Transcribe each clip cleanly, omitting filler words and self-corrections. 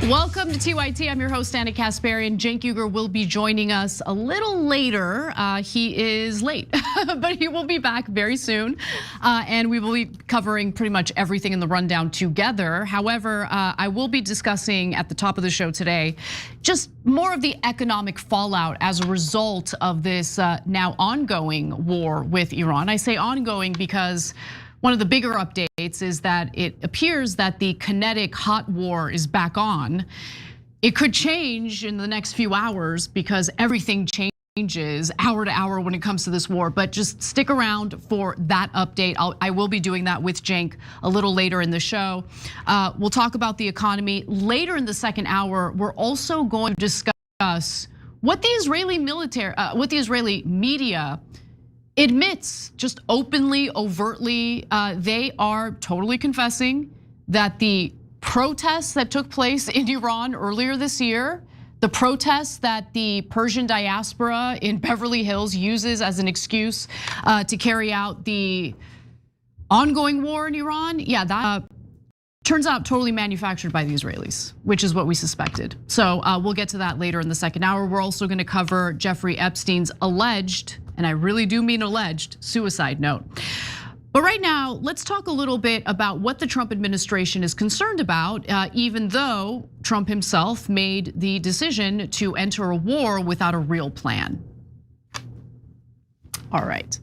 Welcome to TYT. I'm your host, Anna Kasparian. Cenk Uygur will be joining us a little later. He is late, but he will be back very soon. And we will be covering pretty much everything in the rundown together. However, I will be discussing at the top of the show today just more of the economic fallout as a result of this now ongoing war with Iran. I say ongoing because one of the bigger updates is that it appears that the kinetic hot war is back on. It could change in the next few hours because everything changes hour to hour when it comes to this war, but just stick around for that update. I will be doing that with Cenk a little later in the show. We'll talk about the economy. Later in the second hour, we're also going to discuss what the Israeli media admits just openly, overtly. They are totally confessing that the protests that took place in Iran earlier this year, the protests that the Persian diaspora in Beverly Hills uses as an excuse to carry out the ongoing war in Iran, yeah, that turns out totally manufactured by the Israelis, which is what we suspected. So we'll get to that later in the second hour. We're also gonna cover Jeffrey Epstein's alleged, and I really do mean alleged, suicide note. But right now, let's talk a little bit about what the Trump administration is concerned about, even though Trump himself made the decision to enter a war without a real plan. All right.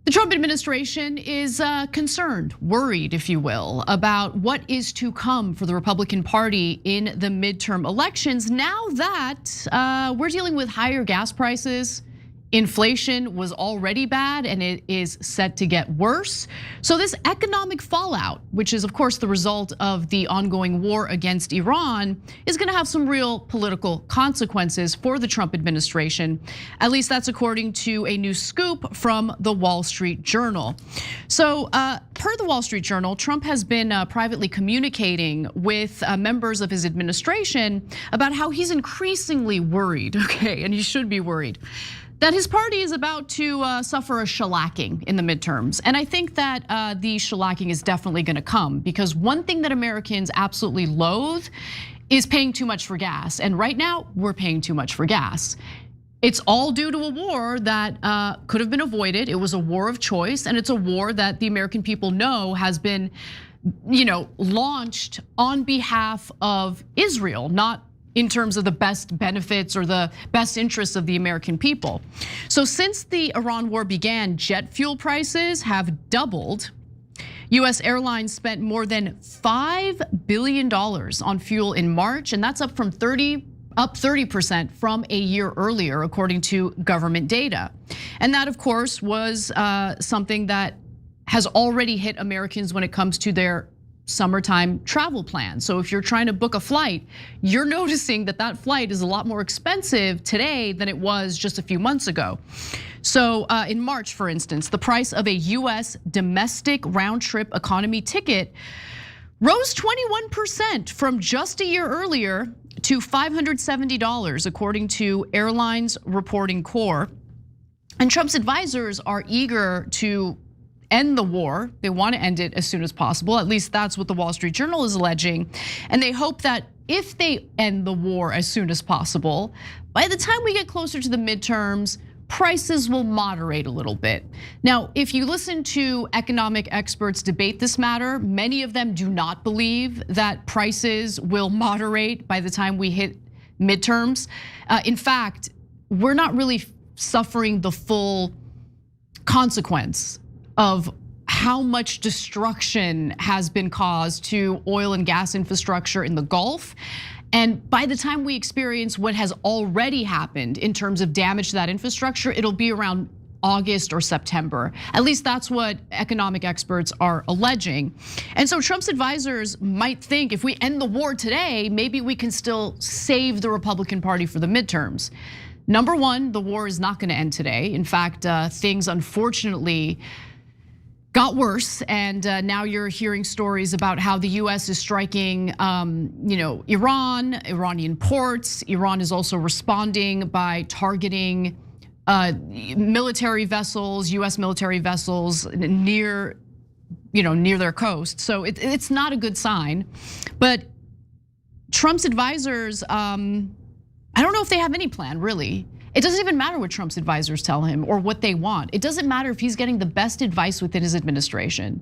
The Trump administration is concerned, worried, if you will, about what is to come for the Republican Party in the midterm elections now that we're dealing with higher gas prices. Inflation was already bad and it is set to get worse. So this economic fallout, which is of course the result of the ongoing war against Iran, is gonna have some real political consequences for the Trump administration. At least that's according to a new scoop from the Wall Street Journal. So per the Wall Street Journal, Trump has been privately communicating with members of his administration about how he's increasingly worried, okay, and he should be worried, that his party is about to suffer a shellacking in the midterms. And I think that the shellacking is definitely gonna come because one thing that Americans absolutely loathe is paying too much for gas. And right now, we're paying too much for gas. It's all due to a war that could have been avoided. It was a war of choice, and it's a war that the American people know has been, launched on behalf of Israel, not in terms of the best benefits or the best interests of the American people. So since the Iran war began, jet fuel prices have doubled. US airlines spent more than $5 billion on fuel in March, and that's up 30% from a year earlier, according to government data. And that, of course, was something that has already hit Americans when it comes to their summertime travel plan. So if you're trying to book a flight, you're noticing that that flight is a lot more expensive today than it was just a few months ago. So in March, for instance, the price of a US domestic round trip economy ticket rose 21% from just a year earlier to $570, according to Airlines Reporting Corps. And Trump's advisors are eager to end the war. They want to end it as soon as possible. At least that's what the Wall Street Journal is alleging. And they hope that if they end the war as soon as possible, by the time we get closer to the midterms, prices will moderate a little bit. Now, if you listen to economic experts debate this matter, many of them do not believe that prices will moderate by the time we hit midterms. In fact, we're not really suffering the full consequence of how much destruction has been caused to oil and gas infrastructure in the Gulf. And by the time we experience what has already happened in terms of damage to that infrastructure, it'll be around August or September. At least that's what economic experts are alleging. And so Trump's advisors might think if we end the war today, maybe we can still save the Republican Party for the midterms. Number one, the war is not gonna end today. In fact, things unfortunately got worse, and now you're hearing stories about how the US is striking Iran, Iranian ports. Iran is also responding by targeting military vessels, US military vessels near their coast. So it's not a good sign. But Trump's advisors, I don't know if they have any plan, really. It doesn't even matter what Trump's advisors tell him or what they want. It doesn't matter if he's getting the best advice within his administration.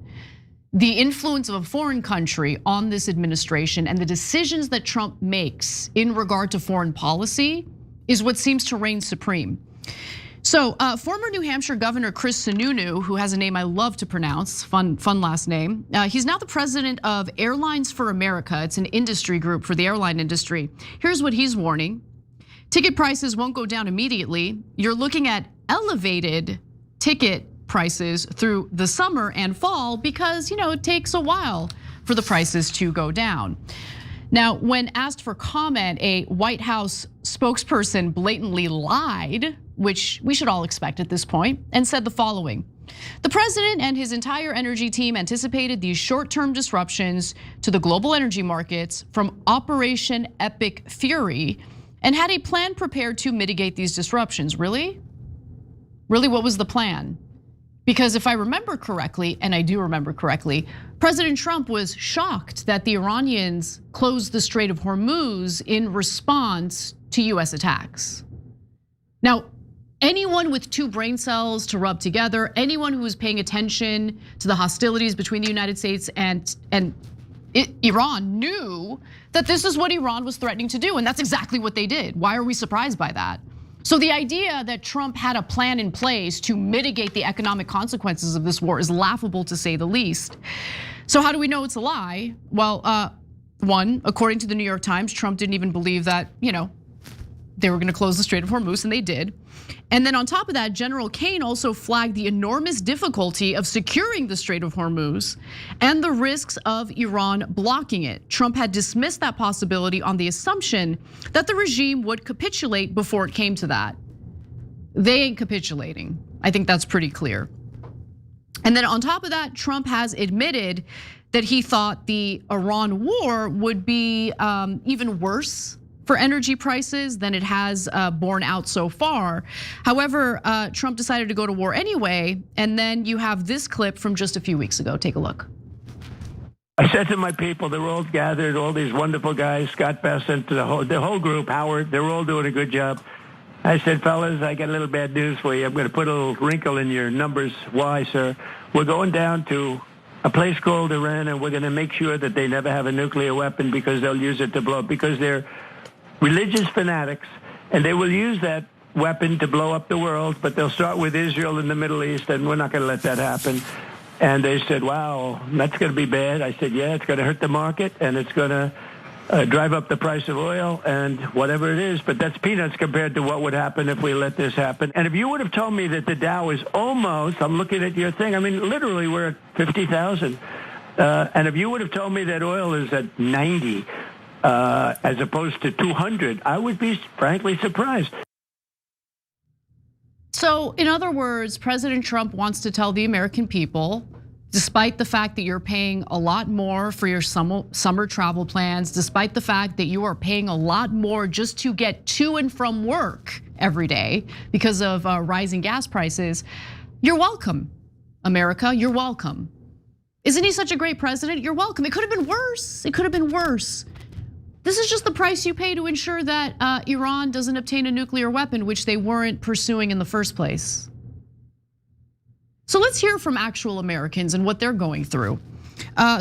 The influence of a foreign country on this administration and the decisions that Trump makes in regard to foreign policy is what seems to reign supreme. So former New Hampshire Governor Chris Sununu, who has a name I love to pronounce, fun last name. He's now the president of Airlines for America. It's an industry group for the airline industry. Here's what he's warning. Ticket prices won't go down immediately. You're looking at elevated ticket prices through the summer and fall because it takes a while for the prices to go down. Now, when asked for comment, a White House spokesperson blatantly lied, which we should all expect at this point, and said the following. The president and his entire energy team anticipated these short-term disruptions to the global energy markets from Operation Epic Fury and had a plan prepared to mitigate these disruptions. Really? Really, what was the plan? Because if I remember correctly, and I do remember correctly, President Trump was shocked that the Iranians closed the Strait of Hormuz in response to US attacks. Now, anyone with two brain cells to rub together, anyone who was paying attention to the hostilities between the United States and Iran knew that this is what Iran was threatening to do, and that's exactly what they did. Why are we surprised by that? So the idea that Trump had a plan in place to mitigate the economic consequences of this war is laughable to say the least. So how do we know it's a lie? Well, one, according to the New York Times, Trump didn't even believe that, they were gonna close the Strait of Hormuz, and they did. And then on top of that, General Kane also flagged the enormous difficulty of securing the Strait of Hormuz and the risks of Iran blocking it. Trump had dismissed that possibility on the assumption that the regime would capitulate before it came to that. They ain't capitulating. I think that's pretty clear. And then on top of that, Trump has admitted that he thought the Iran war would be even worse for energy prices than it has borne out so far. However, Trump decided to go to war anyway, and then you have this clip from just a few weeks ago. Take a look. I said to my people, they're all gathered, all these wonderful guys, Scott Bessent, the whole group, Howard, they're all doing a good job. I said, fellas, I got a little bad news for you. I'm gonna put a little wrinkle in your numbers. Why, sir? We're going down to a place called Iran, and we're gonna make sure that they never have a nuclear weapon because they'll use it to blow up, because they're religious fanatics, and they will use that weapon to blow up the world, but they'll start with Israel in the Middle East, and we're not gonna let that happen. And they said, wow, that's gonna be bad. I said, yeah, it's gonna hurt the market, and it's gonna drive up the price of oil and whatever it is, but that's peanuts compared to what would happen if we let this happen. And if you would have told me that the Dow is almost, I'm looking at your thing, I mean, literally we're at 50,000. And if you would have told me that oil is at 90, as opposed to 200, I would be frankly surprised. So in other words, President Trump wants to tell the American people, despite the fact that you're paying a lot more for your summer travel plans, despite the fact that you are paying a lot more just to get to and from work every day because of rising gas prices, you're welcome, America, you're welcome. Isn't he such a great president? You're welcome. It could have been worse. It could have been worse. This is just the price you pay to ensure that Iran doesn't obtain a nuclear weapon, which they weren't pursuing in the first place. So let's hear from actual Americans and what they're going through.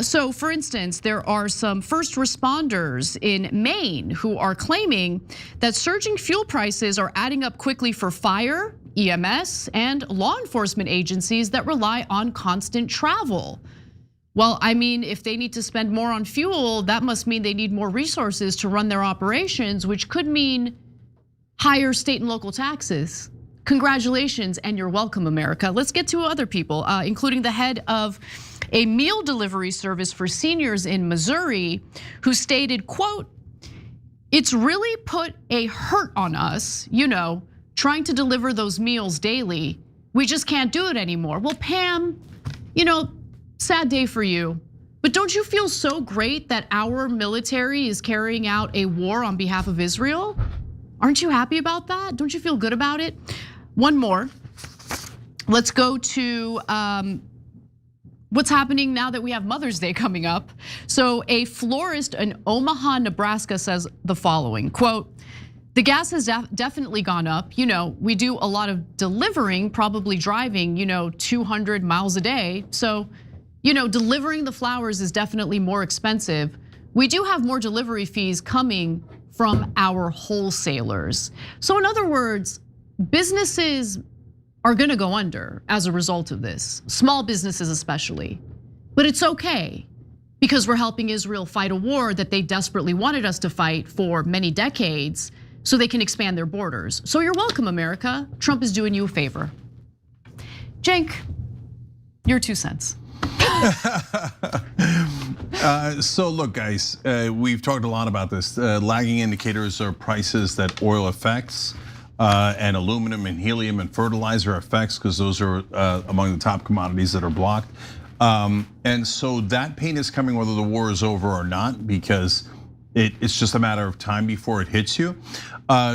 So for instance, there are some first responders in Maine who are claiming that surging fuel prices are adding up quickly for fire, EMS, and law enforcement agencies that rely on constant travel. Well, I mean, if they need to spend more on fuel, that must mean they need more resources to run their operations, which could mean higher state and local taxes. Congratulations, and you're welcome, America. Let's get to other people, including the head of a meal delivery service for seniors in Missouri, who stated, quote, "It's really put a hurt on us, trying to deliver those meals daily. We just can't do it anymore." Well, Pam, sad day for you, but don't you feel so great that our military is carrying out a war on behalf of Israel? Aren't you happy about that? Don't you feel good about it? One more. Let's go to what's happening now that we have Mother's Day coming up. So a florist in Omaha, Nebraska says the following, quote, "The gas has definitely gone up. We do a lot of delivering, probably driving, 200 miles a day. So, delivering the flowers is definitely more expensive. We do have more delivery fees coming from our wholesalers." So in other words, businesses are gonna go under as a result of this, small businesses especially. But it's okay, because we're helping Israel fight a war that they desperately wanted us to fight for many decades, so they can expand their borders. So you're welcome, America. Trump is doing you a favor. Cenk, your 2 cents. So look, guys, we've talked a lot about this. Lagging indicators are prices that oil affects, and aluminum and helium and fertilizer affects, because those are among the top commodities that are blocked. And so that pain is coming whether the war is over or not, because it's just a matter of time before it hits you.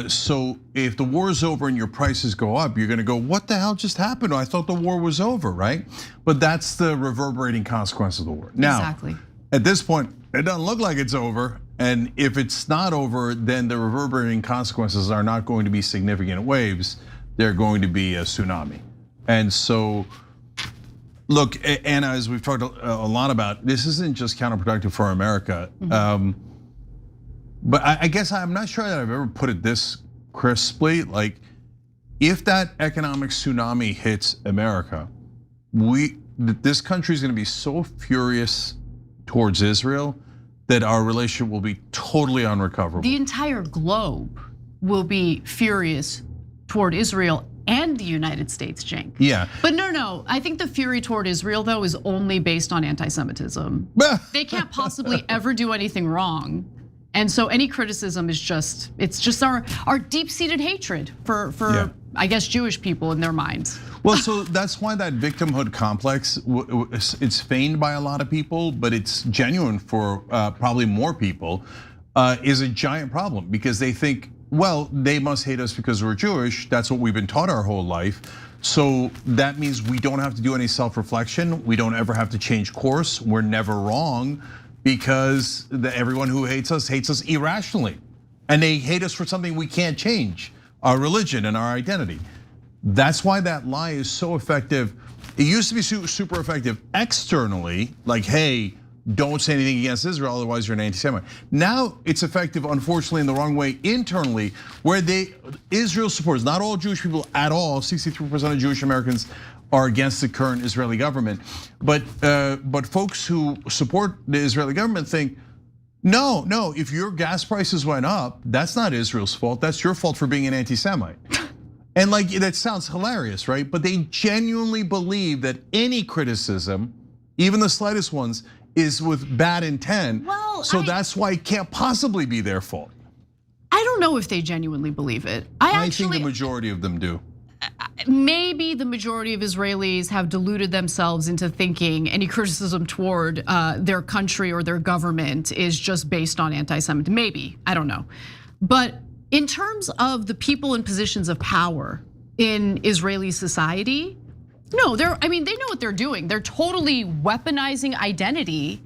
So if the war is over and your prices go up, you're gonna go, what the hell just happened? I thought the war was over, right? But that's the reverberating consequence of the war. Now, exactly. At this point, it doesn't look like it's over. And if it's not over, then the reverberating consequences are not going to be significant waves. They're going to be a tsunami. And so, look, Anna, as we've talked a lot about, this isn't just counterproductive for America. But I guess I'm not sure that I've ever put it this crisply. Like, if that economic tsunami hits America, this country is going to be so furious towards Israel that our relationship will be totally unrecoverable. The entire globe will be furious toward Israel and the United States, Cenk. Yeah. But no, I think the fury toward Israel, though, is only based on anti-Semitism. They can't possibly ever do anything wrong. And so any criticism is it's just our deep-seated hatred for I guess, Jewish people in their minds. Well, so that's why that victimhood complex, it's feigned by a lot of people, but it's genuine for probably more people, is a giant problem, because they think, well, they must hate us because we're Jewish. That's what we've been taught our whole life. So that means we don't have to do any self-reflection. We don't ever have to change course. We're never wrong, because everyone who hates us irrationally. And they hate us for something we can't change, our religion and our identity. That's why that lie is so effective. It used to be super effective externally, like, hey, don't say anything against Israel, otherwise you're an anti-Semite. Now it's effective, unfortunately, in the wrong way internally, where Israel supporters, not all Jewish people at all, 63% of Jewish Americans are against the current Israeli government. But folks who support the Israeli government think, no, if your gas prices went up, that's not Israel's fault, that's your fault for being an anti-Semite. And like, that sounds hilarious, right? But they genuinely believe that any criticism, even the slightest ones, is with bad intent. Well, so that's why it can't possibly be their fault. I don't know if they genuinely believe it. I think the majority of them do. Maybe the majority of Israelis have deluded themselves into thinking any criticism toward their country or their government is just based on anti-Semitism. Maybe, I don't know. But in terms of the people in positions of power in Israeli society, no, they know what they're doing. They're totally weaponizing identity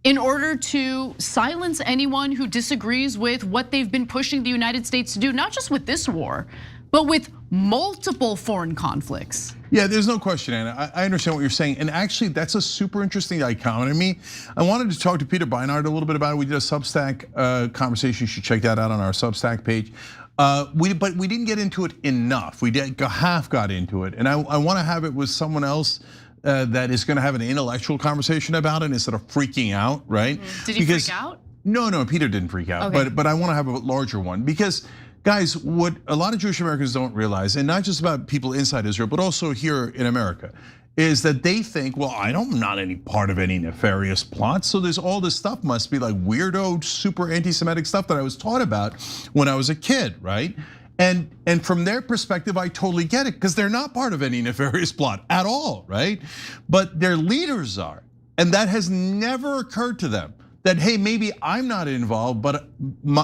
in order to silence anyone who disagrees with what they've been pushing the United States to do, not just with this war, but with multiple foreign conflicts. Yeah, there's no question, Anna. I understand what you're saying. And actually, that's a super interesting dichotomy. I wanted to talk to Peter Beinart a little bit about it. We did a Substack conversation. You should check that out on our Substack page. But we didn't get into it enough. We half got into it. And I want to have it with someone else that is going to have an intellectual conversation about it instead of freaking out, right? Did he freak out? No, Peter didn't freak out. Okay. But I want to have a larger one, because guys, what a lot of Jewish Americans don't realize, and not just about people inside Israel, but also here in America, is that they think, well, I'm not any part of any nefarious plot. So there's all this stuff must be like weirdo, super anti-Semitic stuff that I was taught about when I was a kid, right? And from their perspective, I totally get it, because they're not part of any nefarious plot at all, right? But their leaders are, and that has never occurred to them. That, hey, maybe I'm not involved, but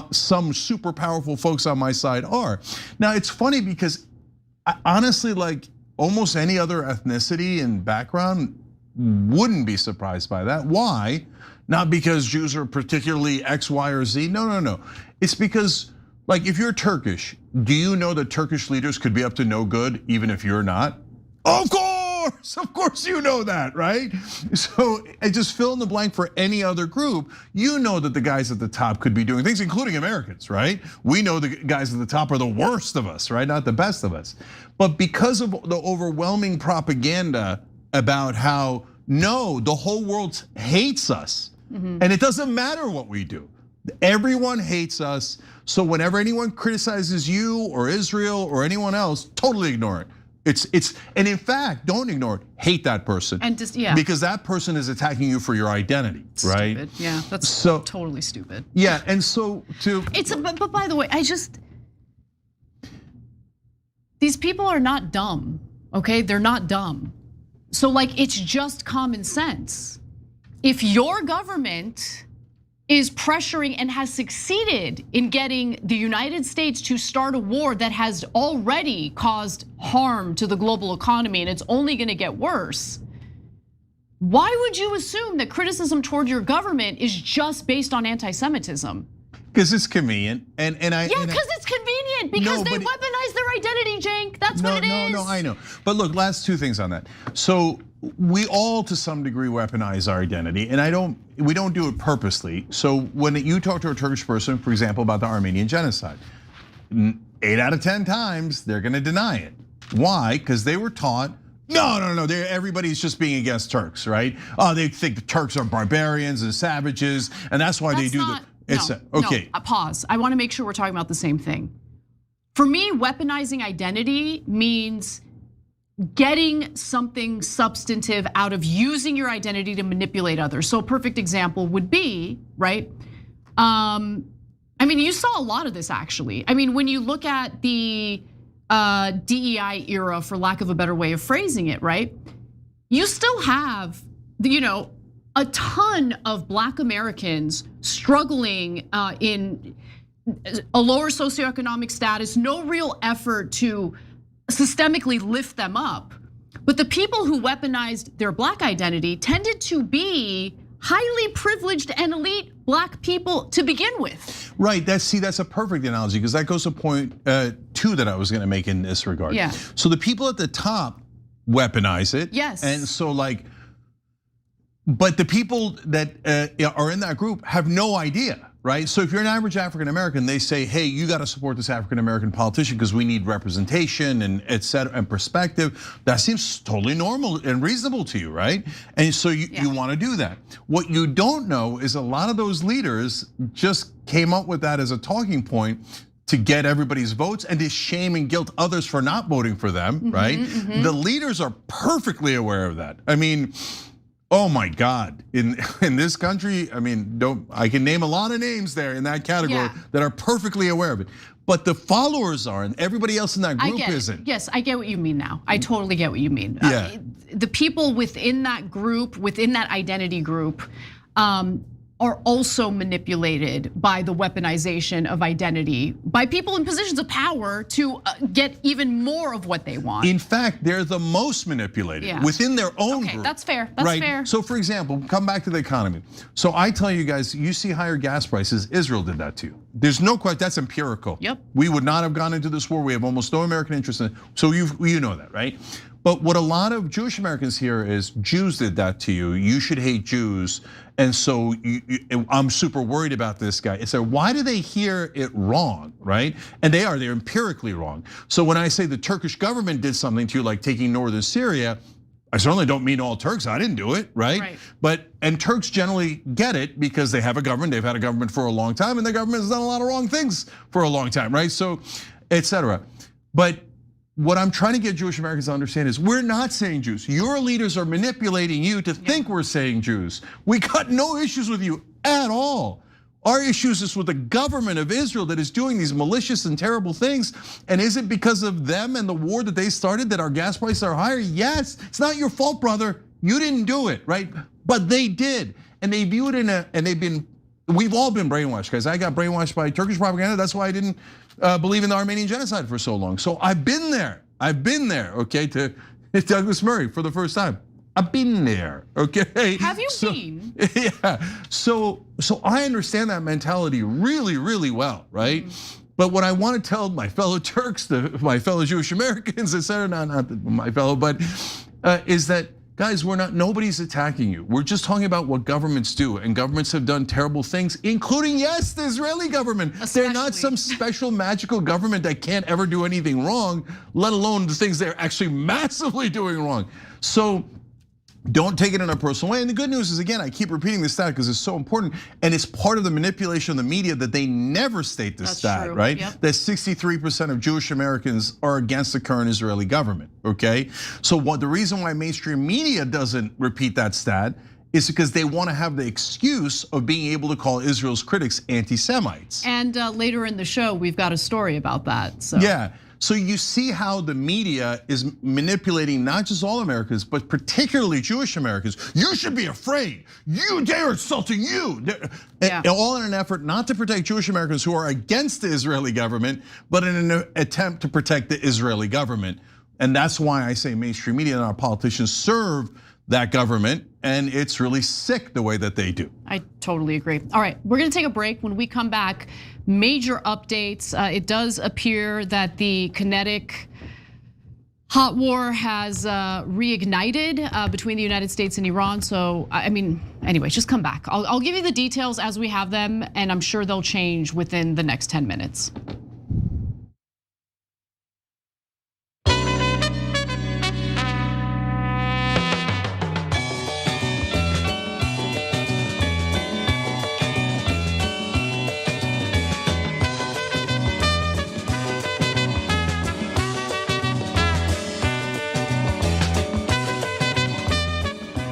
some super powerful folks on my side are. Now, it's funny because honestly, like almost any other ethnicity and background, wouldn't be surprised by that. Why? Not because Jews are particularly X, Y, or Z. No. It's because, like, if you're Turkish, do you know that Turkish leaders could be up to no good even if you're not? Of course you know that, right? So I just fill in the blank for any other group. You know that the guys at the top could be doing things, including Americans, right? We know the guys at the top are the worst of us, right? Not the best of us. But because of the overwhelming propaganda about how, no, the whole world hates us, and it doesn't matter what we do. Everyone hates us. So whenever anyone criticizes you or Israel or anyone else, totally ignore it. And in fact, don't ignore it. Hate that person. And just, because that person is attacking you for your identity, right? Stupid. Yeah, that's so totally stupid. Yeah, and so but by the way, these people are not dumb, okay? They're not dumb. So like, it's just common sense. If your government is pressuring and has succeeded in getting the United States to start a war that has already caused harm to the global economy and it's only gonna get worse, why would you assume that criticism toward your government is just based on anti-Semitism? Because it's convenient, and because it's convenient, because they weaponize their identity, Cenk. That's what it is. No, I know. But look, last two things on that. So we all, to some degree, weaponize our identity, and we don't do it purposely. So when you talk to a Turkish person, for example, about the Armenian genocide, 8 out of 10 times they're going to deny it. Why? Because they were taught, no, everybody's just being against Turks, right? Oh, they think the Turks are barbarians and savages, and that's why they do the. Okay. No, pause. I want to make sure we're talking about the same thing. For me, weaponizing identity means getting something substantive out of using your identity to manipulate others. So a perfect example would be, right? I mean, you saw a lot of this actually. I mean, when you look at the DEI era, for lack of a better way of phrasing it, right? You still have, a ton of Black Americans struggling in a lower socioeconomic status, no real effort to systemically lift them up. But the people who weaponized their Black identity tended to be highly privileged and elite Black people to begin with. Right, that's a perfect analogy, because that goes to point 2 that I was gonna make in this regard. Yeah. So the people at the top weaponize it. Yes. And so but the people that are in that group have no idea, right? So if you're an average African American, they say, hey, you got to support this African American politician because we need representation and et cetera, and perspective. That seems totally normal and reasonable to you, right? And so you want to do that. What you don't know is a lot of those leaders just came up with that as a talking point to get everybody's votes and to shame and guilt others for not voting for them, right? The leaders are perfectly aware of that. I mean, oh my God, in this country, I mean, I can name a lot of names there in that category that are perfectly aware of it. But the followers are, and everybody else in that group isn't. Yes, I get what you mean now. I totally get what you mean. Yeah. The people within that group, within that identity group, are also manipulated by the weaponization of identity by people in positions of power to get even more of what they want. In fact, they're the most manipulated within their own group. Okay, that's fair, that's fair. So for example, come back to the economy. So I tell you guys, you see higher gas prices, Israel did that too. There's no question, that's empirical. Yep. We would not have gone into this war, we have almost no American interest in it. So you know that, right? But what a lot of Jewish Americans hear is, Jews did that to you, you should hate Jews. And so I'm super worried about this guy. So why do they hear it wrong, right? And they're empirically wrong. So when I say the Turkish government did something to you, like taking northern Syria, I certainly don't mean all Turks, I didn't do it, right? And Turks generally get it because they have a government, they've had a government for a long time, and the government has done a lot of wrong things for a long time, right? So, et cetera. But what I'm trying to get Jewish Americans to understand is we're not saying Jews. Your leaders are manipulating you to think we're saying Jews. We got no issues with you at all. Our issues is with the government of Israel that is doing these malicious and terrible things. And is it because of them and the war that they started that our gas prices are higher? Yes, it's not your fault, brother. You didn't do it, right? But they did, and they view it we've all been brainwashed, guys. I got brainwashed by Turkish propaganda. That's why I didn't believe in the Armenian genocide for so long. So I've been there, okay, to Douglas Murray for the first time. I've been there, okay? Have you been? Yeah, so I understand that mentality really, really well, right? But what I want to tell my fellow Turks, my fellow Jewish Americans, etc., not my fellow, but is that, guys, nobody's attacking you. We're just talking about what governments do, and governments have done terrible things, including, yes, the Israeli government. They're not some special magical government that can't ever do anything wrong, let alone the things they're actually massively doing wrong. So don't take it in a personal way. And the good news is, again, I keep repeating this stat because it's so important, and it's part of the manipulation of the media that they never state this stat, right? Yep. That 63% of Jewish Americans are against the current Israeli government, okay? So the reason why mainstream media doesn't repeat that stat is because they want to have the excuse of being able to call Israel's critics anti-Semites. And later in the show, we've got a story about that, so. Yeah. So you see how the media is manipulating not just all Americans, but particularly Jewish Americans. You should be afraid. They're insulting you. Yeah. All in an effort not to protect Jewish Americans who are against the Israeli government, but in an attempt to protect the Israeli government. And that's why I say mainstream media and our politicians serve that government, and it's really sick the way that they do. I totally agree. All right, we're gonna take a break. When we come back, major updates. It does appear that the kinetic hot war has reignited between the United States and Iran. So, I mean, anyway, just come back. I'll give you the details as we have them, and I'm sure they'll change within the next 10 minutes.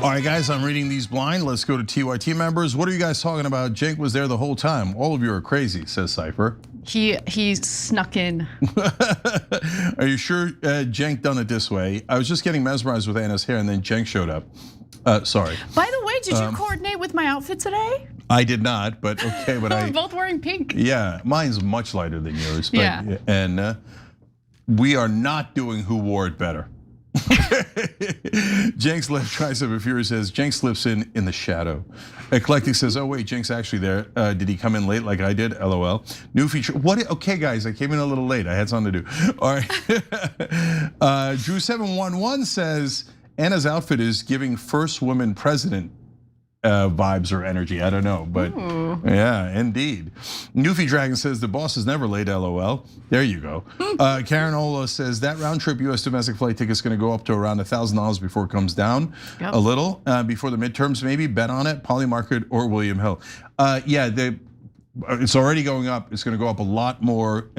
All right, guys, I'm reading these blind. Let's go to TYT members. What are you guys talking about? Cenk was there the whole time. All of you are crazy, says Cypher. He snuck in. Are you sure Cenk done it this way? I was just getting mesmerized with Anna's hair, and then Cenk showed up. Sorry. By the way, did you coordinate with my outfit today? I did not, but okay. But we're both wearing pink. Yeah, mine's much lighter than yours. But, yeah. And we are not doing who wore it better. Cenk's left tricep of fury says Cenk slips in the shadow. Eclectic says, oh wait, Cenk's actually there. Did he come in late like I did? LOL. New feature. What? Okay, guys, I came in a little late. I had something to do. All right. Drew711 says Anna's outfit is giving first woman president vibes or energy. I don't know, but yeah, indeed. Newfie Dragon says the boss is never late, LOL. There you go. Karen Ola says that round trip US domestic flight ticket is going to go up to around $1,000 before it comes down a little before the midterms. Maybe bet on it, Polymarket or William Hill. Yeah, it's already going up. It's going to go up a lot more.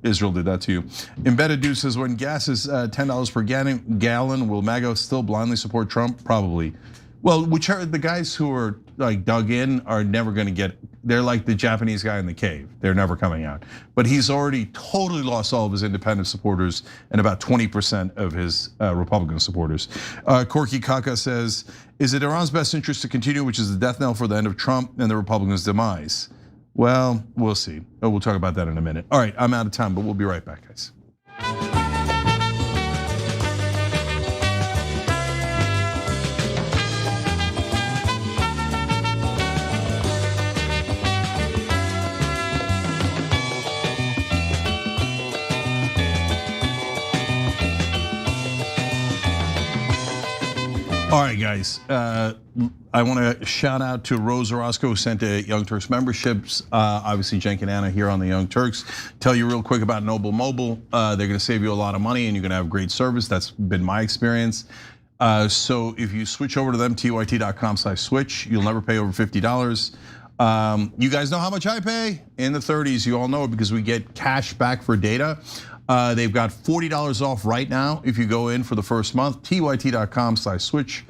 Israel did that to you. Embedded Dude says when gas is $10 per gallon, will MAGA still blindly support Trump? Probably. Well, which are the guys who are like dug in are never going to get. They're like the Japanese guy in the cave. They're never coming out. But he's already totally lost all of his independent supporters and about 20% of his Republican supporters. Corky Kaka says, is it Iran's best interest to continue, which is the death knell for the end of Trump and the Republicans' demise? Well, we'll see. We'll talk about that in a minute. All right, I'm out of time, but we'll be right back, guys. All right, guys, I want to shout out to Rose Orozco, who sent a Young Turks memberships. Obviously, Cenk and Anna here on the Young Turks. Tell you real quick about Noble Mobile. They're going to save you a lot of money and you're going to have great service. That's been my experience. So if you switch over to them, tyt.com/switch, you'll never pay over $50. You guys know how much I pay? In the 30s, you all know it because we get cash back for data. They've got $40 off right now if you go in for the first month, tyt.com/switch.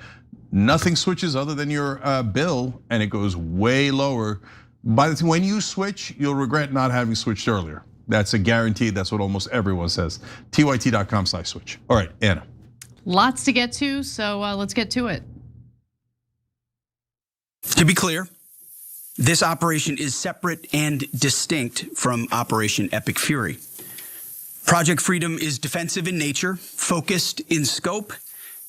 Nothing switches other than your bill, and it goes way lower. By the time when you switch, you'll regret not having switched earlier. That's a guarantee. That's what almost everyone says. tyt.com/switch. All right, Anna. Lots to get to, so let's get to it. To be clear, this operation is separate and distinct from Operation Epic Fury. Project Freedom is defensive in nature, focused in scope,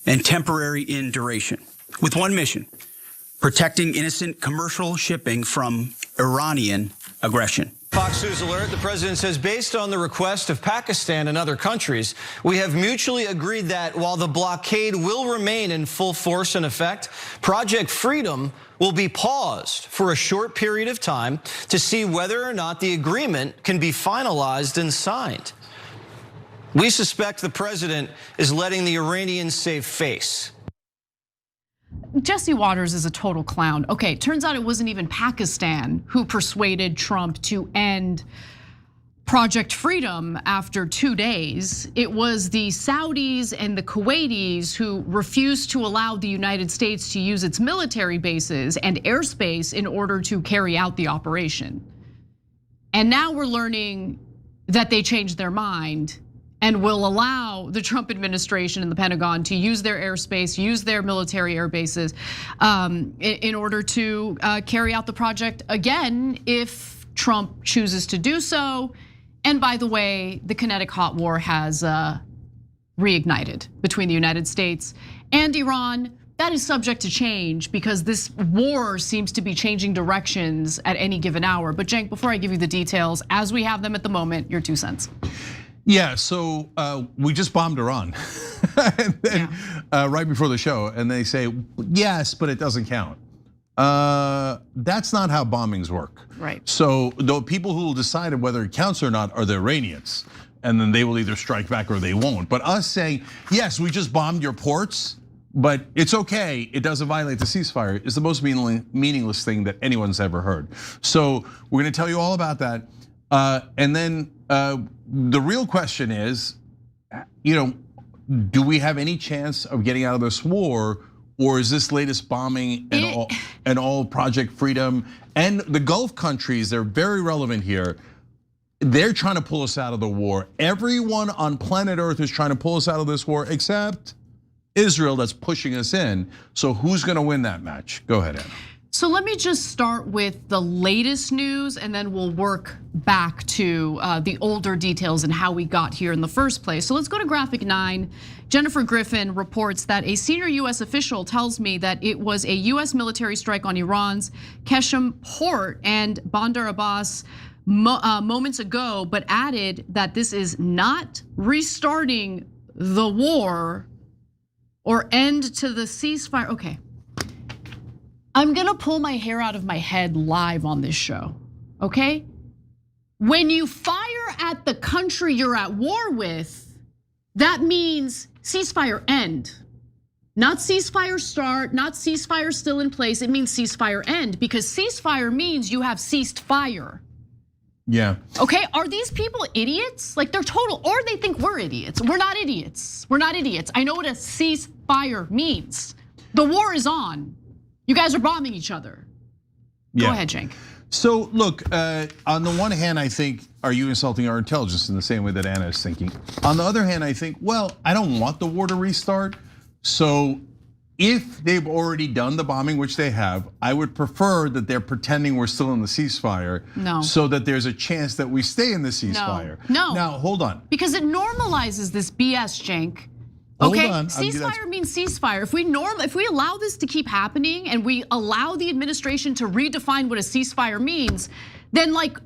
and temporary in duration, with one mission: protecting innocent commercial shipping from Iranian aggression. Fox News alert, the president says, based on the request of Pakistan and other countries, we have mutually agreed that while the blockade will remain in full force and effect, Project Freedom will be paused for a short period of time to see whether or not the agreement can be finalized and signed. We suspect the president is letting the Iranians save face. Jesse Waters is a total clown. Okay, turns out it wasn't even Pakistan who persuaded Trump to end Project Freedom after 2 days. It was the Saudis and the Kuwaitis who refused to allow the United States to use its military bases and airspace in order to carry out the operation. And now we're learning that they changed their mind and will allow the Trump administration and the Pentagon to use their airspace, use their military air bases in order to carry out the project again if Trump chooses to do so. And by the way, the kinetic hot war has reignited between the United States and Iran. That is subject to change because this war seems to be changing directions at any given hour. But Cenk, before I give you the details, as we have them at the moment, your 2 cents. Yeah, so we just bombed Iran and then, right before the show, and they say, yes, but it doesn't count. That's not how bombings work. Right. So the people who will decide whether it counts or not are the Iranians, and then they will either strike back or they won't. But us saying, yes, we just bombed your ports, but it's okay, it doesn't violate the ceasefire, is the most meaningless thing that anyone's ever heard. So we're gonna tell you all about that. And then the real question is, do we have any chance of getting out of this war, or is this latest bombing and all Project Freedom and the Gulf countries? They're very relevant here. They're trying to pull us out of the war. Everyone on planet Earth is trying to pull us out of this war, except Israel, that's pushing us in. So who's going to win that match? Go ahead, Anna. So let me just start with the latest news and then we'll work back to the older details and how we got here in the first place. So let's go to graphic 9. Jennifer Griffin reports that a senior US official tells me that it was a US military strike on Iran's Qeshm port and Bandar Abbas moments ago, but added that this is not restarting the war or end to the ceasefire. Okay. I'm gonna pull my hair out of my head live on this show, okay? When you fire at the country you're at war with, that means ceasefire end. Not ceasefire start, not ceasefire still in place, it means ceasefire end because ceasefire means you have ceased fire. Yeah. Okay, are these people idiots? Like they're total, or they think we're idiots. We're not idiots, we're not idiots. I know what a ceasefire means. The war is on. You guys are bombing each other. Go ahead, Cenk. So look, on the one hand, I think, are you insulting our intelligence in the same way that Anna is thinking? On the other hand, I think, well, I don't want the war to restart. So if they've already done the bombing, which they have, I would prefer that they're pretending we're still in the ceasefire. No. So that there's a chance that we stay in the ceasefire. No. Now, hold on. Because it normalizes this BS, Cenk. Hold Okay, on. ceasefire means ceasefire. If we allow this to keep happening and we allow the administration to redefine what a ceasefire means, then like,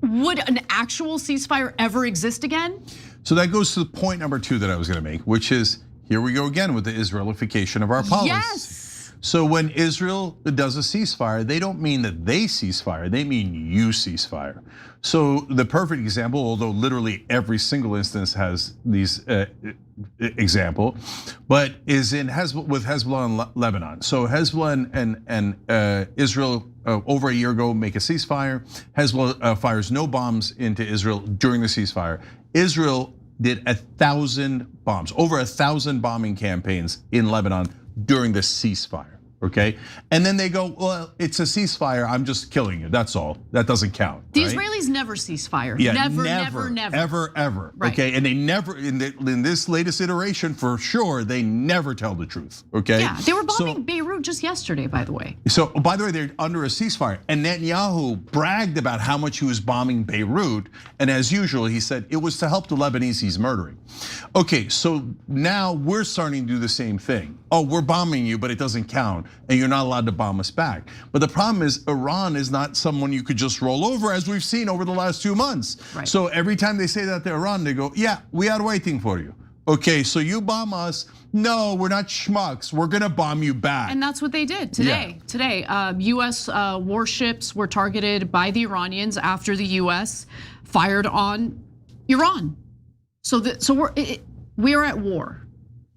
would an actual ceasefire ever exist again? So that goes to the point number 2 that I was gonna make, which is, here we go again with the Israelification of our policy. Yes. So when Israel does a ceasefire, they don't mean that they ceasefire, they mean you ceasefire. So the perfect example, although literally every single instance has these example, but is in with Hezbollah and Lebanon. So Hezbollah and Israel over a year ago make a ceasefire. Hezbollah fires no bombs into Israel during the ceasefire. Israel did 1,000 bombs, over 1,000 bombing campaigns in Lebanon during the ceasefire. okay? And then they go, well, it's a ceasefire, I'm just killing you, that's all. That doesn't count. The right? Israelis never cease fire. Yeah, never. Ever. Right. Okay, and they never, in this latest iteration, for sure, they never tell the truth, okay? Yeah, they were bombing Beirut just yesterday, by the way. So, by the way, they're under a ceasefire. And Netanyahu bragged about how much he was bombing Beirut. And as usual, he said it was to help the Lebanese he's murdering. Okay, so now we're starting to do the same thing. Oh, we're bombing you, but it doesn't count. And you're not allowed to bomb us back. But the problem is Iran is not someone you could just roll over, as we've seen over the last 2 months. Right. So every time they say that to Iran, they go, yeah, we are waiting for you. Okay, so you bomb us. No, we're not schmucks. We're gonna bomb you back. And that's what they did today. Yeah. Today, US warships were targeted by the Iranians after the US fired on Iran. So we are at war,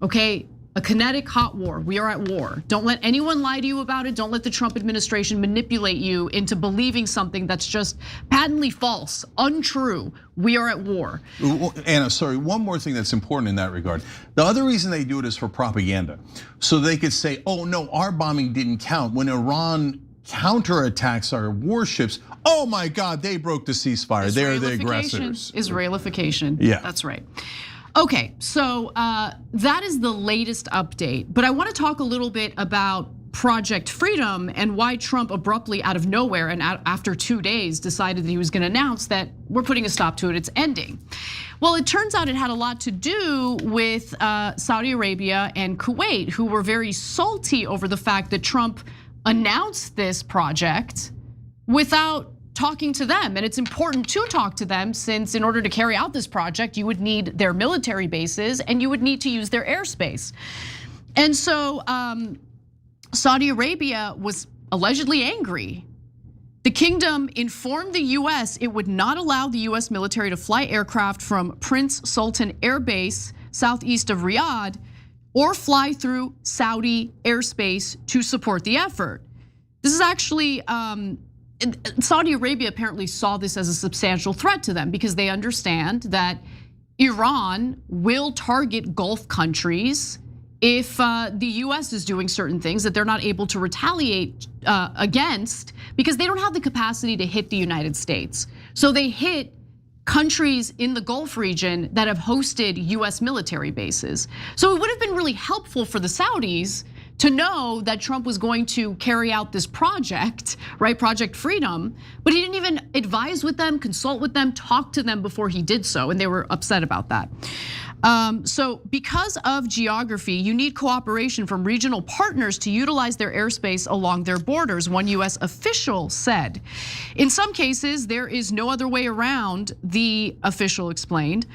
okay? A kinetic hot war. We are at war. Don't let anyone lie to you about it. Don't let the Trump administration manipulate you into believing something that's just patently false, untrue. We are at war. Anna, sorry, one more thing that's important in that regard. The other reason they do it is for propaganda. So they could say, oh no, our bombing didn't count. When Iran counterattacks our warships, oh my God, they broke the ceasefire. They're the aggressors. Israelification. Yeah. That's right. Okay, so that is the latest update. But I want to talk a little bit about Project Freedom and why Trump abruptly out of nowhere and after 2 days decided that he was going to announce that we're putting a stop to it, it's ending. Well, it turns out it had a lot to do with Saudi Arabia and Kuwait, who were very salty over the fact that Trump announced this project without talking to them. And it's important to talk to them, since in order to carry out this project, you would need their military bases and you would need to use their airspace. And so Saudi Arabia was allegedly angry. The kingdom informed the US it would not allow the US military to fly aircraft from Prince Sultan Air Base southeast of Riyadh or fly through Saudi airspace to support the effort. This is actually, Saudi Arabia apparently saw this as a substantial threat to them because they understand that Iran will target Gulf countries if the US is doing certain things that they're not able to retaliate against, because they don't have the capacity to hit the United States. So they hit countries in the Gulf region that have hosted US military bases. So it would have been really helpful for the Saudis to know that Trump was going to carry out this project, right? Project Freedom, but he didn't even advise with them, consult with them, talk to them before he did so, and they were upset about that. So because of geography, you need cooperation from regional partners to utilize their airspace along their borders, one US official said. In some cases, there is no other way around, the official explained.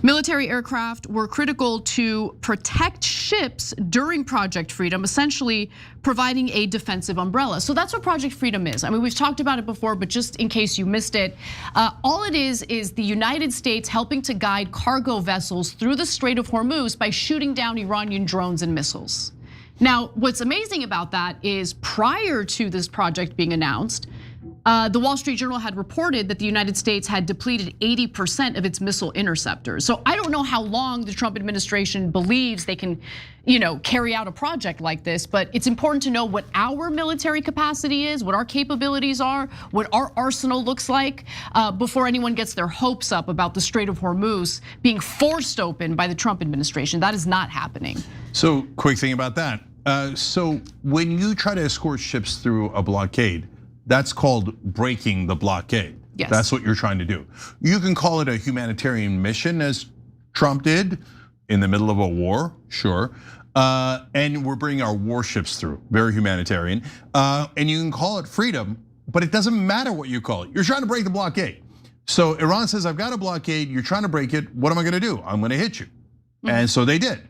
Military aircraft were critical to protect ships during Project Freedom, essentially providing a defensive umbrella. So that's what Project Freedom is. I mean, we've talked about it before, but just in case you missed it, all it is the United States helping to guide cargo vessels through the Strait of Hormuz by shooting down Iranian drones and missiles. Now, what's amazing about that is prior to this project being announced, the Wall Street Journal had reported that the United States had depleted 80% of its missile interceptors. So I don't know how long the Trump administration believes they can, carry out a project like this, but it's important to know what our military capacity is, what our capabilities are, what our arsenal looks like, before anyone gets their hopes up about the Strait of Hormuz being forced open by the Trump administration. That is not happening. So quick thing about that. So when you try to escort ships through a blockade, that's called breaking the blockade. Yes. That's what you're trying to do. You can call it a humanitarian mission, as Trump did in the middle of a war, sure. And we're bringing our warships through, very humanitarian. And you can call it freedom, but it doesn't matter what you call it. You're trying to break the blockade. So Iran says, I've got a blockade, you're trying to break it, what am I gonna do? I'm gonna hit you. Mm-hmm. And so they did.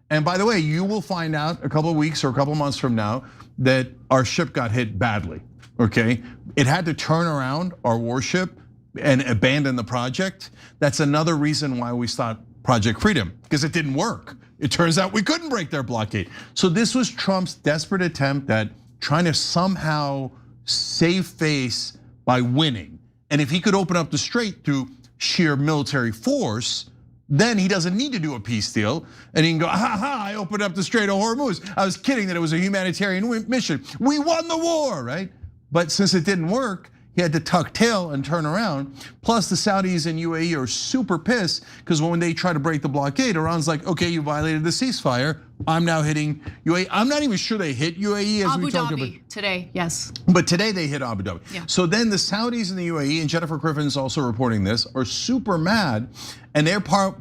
And by the way, you will find out a couple of weeks or a couple of months from now that our ship got hit badly. Okay, it had to turn around our warship and abandon the project. That's another reason why we stopped Project Freedom, because it didn't work. It turns out we couldn't break their blockade. So this was Trump's desperate attempt at trying to somehow save face by winning. And if he could open up the strait through sheer military force, then he doesn't need to do a peace deal. And he can go, ha ha, I opened up the Strait of Hormuz. I was kidding that it was a humanitarian mission. We won the war, right? But since it didn't work, he had to tuck tail and turn around. Plus the Saudis and UAE are super pissed because when they try to break the blockade, Iran's like, okay, you violated the ceasefire. I'm now hitting UAE. I'm not even sure they hit UAE as we talk about. Abu Dhabi today, yes. But today they hit Abu Dhabi. Yeah. So then the Saudis and the UAE, and Jennifer Griffin's also reporting this, are super mad. And they're part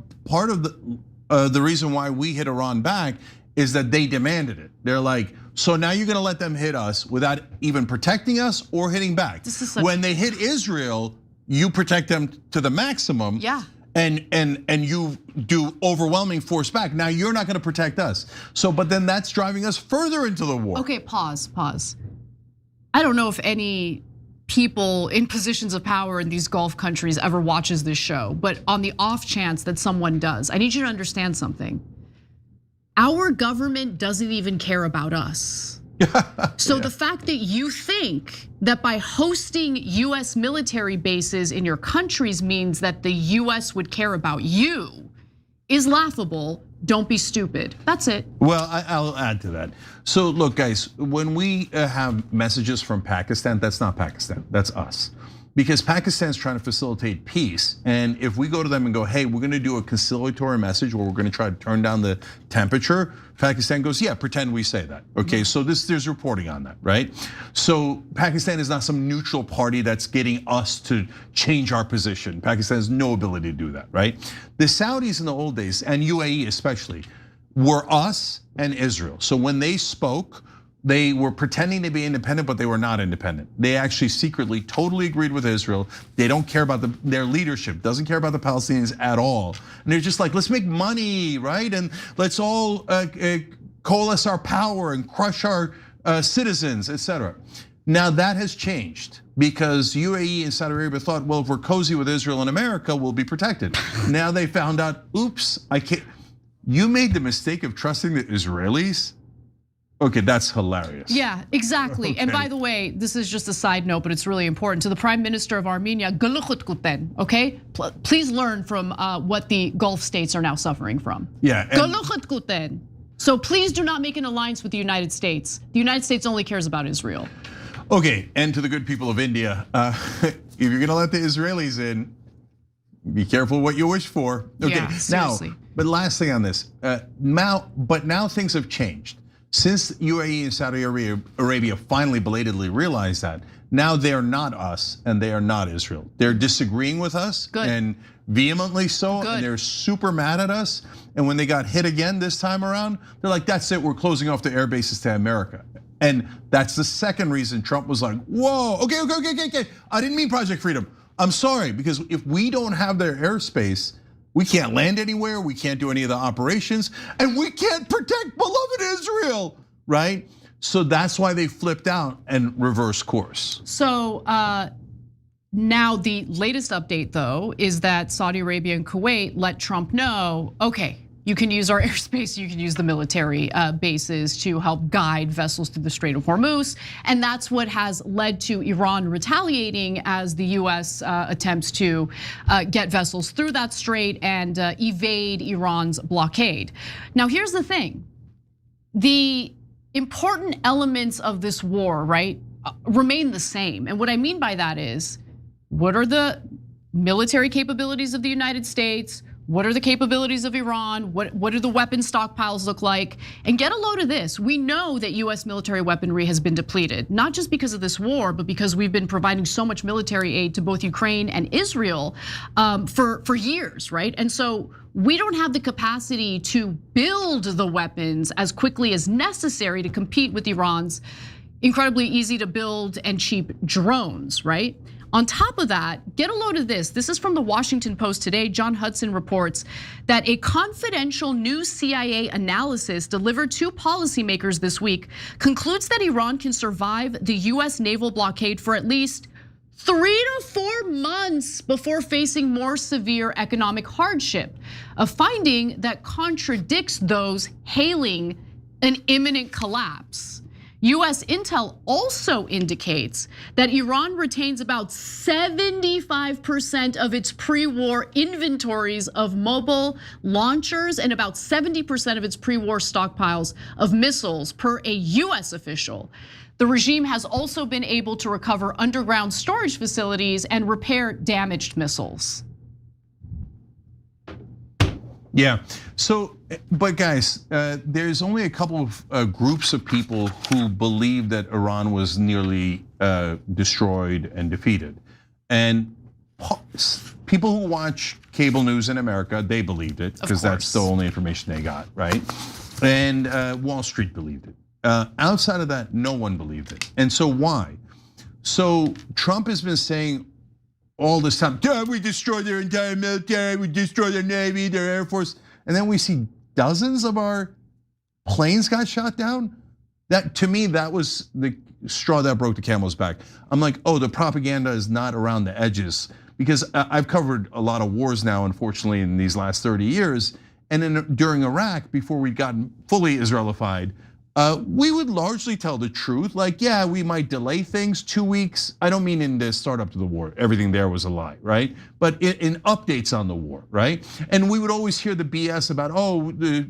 of the reason why we hit Iran back is that they demanded it. They're like, so now you're gonna let them hit us without even protecting us or hitting back. When they hit Israel, you protect them to the maximum. Yeah. And you do overwhelming force back. Now you're not gonna protect us. So, but then that's driving us further into the war. Okay, pause. I don't know if any people in positions of power in these Gulf countries ever watches this show, but on the off chance that someone does, I need you to understand something. Our government doesn't even care about us. So the fact that you think that by hosting US military bases in your countries means that the US would care about you is laughable. Don't be stupid. That's it. Well, I'll add to that. So look, guys, when we have messages from Pakistan, that's not Pakistan, that's us. Because Pakistan's trying to facilitate peace. And if we go to them and go, hey, we're gonna do a conciliatory message where we're gonna try to turn down the temperature, Pakistan goes, yeah, pretend we say that. Okay, so there's reporting on that, right? So Pakistan is not some neutral party that's getting us to change our position. Pakistan has no ability to do that, right? The Saudis in the old days, and UAE especially, were us and Israel. So when they spoke, they were pretending to be independent, but they were not independent. They actually secretly totally agreed with Israel. They don't care about their leadership, doesn't care about the Palestinians at all. And they're just like, let's make money, right? And let's all coalesce our power and crush our citizens, etc. Now that has changed because UAE and Saudi Arabia thought, well, if we're cozy with Israel and America, we'll be protected. Now they found out, oops, I can't. You made the mistake of trusting the Israelis. Okay, that's hilarious. Yeah, exactly. Okay. And by the way, this is just a side note, but it's really important. To the Prime Minister of Armenia, okay? Please learn from what the Gulf states are now suffering from. Yeah. So please do not make an alliance with the United States. The United States only cares about Israel. Okay, and to the good people of India, if you're gonna let the Israelis in, be careful what you wish for. Okay, yeah, seriously. Now, but last thing on this, now things have changed. Since UAE and Saudi Arabia finally belatedly realized that, now they are not us and they are not Israel. They're disagreeing with us and vehemently so, and they're super mad at us. And when they got hit again this time around, they're like, that's it, we're closing off the air bases to America. And that's the second reason Trump was like, whoa, okay. I didn't mean Project Freedom. I'm sorry, because if we don't have their airspace, we can't land anywhere, we can't do any of the operations, and we can't protect beloved Israel, right? So that's why they flipped out and reversed course. So now the latest update though is that Saudi Arabia and Kuwait let Trump know, okay, you can use our airspace, you can use the military bases to help guide vessels through the Strait of Hormuz. And that's what has led to Iran retaliating as the US attempts to get vessels through that strait and evade Iran's blockade. Now, here's the thing. The important elements of this war, right, remain the same. And what I mean by that is, what are the military capabilities of the United States? What are the capabilities of Iran? What do the weapon stockpiles look like? And get a load of this. We know that US military weaponry has been depleted, not just because of this war, but because we've been providing so much military aid to both Ukraine and Israel for years, right? And so we don't have the capacity to build the weapons as quickly as necessary to compete with Iran's incredibly easy to build and cheap drones, right? On top of that, get a load of this. This is from the Washington Post today. John Hudson reports that a confidential new CIA analysis delivered to policymakers this week concludes that Iran can survive the US naval blockade for at least 3 to 4 months before facing more severe economic hardship. A finding that contradicts those hailing an imminent collapse. US intel also indicates that Iran retains about 75% of its pre-war inventories of mobile launchers and about 70% of its pre-war stockpiles of missiles, per a US official. The regime has also been able to recover underground storage facilities and repair damaged missiles. Yeah, so, but guys, there's only a couple of groups of people who believe that Iran was nearly destroyed and defeated. And people who watch cable news in America, they believed it because that's the only information they got, right? And Wall Street believed it. Outside of that, no one believed it. And so why? So Trump has been saying all this time, we destroyed their entire military, we destroyed their Navy, their Air Force. And then we see dozens of our planes got shot down. That, to me, that was the straw that broke the camel's back. I'm like, oh, the propaganda is not around the edges. Because I've covered a lot of wars now, unfortunately, in these last 30 years. And then during Iraq, before we'd gotten fully Israelified, we would largely tell the truth. Like, yeah, we might delay things 2 weeks. I don't mean in the start up to the war, everything there was a lie, right? But in updates on the war, right? And we would always hear the BS about, oh, the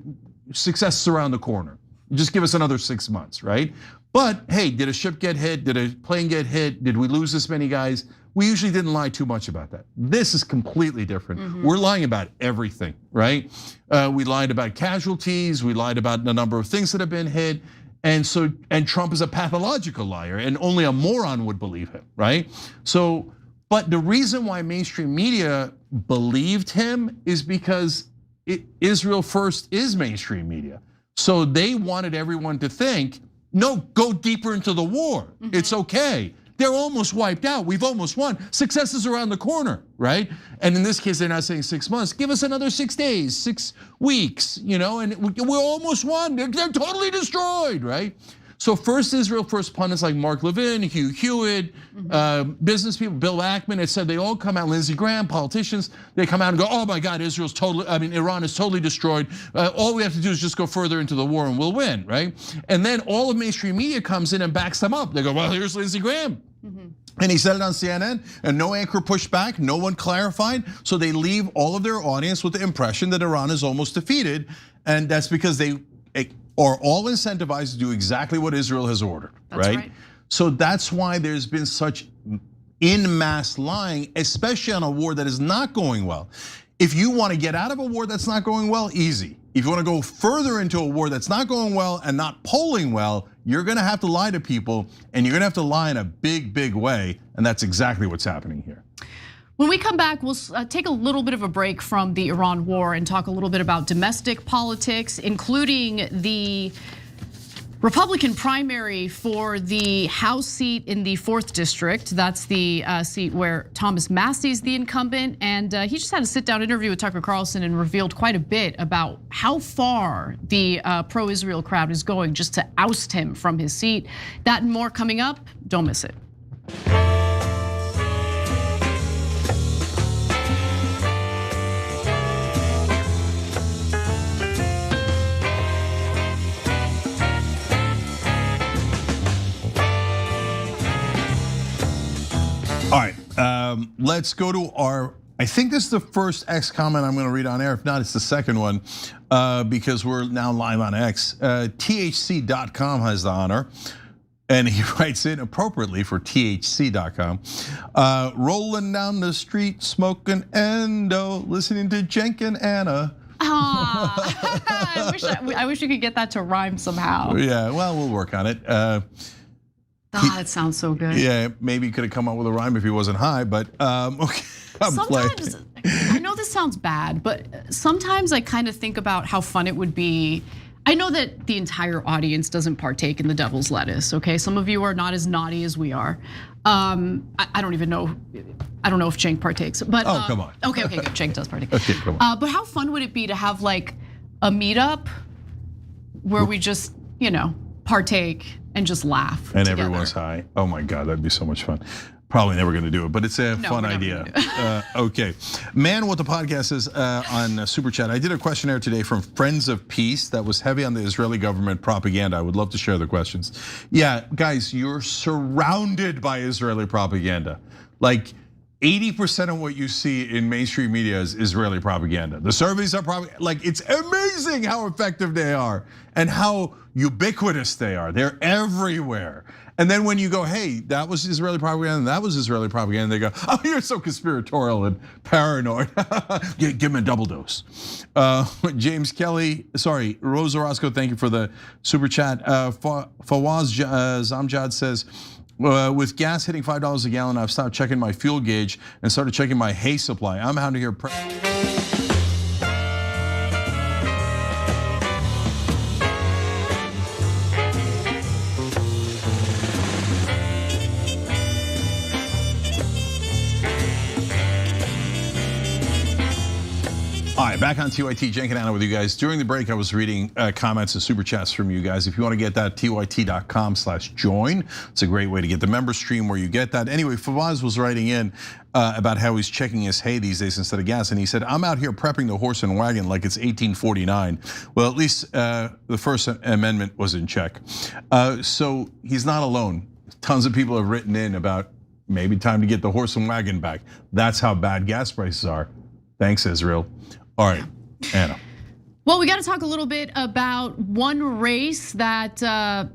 success is around the corner. Just give us another 6 months, right? But hey, did a ship get hit? Did a plane get hit? Did we lose this many guys? We usually didn't lie too much about that. This is completely different. We're lying about everything, right? We lied about casualties. We lied about the number of things that have been hit. And Trump is a pathological liar, and only a moron would believe him, right? So, but the reason why mainstream media believed him is because Israel First is mainstream media. So they wanted everyone to think, no, go deeper into the war. It's okay. They're almost wiped out. We've almost won. Success is around the corner, right? And in this case, they're not saying 6 months. Give us another 6 days, 6 weeks, and we're almost won. They're totally destroyed, right? So first Israel First pundits like Mark Levin, Hugh Hewitt, business people, Bill Ackman, it said they all come out, Lindsey Graham, politicians, they come out and go, oh my God, Iran is totally destroyed. All we have to do is just go further into the war and we'll win, right? And then all of mainstream media comes in and backs them up. They go, well, here's Lindsey Graham. And he said it on CNN, and no anchor pushed back, no one clarified. So they leave all of their audience with the impression that Iran is almost defeated. And that's because they are all incentivized to do exactly what Israel has ordered, right? So that's why there's been such en masse lying, especially on a war that is not going well. If you want to get out of a war that's not going well, easy. If you want to go further into a war that's not going well and not polling well, you're going to have to lie to people, and you're going to have to lie in a big, big way, and that's exactly what's happening here. When we come back, we'll take a little bit of a break from the Iran war and talk a little bit about domestic politics, including the Republican primary for the House seat in the 4th district. That's the seat where Thomas Massie is the incumbent. And he just had a sit-down interview with Tucker Carlson and revealed quite a bit about how far the pro-Israel crowd is going just to oust him from his seat. That and more coming up. Don't miss it. All right, let's go to I think this is the first X comment I'm gonna read on air. If not, it's the second one, because we're now live on X. THC.com has the honor, and he writes in appropriately for THC.com. Rolling down the street, smoking endo, listening to Cenk and Anna. I wish you could get that to rhyme somehow. Yeah, well, we'll work on it. That sounds so good. Yeah, maybe he could have come up with a rhyme if he wasn't high, but okay. Sometimes, I know this sounds bad, but sometimes I kind of think about how fun it would be. I know that the entire audience doesn't partake in the devil's lettuce, okay? Some of you are not as naughty as we are. I don't even know, I don't know if Cenk partakes, but- Oh, come on. Okay, good, Cenk does partake. Okay, come on. But how fun would it be to have like a meetup where we just, partake and just laugh and together. Everyone's high. Oh my God, that'd be so much fun. Probably never going to do it, but it's a fun we're never idea. Okay, man, what the podcast is on Super Chat. I did a questionnaire today from Friends of Peace that was heavy on the Israeli government propaganda. I would love to share the questions. Yeah, guys, you're surrounded by Israeli propaganda. Like 80% of what you see in mainstream media is Israeli propaganda. The surveys are probably like, it's amazing how effective they are and how ubiquitous they are. They're everywhere. And then when you go, hey, that was Israeli propaganda, and that was Israeli propaganda, they go, oh, you're so conspiratorial and paranoid. Give them a double dose. James Kelly, sorry, Rose Orozco, thank you for the super chat. Fawaz Zamjad says, with gas hitting $5 a gallon, I've stopped checking my fuel gauge and started checking my hay supply. I'm out here. All right, back on TYT, Cenk and Anna with you guys. During the break, I was reading comments and super chats from you guys. If you want to get that, tyt.com/join. It's a great way to get the member stream where you get that. Anyway, Fawaz was writing in about how he's checking his hay these days instead of gas. And he said, I'm out here prepping the horse and wagon like it's 1849. Well, at least the First Amendment was in check. So he's not alone. Tons of people have written in about maybe time to get the horse and wagon back. That's how bad gas prices are. Thanks, Israel. All right, Anna. Well, we got to talk a little bit about one race that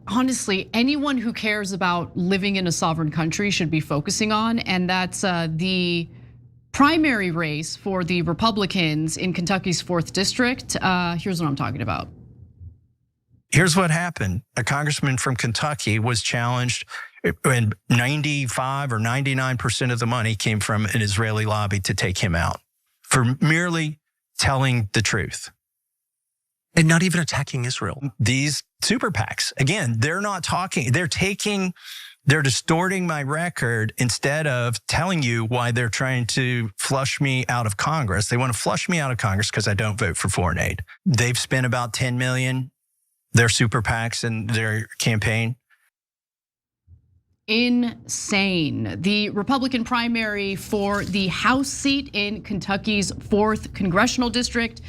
honestly, anyone who cares about living in a sovereign country should be focusing on, and that's the primary race for the Republicans in Kentucky's 4th district. Here's what I'm talking about. Here's what happened. A congressman from Kentucky was challenged, and 95 or 99% of the money came from an Israeli lobby to take him out for merely telling the truth. And not even attacking Israel. These super PACs, again, they're not talking, they're distorting my record instead of telling you why they're trying to flush me out of Congress. They want to flush me out of Congress because I don't vote for foreign aid. They've spent about 10 million, their super PACs and their campaign. Insane. The Republican primary for the House seat in Kentucky's 4th congressional district,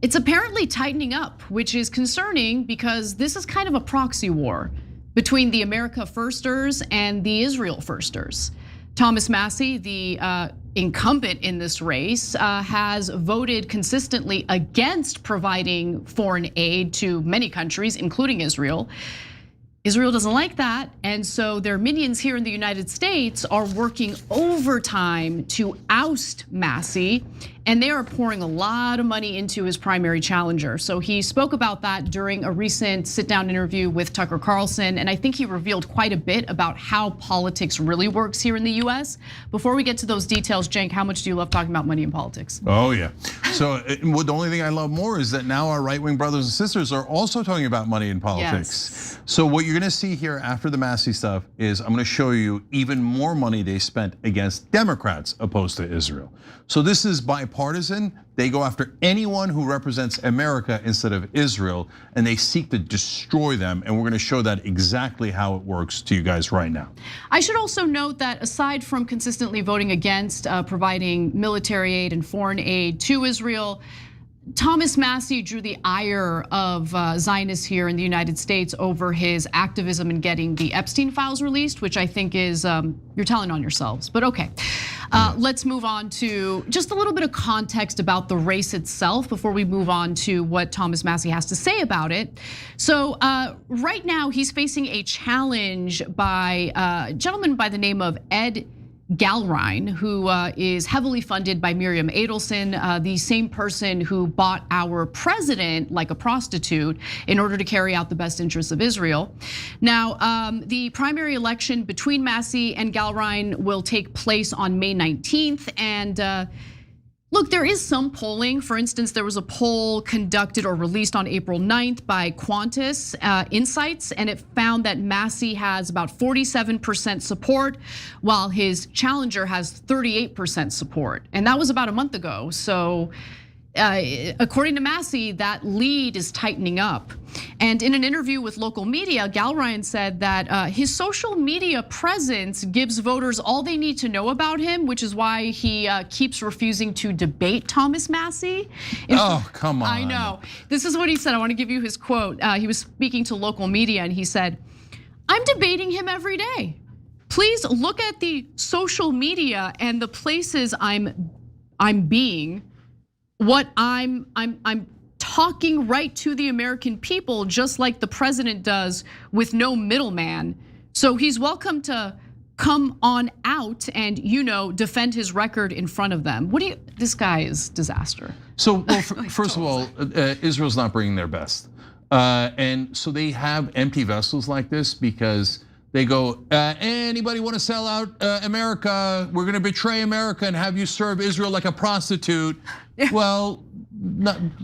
it's apparently tightening up, which is concerning because this is kind of a proxy war between the America Firsters and the Israel Firsters. Thomas Massie, the incumbent in this race, has voted consistently against providing foreign aid to many countries, including Israel. Israel doesn't like that, and so their minions here in the United States are working overtime to oust Massie, and they are pouring a lot of money into his primary challenger. So he spoke about that during a recent sit-down interview with Tucker Carlson, and I think he revealed quite a bit about how politics really works here in the US. Before we get to those details, Cenk, how much do you love talking about money in politics? Oh yeah, so the only thing I love more is that now our right-wing brothers and sisters are also talking about money in politics. Yes. So what you're gonna see here after the Massie stuff is I'm gonna show you even more money they spent against Democrats opposed to Israel. So this is bipartisan. They go after anyone who represents America instead of Israel, and they seek to destroy them. And we're gonna show that exactly how it works to you guys right now. I should also note that aside from consistently voting against providing military aid and foreign aid to Israel, Thomas Massie drew the ire of Zionists here in the United States over his activism in getting the Epstein files released, which I think is, you're telling on yourselves, but okay. Let's move on to just a little bit of context about the race itself before we move on to what Thomas Massie has to say about it. So right now he's facing a challenge by a gentleman by the name of Ed Galrine, who is heavily funded by Miriam Adelson, the same person who bought our president like a prostitute in order to carry out the best interests of Israel. Now, the primary election between Massie and Galrine will take place on May 19th, and look, there is some polling. For instance, there was a poll conducted or released on April 9th by Quantus Insights, and it found that Massie has about 47% support, while his challenger has 38% support. And that was about a month ago. So according to Massie, that lead is tightening up. And in an interview with local media, Galbraith said that his social media presence gives voters all they need to know about him, which is why he keeps refusing to debate Thomas Massie. Come on. I know. This is what he said. I want to give you his quote. He was speaking to local media and he said, "I'm debating him every day. Please look at the social media and the places I'm being. What I'm talking right to the American people, just like the president does, with no middleman. So he's welcome to come on out and defend his record in front of them." This guy is disaster. So, well, first of all, Israel's not bringing their best. And so they have empty vessels like this because they go, anybody want to sell out America? We're going to betray America and have you serve Israel like a prostitute. Well,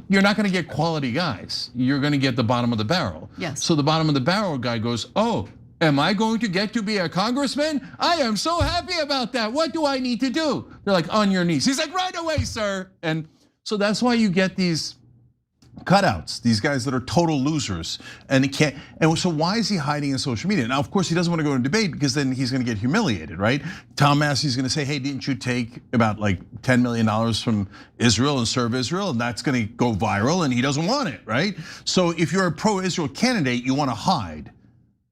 you're not going to get quality guys. You're going to get the bottom of the barrel. Yes. So the bottom of the barrel guy goes, "Oh, am I going to get to be a congressman? I am so happy about that. What do I need to do?" They're like, "On your knees." He's like, "Right away, sir." And so that's why you get these cutouts, these guys that are total losers, and he can't. And so why is he hiding in social media? Now, of course, he doesn't want to go in debate because then he's going to get humiliated, right? Tom Massie's going to say, "Hey, didn't you take about like $10 million from Israel and serve Israel?" And that's going to go viral, and he doesn't want it, right? So if you're a pro-Israel candidate, you want to hide.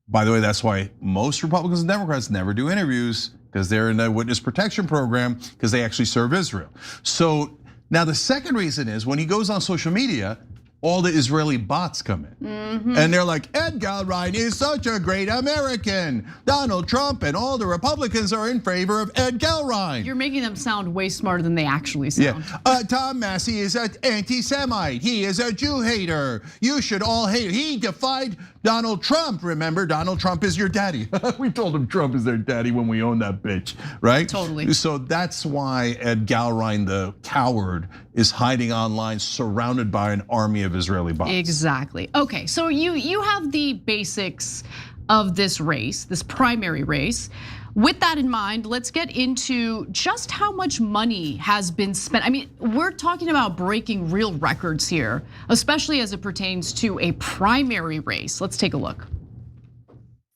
By the way, that's why most Republicans and Democrats never do interviews, because they're in the witness protection program because they actually serve Israel. So now the second reason is when he goes on social media, all the Israeli bots come in. And they're like, "Ed Galbraith is such a great American. Donald Trump and all the Republicans are in favor of Ed Galbraith." You're making them sound way smarter than they actually sound. Yeah, Tom Massie is an anti-Semite. He is a Jew hater. You should all hate him. He defied Donald Trump. Remember, Donald Trump is your daddy. We told him Trump is their daddy when we owned that bitch, right? Totally. So that's why Ed Galbraith, the coward, is hiding online, surrounded by an army of Israeli bots. Exactly. Okay, so you have the basics of this race, this primary race. With that in mind, let's get into just how much money has been spent. I mean, we're talking about breaking real records here, especially as it pertains to a primary race. Let's take a look.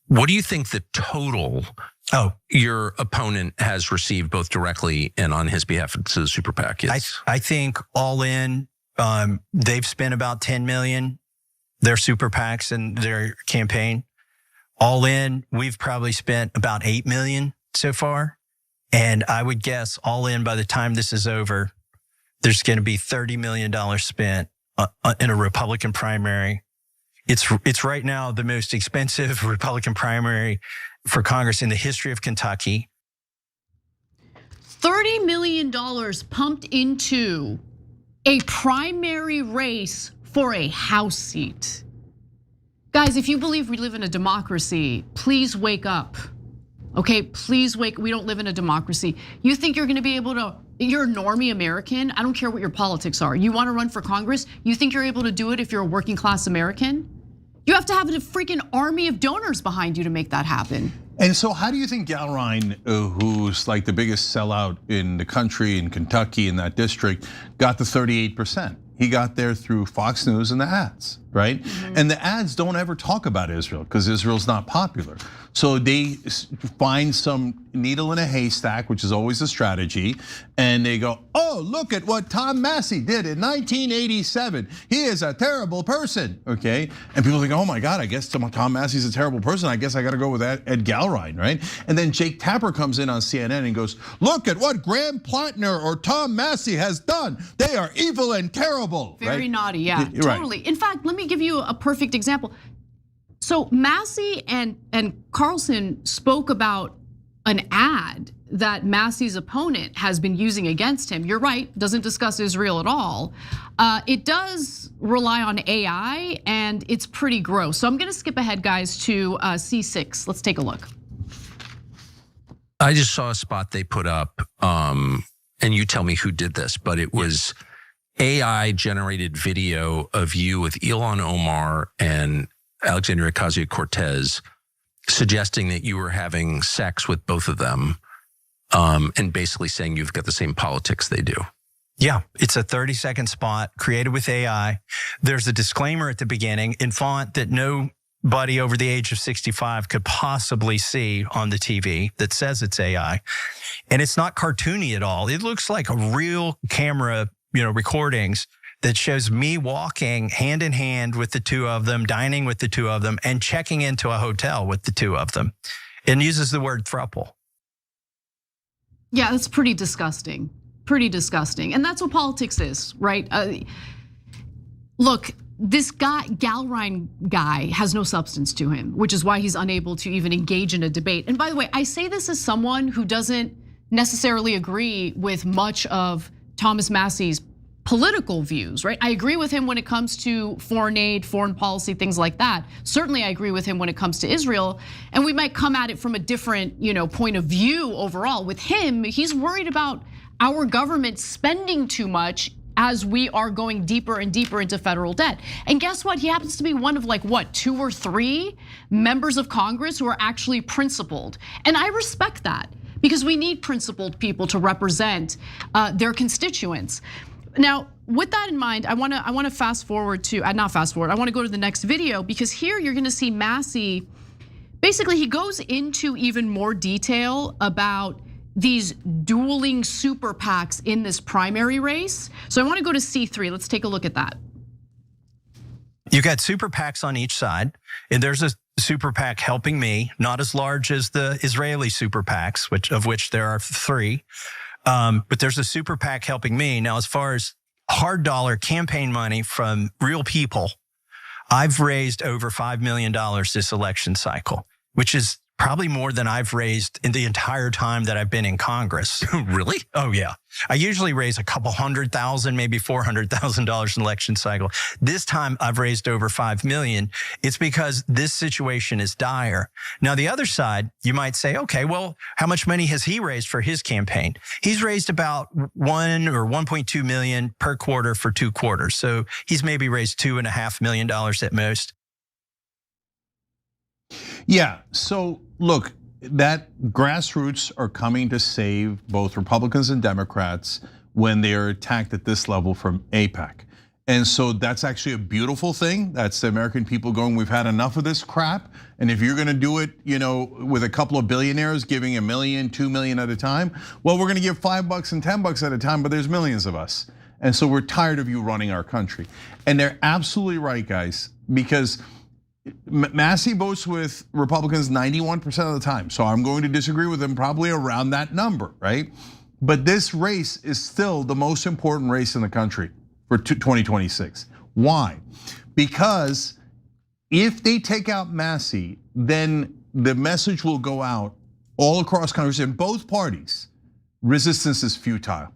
What do you think the total your opponent has received, both directly and on his behalf to the super PAC is? I think all in, they've spent about 10 million, their super PACs and their campaign. All in, we've probably spent about 8 million so far. And I would guess all in, by the time this is over, there's going to be $30 million spent in a Republican primary. It's right now the most expensive Republican primary for Congress in the history of Kentucky. $30 million pumped into a primary race for a House seat. Guys, if you believe we live in a democracy, please wake up. Okay, please wake. We don't live in a democracy. You think you're gonna be able to, you're a normie American. I don't care what your politics are. You wanna run for Congress? You think you're able to do it if you're a working class American? You have to have a freaking army of donors behind you to make that happen. And so how do you think Galbraith, who's like the biggest sellout in the country in Kentucky in that district, got the 38%? He got there through Fox News and the ads, right? And the ads don't ever talk about Israel because Israel's not popular. So they find some needle in a haystack, which is always a strategy, and they go, "Oh, look at what Tom Massie did in 1987. He is a terrible person," okay? And people think, "Oh my God, I guess Tom Massie's a terrible person. I guess I got to go with Ed Galbraith," right? And then Jake Tapper comes in on CNN and goes, "Look at what Graham Plattner or Tom Massie has done. They are evil and terrible." Very naughty, yeah, totally. Right. In fact, let me give you a perfect example. So Massie and Carlson spoke about an ad that Massie's opponent has been using against him. You're right, doesn't discuss Israel at all. It does rely on AI and it's pretty gross. So I'm gonna skip ahead, guys, to C6. Let's take a look. I just saw a spot they put up, and you tell me who did this, but it was AI generated video of you with Ilhan Omar and Alexandria Ocasio-Cortez suggesting that you were having sex with both of them, and basically saying you've got the same politics they do. Yeah, it's a 30-second spot created with AI. There's a disclaimer at the beginning in font that nobody over the age of 65 could possibly see on the TV that says it's AI. And it's not cartoony at all. It looks like a real camera, recordings that shows me walking hand in hand with the two of them, dining with the two of them, and checking into a hotel with the two of them, and uses the word throuple. Yeah, that's pretty disgusting. Pretty disgusting. And that's what politics is, right? Look, this guy, Galrine guy, has no substance to him, which is why he's unable to even engage in a debate. And by the way, I say this as someone who doesn't necessarily agree with much of Thomas Massie's political views, right? I agree with him when it comes to foreign aid, foreign policy, things like that. Certainly I agree with him when it comes to Israel. And we might come at it from a different, point of view overall. With him, he's worried about our government spending too much as we are going deeper and deeper into federal debt. And guess what? He happens to be one of 2 or 3 members of Congress who are actually principled. And I respect that because we need principled people to represent their constituents. Now, with that in mind, I want to fast forward to, not fast forward, I want to go to the next video because here you're going to see Massie. Basically, he goes into even more detail about these dueling super PACs in this primary race. So I want to go to C3. Let's take a look at that. You got super PACs on each side, and there's a super PAC helping me, not as large as the Israeli super PACs, of which there are 3. But there's a super PAC helping me. Now, as far as hard dollar campaign money from real people, I've raised over $5 million this election cycle, which is probably more than I've raised in the entire time that I've been in Congress. Really? Oh, yeah. I usually raise a couple $100,000, maybe $400,000 in election cycle. This time I've raised over 5 million. It's because this situation is dire. Now, the other side, you might say, okay, well, how much money has he raised for his campaign? He's raised about 1 or 1.2 million per quarter for 2 quarters. So he's maybe raised $2.5 million at most. Yeah, so look, that grassroots are coming to save both Republicans and Democrats when they are attacked at this level from AIPAC. And so that's actually a beautiful thing. That's the American people going, we've had enough of this crap. And if you're gonna do it, with a couple of billionaires giving $1 million, $2 million at a time, well, we're gonna give $5 and $10 at a time, but there's millions of us. And so we're tired of you running our country. And they're absolutely right, guys, because Massie votes with Republicans 91% of the time. So I'm going to disagree with him probably around that number, right? But this race is still the most important race in the country for 2026. Why? Because if they take out Massie, then the message will go out all across Congress in both parties. Resistance is futile.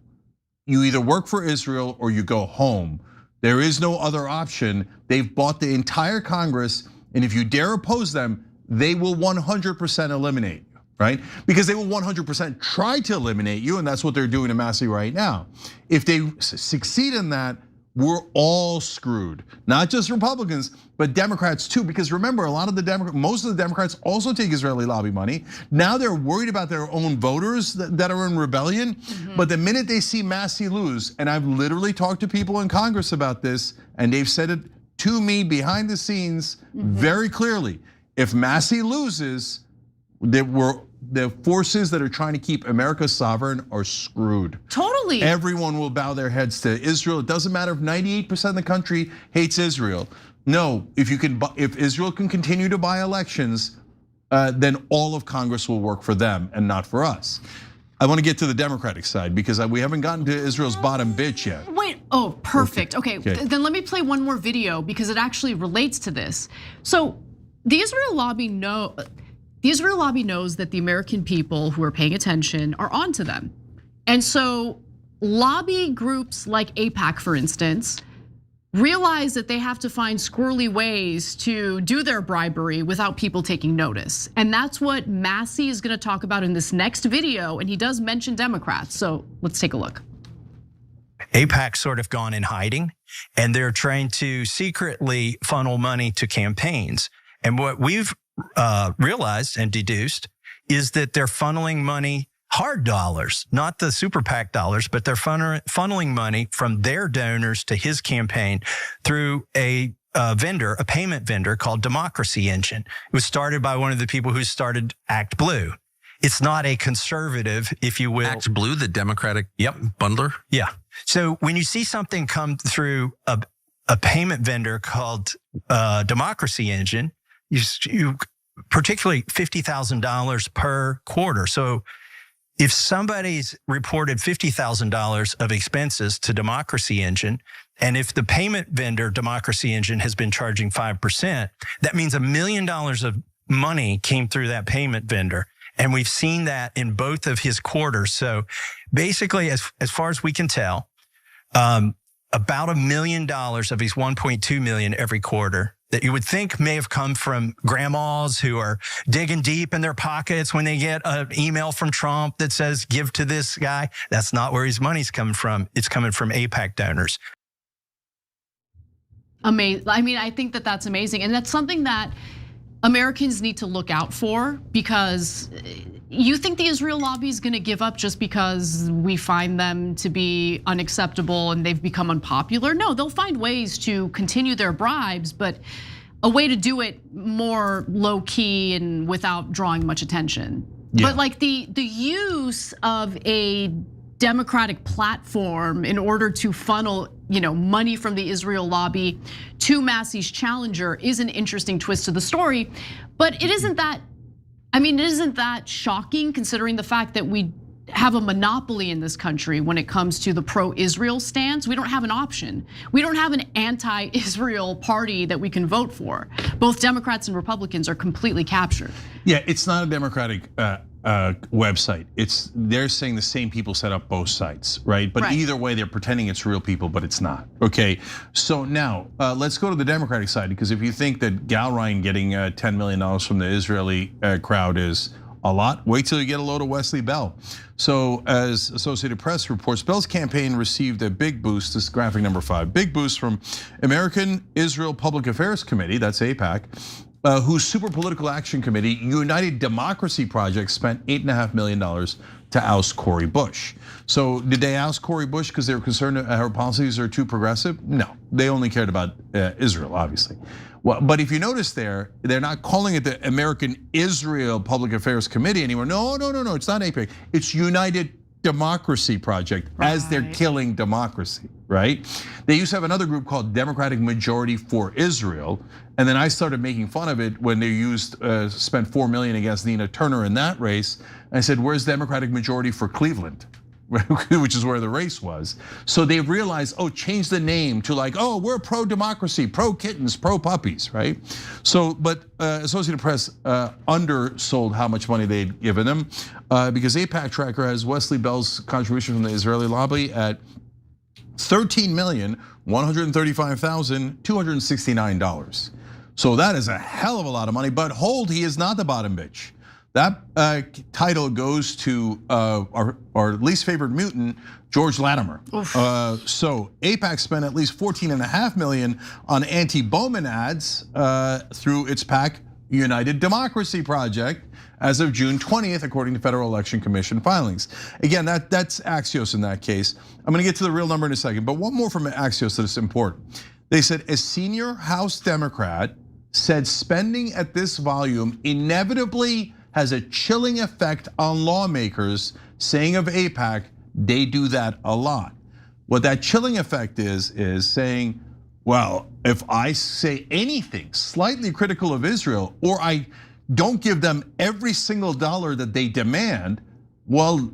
You either work for Israel or you go home. There is no other option. They've bought the entire Congress, and if you dare oppose them, they will 100% eliminate you, right? Because they will 100% try to eliminate you, and that's what they're doing to Massie right now. If they succeed in that, we're all screwed. Not just Republicans, but Democrats too. Because remember, most of the Democrats also take Israeli lobby money. Now they're worried about their own voters that are in rebellion. But the minute they see Massie lose, and I've literally talked to people in Congress about this, and they've said it to me behind the scenes very clearly. If Massie loses, the forces that are trying to keep America sovereign are screwed. Totally. Everyone will bow their heads to Israel. It doesn't matter if 98% of the country hates Israel. No, if Israel can continue to buy elections, then all of Congress will work for them and not for us. I want to get to the Democratic side because we haven't gotten to Israel's bottom bitch yet. Wait, oh, perfect. Okay, then let me play one more video because it actually relates to this. So the Israel lobby knows that the American people who are paying attention are onto them. And so lobby groups like AIPAC, for instance, realize that they have to find squirrely ways to do their bribery without people taking notice. And that's what Massie is gonna talk about in this next video, and he does mention Democrats, so let's take a look. AIPAC's sort of gone in hiding, and they're trying to secretly funnel money to campaigns. And what we've realized and deduced is that they're funneling money hard dollars, not the super PAC dollars, but they're funneling money from their donors to his campaign through a payment vendor called Democracy Engine. It was started by one of the people who started Act Blue. It's not a conservative, if you will. Act Blue, the Democratic bundler? Yeah. So when you see something come through a payment vendor called Democracy Engine, you particularly $50,000 per quarter. So if somebody's reported $50,000 of expenses to Democracy Engine, and if the payment vendor Democracy Engine has been charging 5%, that means $1 million of money came through that payment vendor. And we've seen that in both of his quarters. So basically, as far as we can tell, about $1 million of his 1.2 million every quarter that you would think may have come from grandmas who are digging deep in their pockets when they get an email from Trump that says, give to this guy. That's not where his money's coming from. It's coming from AIPAC donors. Amazing. I mean, I think that that's amazing. And that's something that Americans need to look out for, because you think the Israel lobby is going to give up just because we find them to be unacceptable and they've become unpopular? No, they'll find ways to continue their bribes, but a way to do it more low key and without drawing much attention. Yeah. But like the use of a Democratic platform in order to funnel, money from the Israel lobby to Massie's challenger is an interesting twist to the story. But it isn't that shocking, considering the fact that we have a monopoly in this country when it comes to the pro-Israel stance. We don't have an option. We don't have an anti-Israel party that we can vote for. Both Democrats and Republicans are completely captured. Yeah, it's not a Democratic website. They're saying the same people set up both sites, right? But either way, they're pretending it's real people, but it's not. Okay, so now let's go to the Democratic side, because if you think that Gal Ryan getting $10 million from the Israeli crowd is a lot, wait till you get a load of Wesley Bell. So as Associated Press reports, Bell's campaign received a big boost, this graphic number 5, big boost from American Israel Public Affairs Committee, that's AIPAC, whose Super Political Action Committee, United Democracy Project, spent $8.5 million to oust Cori Bush. So did they oust Cori Bush because they were concerned that her policies are too progressive? No, they only cared about Israel, obviously. Well, but if you notice they're not calling it the American Israel Public Affairs Committee anymore. No, it's not AIPAC. It's United Democracy Project, as they're killing democracy, right? They used to have another group called Democratic Majority for Israel, and then I started making fun of it when they spent $4 million against Nina Turner in that race. I said, where's Democratic Majority for Cleveland? Which is where the race was. So they realized, change the name to we're pro-democracy, pro-kittens, pro-puppies, right? So, but Associated Press undersold how much money they'd given them, because AIPAC Tracker has Wesley Bell's contribution from the Israeli lobby at $13,135,269. So that is a hell of a lot of money, but hold, he is not the bottom bitch. That title goes to our least favorite mutant, George Latimer. So AIPAC spent at least $14.5 million on anti-Bowman ads through its PAC United Democracy Project as of June 20th, according to Federal Election Commission filings. Again, that's Axios in that case. I'm gonna get to the real number in a second, but one more from Axios that is important. They said a senior House Democrat said spending at this volume inevitably has a chilling effect on lawmakers, saying of AIPAC, they do that a lot. What that chilling effect is saying, well, if I say anything slightly critical of Israel, or I don't give them every single dollar that they demand, well,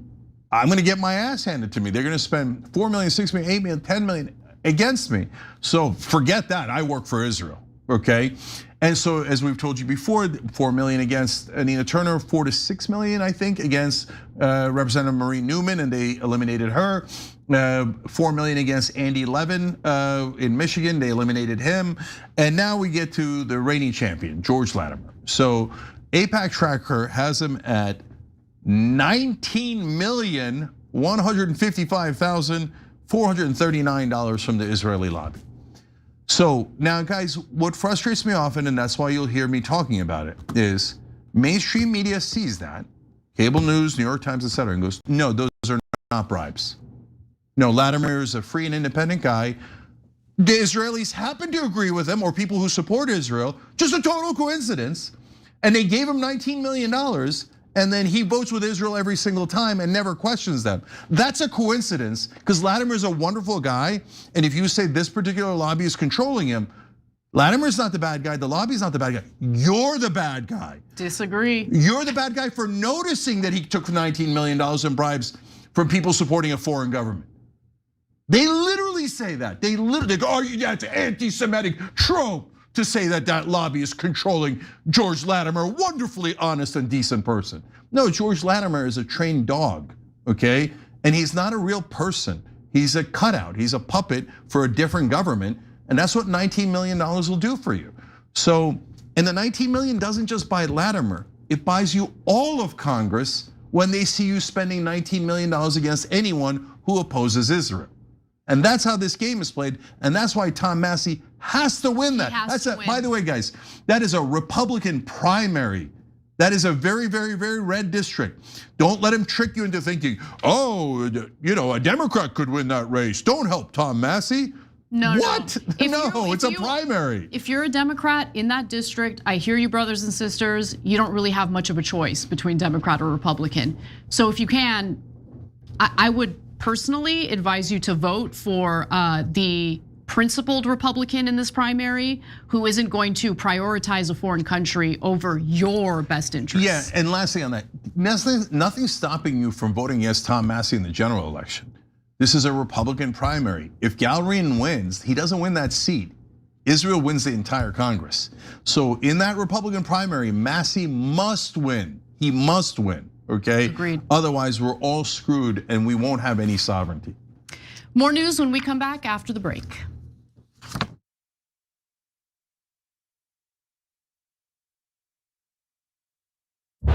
I'm gonna get my ass handed to me. They're gonna spend 4 million, 6 million, 8 million, 10 million against me. So forget that, I work for Israel, okay? And so, as we've told you before, 4 million against Nina Turner, 4 to 6 million, I think, against Representative Marie Newman, and they eliminated her. 4 million against Andy Levin in Michigan, they eliminated him. And now we get to the reigning champion, George Latimer. So AIPAC Tracker has him at $19,155,439 from the Israeli lobby. So now, guys, what frustrates me often, and that's why you'll hear me talking about it, is mainstream media sees that, cable news, New York Times, etc., and goes, no, those are not bribes. No, Latimer is a free and independent guy. The Israelis happen to agree with him, or people who support Israel, just a total coincidence. And they gave him $19 million, and then he votes with Israel every single time and never questions them. That's a coincidence, because Latimer's a wonderful guy, and if you say this particular lobby is controlling him, Latimer's not the bad guy, the lobby's not the bad guy. You're the bad guy. Disagree. You're the bad guy for noticing that he took $19 million in bribes from people supporting a foreign government. They literally say that. They literally go, oh, that's anti-Semitic trope to say that that lobby is controlling George Latimer, wonderfully honest and decent person. No, George Latimer is a trained dog, okay? And he's not a real person. He's a cutout, he's a puppet for a different government, and that's what $19 million will do for you. So, and the $19 million doesn't just buy Latimer, it buys you all of Congress when they see you spending $19 million against anyone who opposes Israel. And that's how this game is played, and that's why Tom Massie has to win that. By the way, guys, that is a Republican primary. That is a very, very, very red district. Don't let him trick you into thinking, oh, a Democrat could win that race. Don't help Tom Massie. No, what? No, it's a primary. If you're a Democrat in that district, I hear you, brothers and sisters, you don't really have much of a choice between Democrat or Republican. So if you can, I would personally advise you to vote for the principled Republican in this primary who isn't going to prioritize a foreign country over your best interests. Yeah, and lastly on that, nothing's stopping you from voting yes Tom Massie in the general election. This is a Republican primary. If Gallery wins, he doesn't win that seat. Israel wins the entire Congress. So in that Republican primary, Massie must win. He must win. Okay. Agreed. Otherwise, we're all screwed and we won't have any sovereignty. More news when we come back after the break.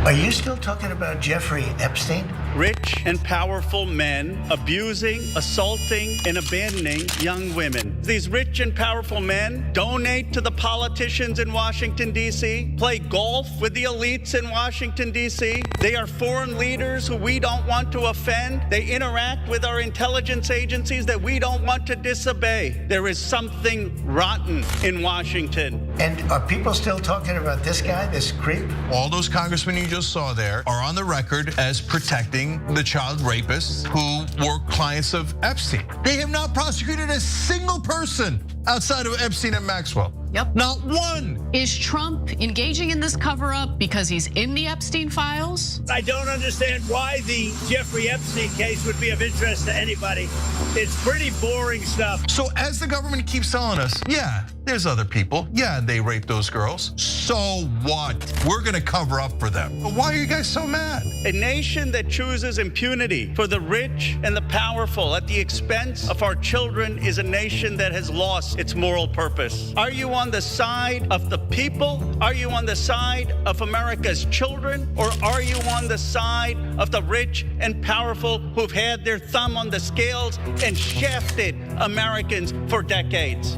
Are you still talking about Jeffrey Epstein? Rich and powerful men abusing, assaulting, and abandoning young women. These rich and powerful men donate to the politicians in Washington, D.C., play golf with the elites in Washington, D.C. They are foreign leaders who we don't want to offend. They interact with our intelligence agencies that we don't want to disobey. There is something rotten in Washington. And are people still talking about this guy, this creep? All those congressmen you just saw there are on the record as protecting the child rapists who were clients of Epstein. They have not prosecuted a single person outside of Epstein and Maxwell. Yep. Not one. Is Trump engaging in this cover-up because he's in the Epstein files? I don't understand why the Jeffrey Epstein case would be of interest to anybody. It's pretty boring stuff. So as the government keeps telling us, yeah, there's other people. Yeah, they raped those girls. So what? We're gonna cover up for them. But why are you guys so mad? A nation that chooses impunity for the rich and the powerful at the expense of our children is a nation that has lost its moral purpose. Are you on the side of the people? Are you on the side of America's children? Or are you on the side of the rich and powerful who've had their thumb on the scales and shafted Americans for decades?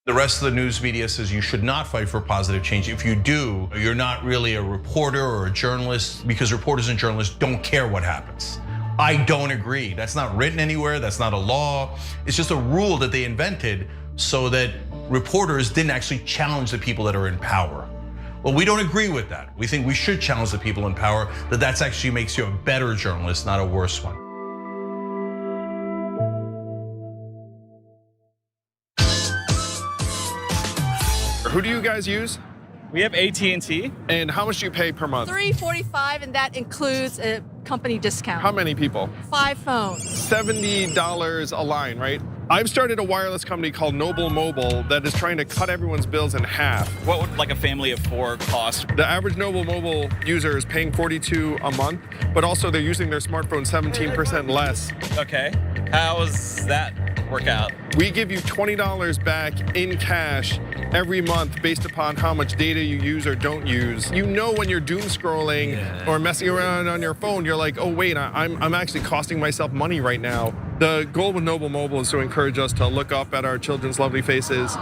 The rest of the news media says you should not fight for positive change. If you do, you're not really a reporter or a journalist, because reporters and journalists don't care what happens. I don't agree. That's not written anywhere. That's not a law. It's just a rule that they invented so that reporters didn't actually challenge the people that are in power. Well, we don't agree with that. We think we should challenge the people in power, that actually makes you a better journalist, not a worse one. Who do you guys use? We have AT&T. And how much do you pay per month? $345, and that includes a company discount. How many people? 5 phones. $70 a line, right? I've started a wireless company called Noble Mobile that is trying to cut everyone's bills in half. What would like a family of 4 cost? The average Noble Mobile user is paying $42 a month, but also they're using their smartphone 17% less. Okay, how does that work out? We give you $20 back in cash every month based upon how much data you use or don't use. You know when you're doom scrolling or messing around on your phone, you're like, oh wait, I'm actually costing myself money right now. The goal with Noble Mobile is to encourage us to look up at our children's lovely faces,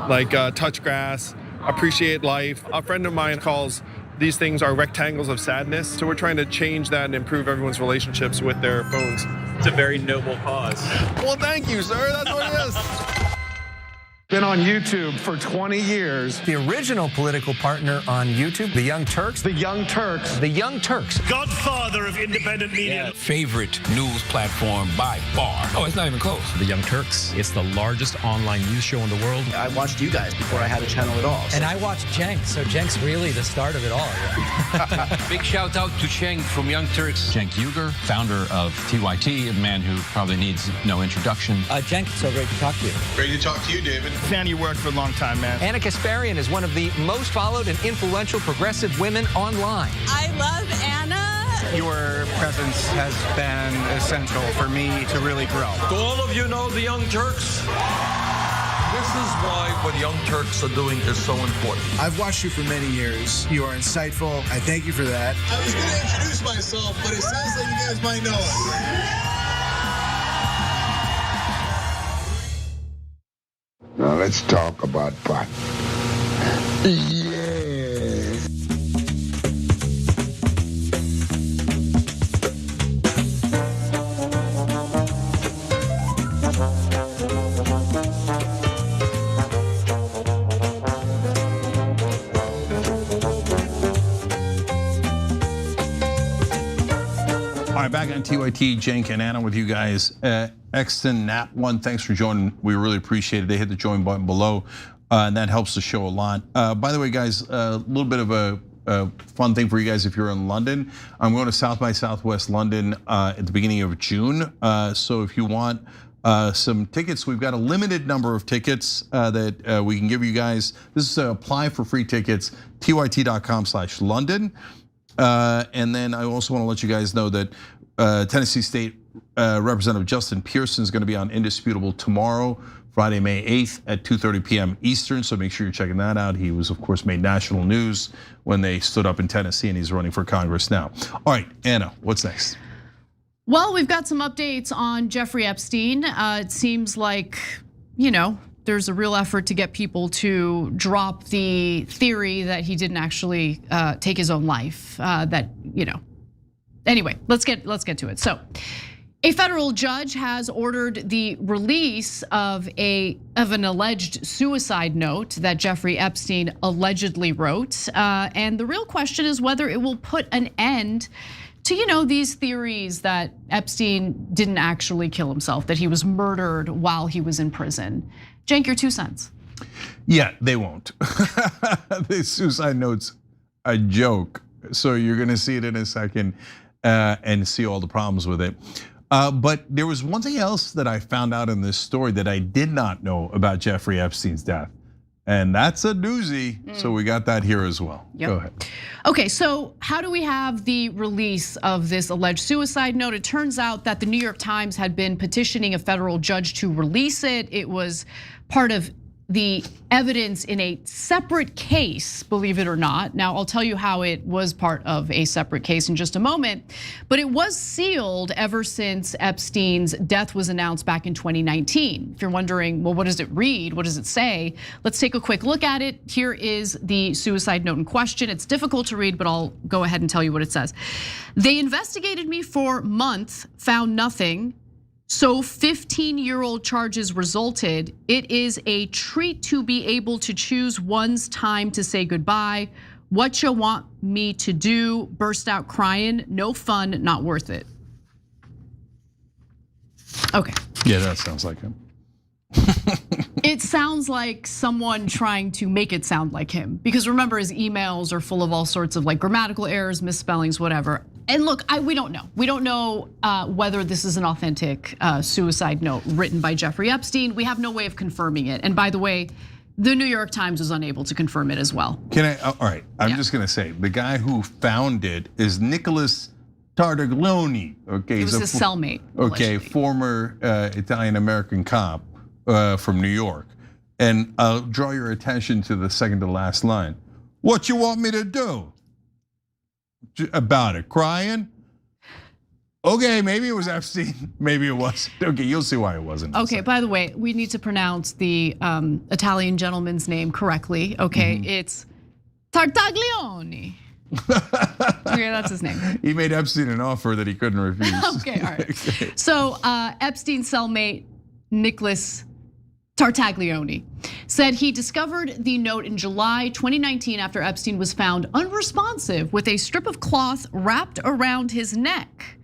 like touch grass, appreciate life. A friend of mine calls these things are rectangles of sadness. So we're trying to change that and improve everyone's relationships with their phones. It's a very noble cause. Well, thank you, sir. That's what it is. Been on YouTube for 20 years. The original political partner on YouTube, the Young Turks. The Young Turks. The Young Turks. Godfather of independent media. Favorite news platform by far. Oh, it's not even close. The Young Turks. It's the largest online news show in the world. I watched you guys before I had a channel at all. And I watched Cenk, so Cenk's really the start of it all. Big shout out to Cenk from Young Turks. Cenk Uygur, founder of TYT, a man who probably needs no introduction. Cenk, it's so great to talk to you. Great to talk to you, David. Fan you worked for a long time, man. Anna Kasparian is one of the most followed and influential progressive women online. I love Anna. Your presence has been essential for me to really grow. Do all of you know the Young Turks? This is why what the Young Turks are doing is so important. I've watched you for many years. You are insightful. I thank you for that. I was going to introduce myself, but it sounds like you guys might know us. Now let's talk about pot. Yeah. All right, back on TYT, Cenk and Anna with you guys. Exton, Nat1, thanks for joining. We really appreciate it. They hit the join button below, and that helps the show a lot. By the way, guys, a little bit of a fun thing for you guys if you're in London. I'm going to South by Southwest London at the beginning of June. So if you want some tickets, we've got a limited number of tickets that we can give you guys. This is apply for free tickets, tyt.com/London. And then I also want to let you guys know that Tennessee State Representative Justin Pearson is going to be on Indisputable tomorrow, Friday, May 8th at 2:30 p.m. Eastern. So make sure you're checking that out. He was, of course, made national news when they stood up in Tennessee, and he's running for Congress now. All right, Anna, what's next? Well, we've got some updates on Jeffrey Epstein. It seems like, there's a real effort to get people to drop the theory that he didn't actually take his own life. Anyway, let's get to it. So, a federal judge has ordered the release of an alleged suicide note that Jeffrey Epstein allegedly wrote, and the real question is whether it will put an end to these theories that Epstein didn't actually kill himself, that he was murdered while he was in prison. Cenk, your 2 cents. Yeah, they won't. The suicide note's a joke, so you're gonna see it in a second and see all the problems with it. But there was one thing else that I found out in this story that I did not know about Jeffrey Epstein's death. And that's a doozy, so we got that here as well. Yep. Go ahead. Okay, so how do we have the release of this alleged suicide note? It turns out that the New York Times had been petitioning a federal judge to release it. It was part of the evidence in a separate case, believe it or not. Now, I'll tell you how it was part of a separate case in just a moment, but it was sealed ever since Epstein's death was announced back in 2019. If you're wondering, well, what does it read? What does it say? Let's take a quick look at it. Here is the suicide note in question. It's difficult to read, but I'll go ahead and tell you what it says. They investigated me for months, found nothing. So 15-year-old charges resulted. It is a treat to be able to choose one's time to say goodbye. What you want me to do? Burst out crying. No fun, not worth it. Okay. Yeah, that sounds like him. It sounds like someone trying to make it sound like him, because remember, his emails are full of all sorts of grammatical errors, misspellings, whatever. And look, we don't know. We don't know whether this is an authentic suicide note written by Jeffrey Epstein. We have no way of confirming it. And by the way, the New York Times was unable to confirm it as well. All right, I'm just gonna say, the guy who found it is Nicholas Tartaglione. Okay, it was his cellmate. Okay, allegedly. Former Italian-American cop from New York. And I'll draw your attention to the second to last line. What you want me to do? About it, crying? Okay, maybe it was Epstein, maybe it wasn't. Okay, you'll see why it wasn't. Okay, by the way, we need to pronounce the Italian gentleman's name correctly. Okay, it's Tartaglione. Okay, that's his name. He made Epstein an offer that he couldn't refuse. Okay, all right. So Epstein's cellmate, Nicholas Tartaglione, said he discovered the note in July 2019 after Epstein was found unresponsive with a strip of cloth wrapped around his neck.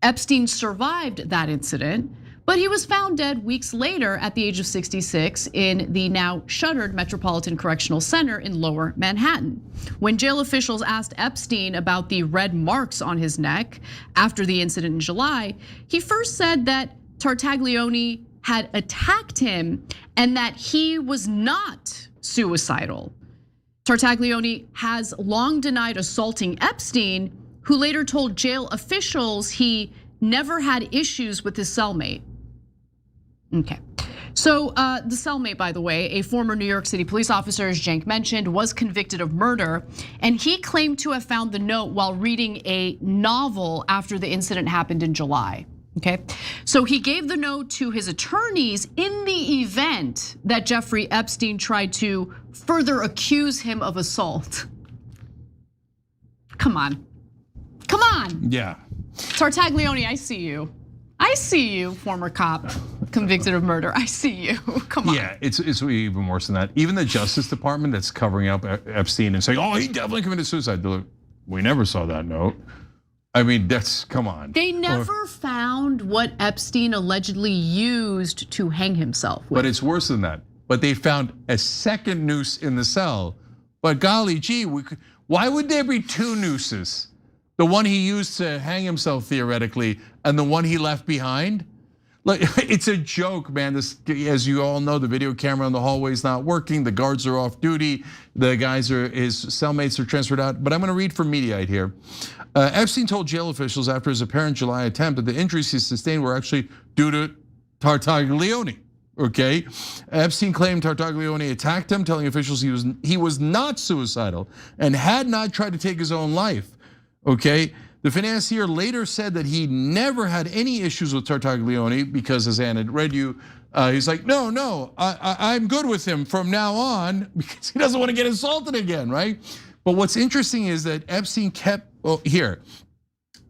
Epstein survived that incident, but he was found dead weeks later at the age of 66 in the now shuttered Metropolitan Correctional Center in Lower Manhattan. When jail officials asked Epstein about the red marks on his neck after the incident in July, he first said that Tartaglione had attacked him and that he was not suicidal. Tartaglione has long denied assaulting Epstein, who later told jail officials he never had issues with his cellmate. Okay, so the cellmate, by the way, a former New York City police officer, as Cenk mentioned, was convicted of murder, and he claimed to have found the note while reading a novel after the incident happened in July. Okay, so he gave the note to his attorneys in the event that Jeffrey Epstein tried to further accuse him of assault. Come on. Come on. Yeah. Tartaglione, I see you. I see you, former cop convicted of murder. I see you. Come on. Yeah, it's even worse than that. Even the Justice Department that's covering up Epstein and saying, oh, he definitely committed suicide. They're like, we never saw that note. I mean, come on. They never found what Epstein allegedly used to hang himself with. But it's worse than that. But they found a second noose in the cell. But golly gee, why would there be two nooses? The one he used to hang himself theoretically, and the one he left behind? Like, it's a joke, man. This, as you all know, the video camera in the hallway is not working. The guards are off duty. The guys his cellmates are transferred out. But I'm gonna read from Mediaite here. Epstein told jail officials after his apparent July attempt that the injuries he sustained were actually due to Tartaglione. Okay, Epstein claimed Tartaglione attacked him, telling officials he was not suicidal and had not tried to take his own life. Okay, the financier later said that he never had any issues with Tartaglione because, as Ann had read you, he's like, no, I'm good with him from now on because he doesn't want to get assaulted again, right? But what's interesting is that Epstein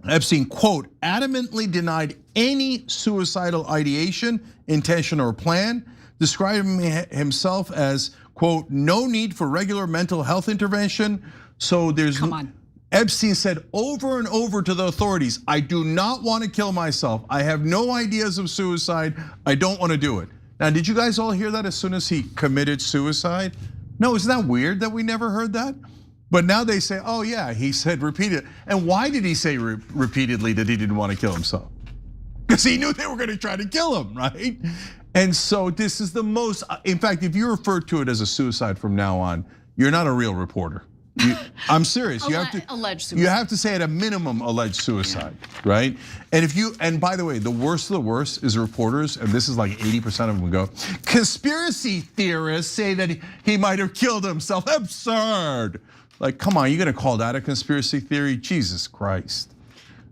Epstein, quote, adamantly denied any suicidal ideation, intention, or plan, describing himself as, quote, no need for regular mental health intervention. So there's, come on. Epstein said over and over to the authorities, I do not want to kill myself. I have no ideas of suicide. I don't want to do it. Now, did you guys all hear that as soon as he committed suicide? No, isn't that weird that we never heard that? But now they say, oh yeah, he said repeatedly. And why did he say repeatedly that he didn't want to kill himself? Because he knew they were going to try to kill him, right? And so this is the most, in fact, if you refer to it as a suicide from now on, you're not a real reporter. I'm serious. You have to alleged suicide. You have to say at a minimum alleged suicide, right? And by the way, the worst of the worst is reporters, and this is like 80% of them go, conspiracy theorists say that he might have killed himself. Absurd. Like, come on, you're gonna call that a conspiracy theory? Jesus Christ.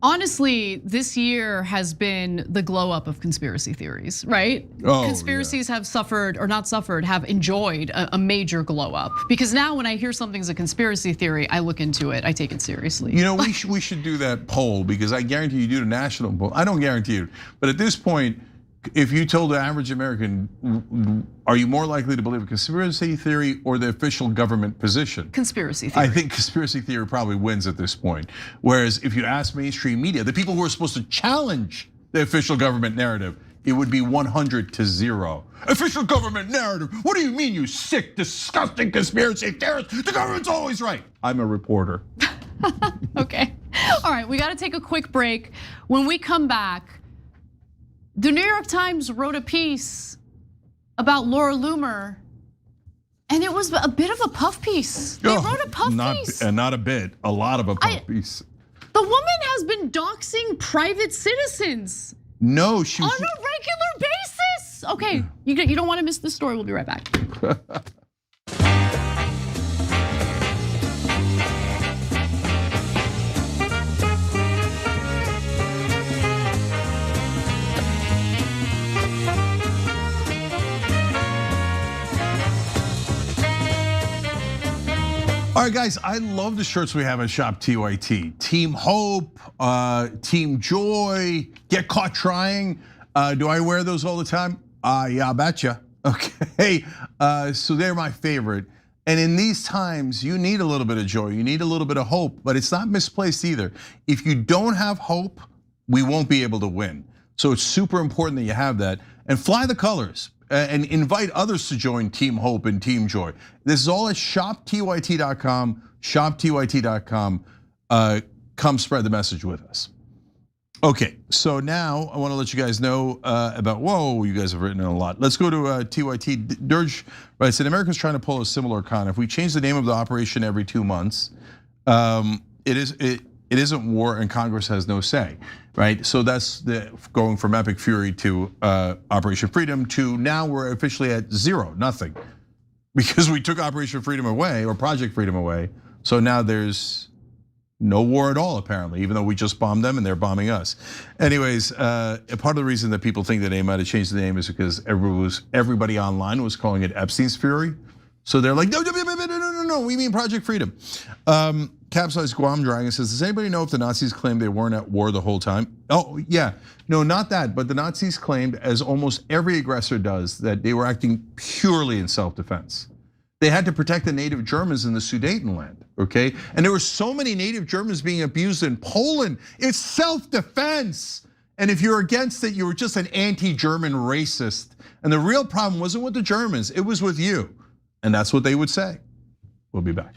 Honestly, this year has been the glow up of conspiracy theories, right? Oh, conspiracies have suffered, or not suffered, have enjoyed a major glow up. Because now when I hear something's a conspiracy theory, I look into it, I take it seriously. You know, we should do that poll, because I guarantee you do the national poll. I don't guarantee it, but at this point, if you told the average American, are you more likely to believe a conspiracy theory or the official government position? Conspiracy theory. I think conspiracy theory probably wins at this point. Whereas if you ask mainstream media, the people who are supposed to challenge the official government narrative, it would be 100-0. Official government narrative, what do you mean, you sick, disgusting conspiracy theorist? The government's always right. I'm a reporter. Okay, all right, we gotta take a quick break. When we come back, the New York Times wrote a piece about Laura Loomer, and it was a bit of a puff piece. They wrote a puff piece. And not a bit, a lot of a puff piece. The woman has been doxing private citizens. No, she was on a regular basis. Okay, you don't want to miss this story. We'll be right back. All right, guys, I love the shirts we have at Shop TYT. Team Hope, Team Joy, Get Caught Trying. Do I wear those all the time? Yeah, I betcha. Okay, so they're my favorite. And in these times, you need a little bit of joy, you need a little bit of hope, but it's not misplaced either. If you don't have hope, we won't be able to win. So it's super important that you have that, and fly the colors and invite others to join Team Hope and Team Joy. This is all at shoptyt.com, shoptyt.com. Come spread the message with us. Okay, so now I want to let you guys know about, whoa, you guys have written in a lot. Let's go to TYT. Dirge writes that America's trying to pull a similar con. If we change the name of the operation every 2 months, it isn't war and Congress has no say, right? So that's going from Epic Fury to Operation Freedom to now we're officially at zero, nothing. Because we took Operation Freedom away, or Project Freedom away, so now there's no war at all, apparently, even though we just bombed them and they're bombing us. Anyways, part of the reason that people think that they might have changed the name is because everybody online was calling it Epstein's Fury. So they're like, no, we mean Project Freedom. Capsized Guam Dragon says, does anybody know if the Nazis claimed they weren't at war the whole time? Oh, yeah, no, not that, but the Nazis claimed, as almost every aggressor does, that they were acting purely in self-defense. They had to protect the native Germans in the Sudetenland, okay? And there were so many native Germans being abused in Poland. It's self-defense. And if you're against it, you were just an anti-German racist. And the real problem wasn't with the Germans, it was with you. And that's what they would say. We'll be back.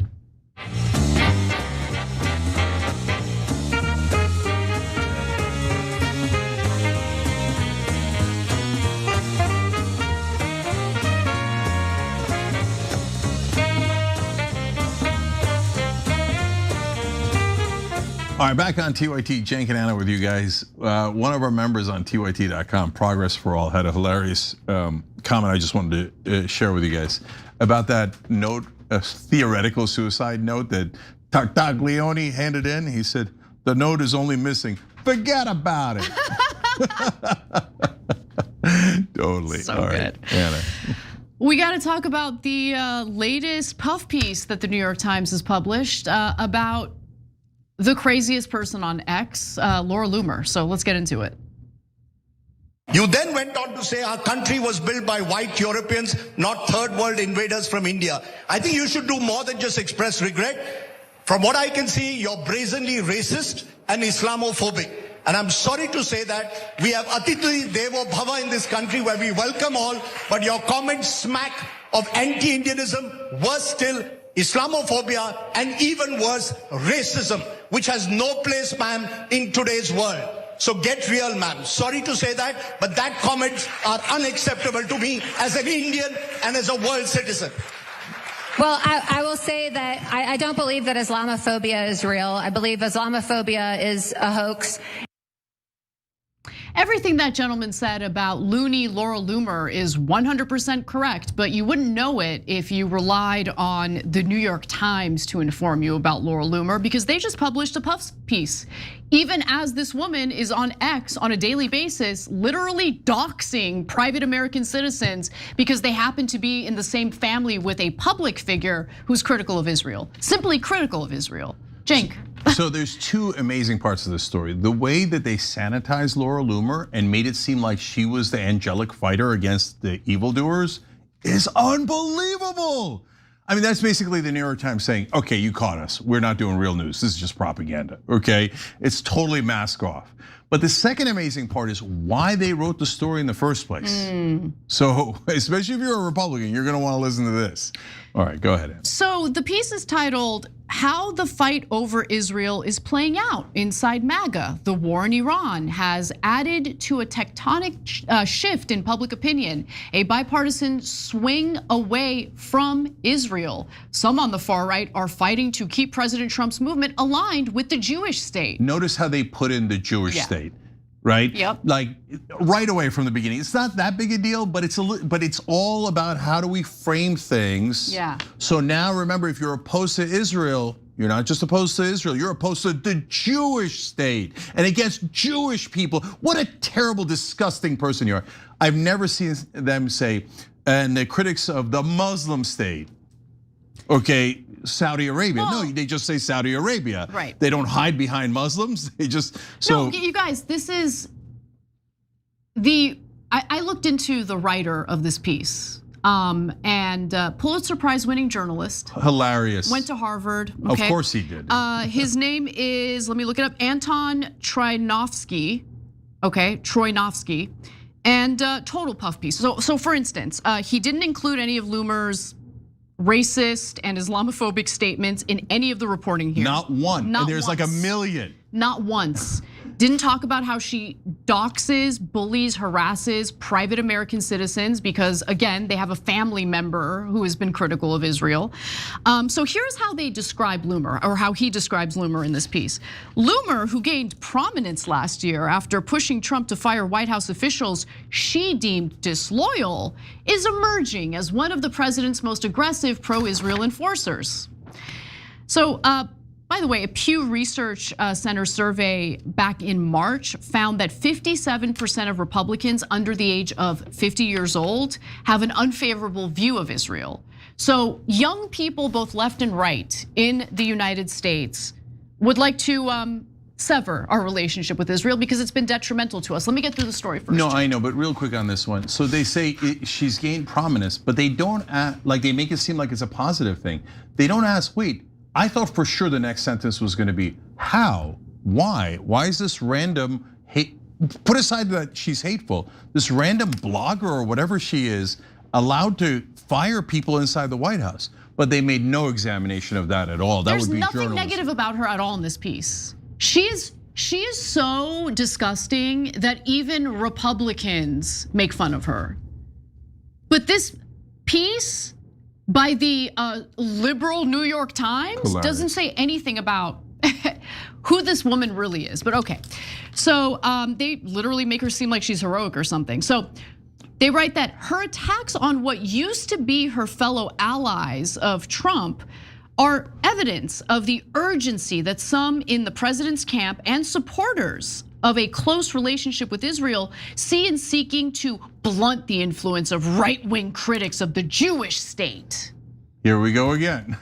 All right, back on TYT, Cenk and Anna with you guys. One of our members on TYT.com, Progress for All, had a hilarious comment I just wanted to share with you guys about that note, a theoretical suicide note that Tartaglione handed in. He said, the note is only missing, forget about it. Totally. So all right, good. Anna. We got to talk about the latest puff piece that the New York Times has published about the craziest person on X, Laura Loomer. So let's get into it. You then went on to say our country was built by white Europeans, not third world invaders from India. I think you should do more than just express regret. From what I can see, you're brazenly racist and Islamophobic. And I'm sorry to say that we have Atiti Devo Bhava in this country where we welcome all, but your comments smack of anti-Indianism, worse still, Islamophobia, and even worse, racism, which has no place, ma'am, in today's world. So get real, ma'am. Sorry to say that, but that comments are unacceptable to me as an Indian and as a world citizen. Well, I will say that I don't believe that Islamophobia is real. I believe Islamophobia is a hoax. Everything that gentleman said about loony Laura Loomer is 100% correct, but you wouldn't know it if you relied on the New York Times to inform you about Laura Loomer, because they just published a puff piece. Even as this woman is on X on a daily basis, literally doxing private American citizens because they happen to be in the same family with a public figure who's critical of Israel, simply critical of Israel. Cenk. So there's two amazing parts of this story. The way that they sanitized Laura Loomer and made it seem like she was the angelic fighter against the evildoers is unbelievable. I mean, that's basically the New York Times saying, okay, you caught us. We're not doing real news. This is just propaganda, okay? It's totally mask off. But the second amazing part is why they wrote the story in the first place. So, especially if you're a Republican, you're gonna wanna listen to this. All right, go ahead, Ann. So the piece is titled, How the Fight Over Israel is Playing Out Inside MAGA. The war in Iran has added to a tectonic shift in public opinion, a bipartisan swing away from Israel. Some on the far right are fighting to keep President Trump's movement aligned with the Jewish state. Notice how they put in the Jewish state, right? Yep. Like right away from the beginning. It's not that big a deal, but it's all about how do we frame things. Yeah. So now remember, if you're opposed to Israel, you're not just opposed to Israel, you're opposed to the Jewish state and against Jewish people. What a terrible, disgusting person you are. I've never seen them say, and the critics of the Muslim state. Okay, Saudi Arabia. No, they just say Saudi Arabia. Right. They don't hide behind Muslims. They just No, you guys, this is I looked into the writer of this piece. And Pulitzer Prize winning journalist. Hilarious. Went to Harvard. Okay. Of course he did. His name is, let me look it up, Anton Troinovsky. Okay, Troinovsky. And total puff piece. So for instance, he didn't include any of Loomer's racist and Islamophobic statements in any of the reporting here. Not one. Not and there's once. like a million. Not once. Didn't talk about how she doxes, bullies, harasses private American citizens because, again, they have a family member who has been critical of Israel. So here's how they describe Loomer, or how he describes Loomer in this piece. Loomer, who gained prominence last year after pushing Trump to fire White House officials she deemed disloyal, is emerging as one of the president's most aggressive pro-Israel enforcers. So, by the way, a Pew Research Center survey back in March found that 57% of Republicans under the age of 50 years old have an unfavorable view of Israel. So young people, both left and right in the United States, would like to sever our relationship with Israel because it's been detrimental to us. Let me get through the story first. No, I know, but real quick on this one. So they say she's gained prominence, but they don't act, like they make it seem like it's a positive thing. They don't ask, wait, I thought for sure the next sentence was gonna be, how, why? Why is this random hate, put aside that she's hateful, this random blogger or whatever she is allowed to fire people inside the White House? But they made no examination of that at all. That would be There's nothing journalism. negative about her at all in this piece. She is so disgusting that even Republicans make fun of her. But this piece by the liberal New York Times doesn't say anything about who this woman really is, but okay. So they literally make her seem like she's heroic or something. So they write that her attacks on what used to be her fellow allies of Trump are evidence of the urgency that some in the president's camp and supporters of a close relationship with Israel see in seeking to blunt the influence of right-wing critics of the Jewish state. Here we go again.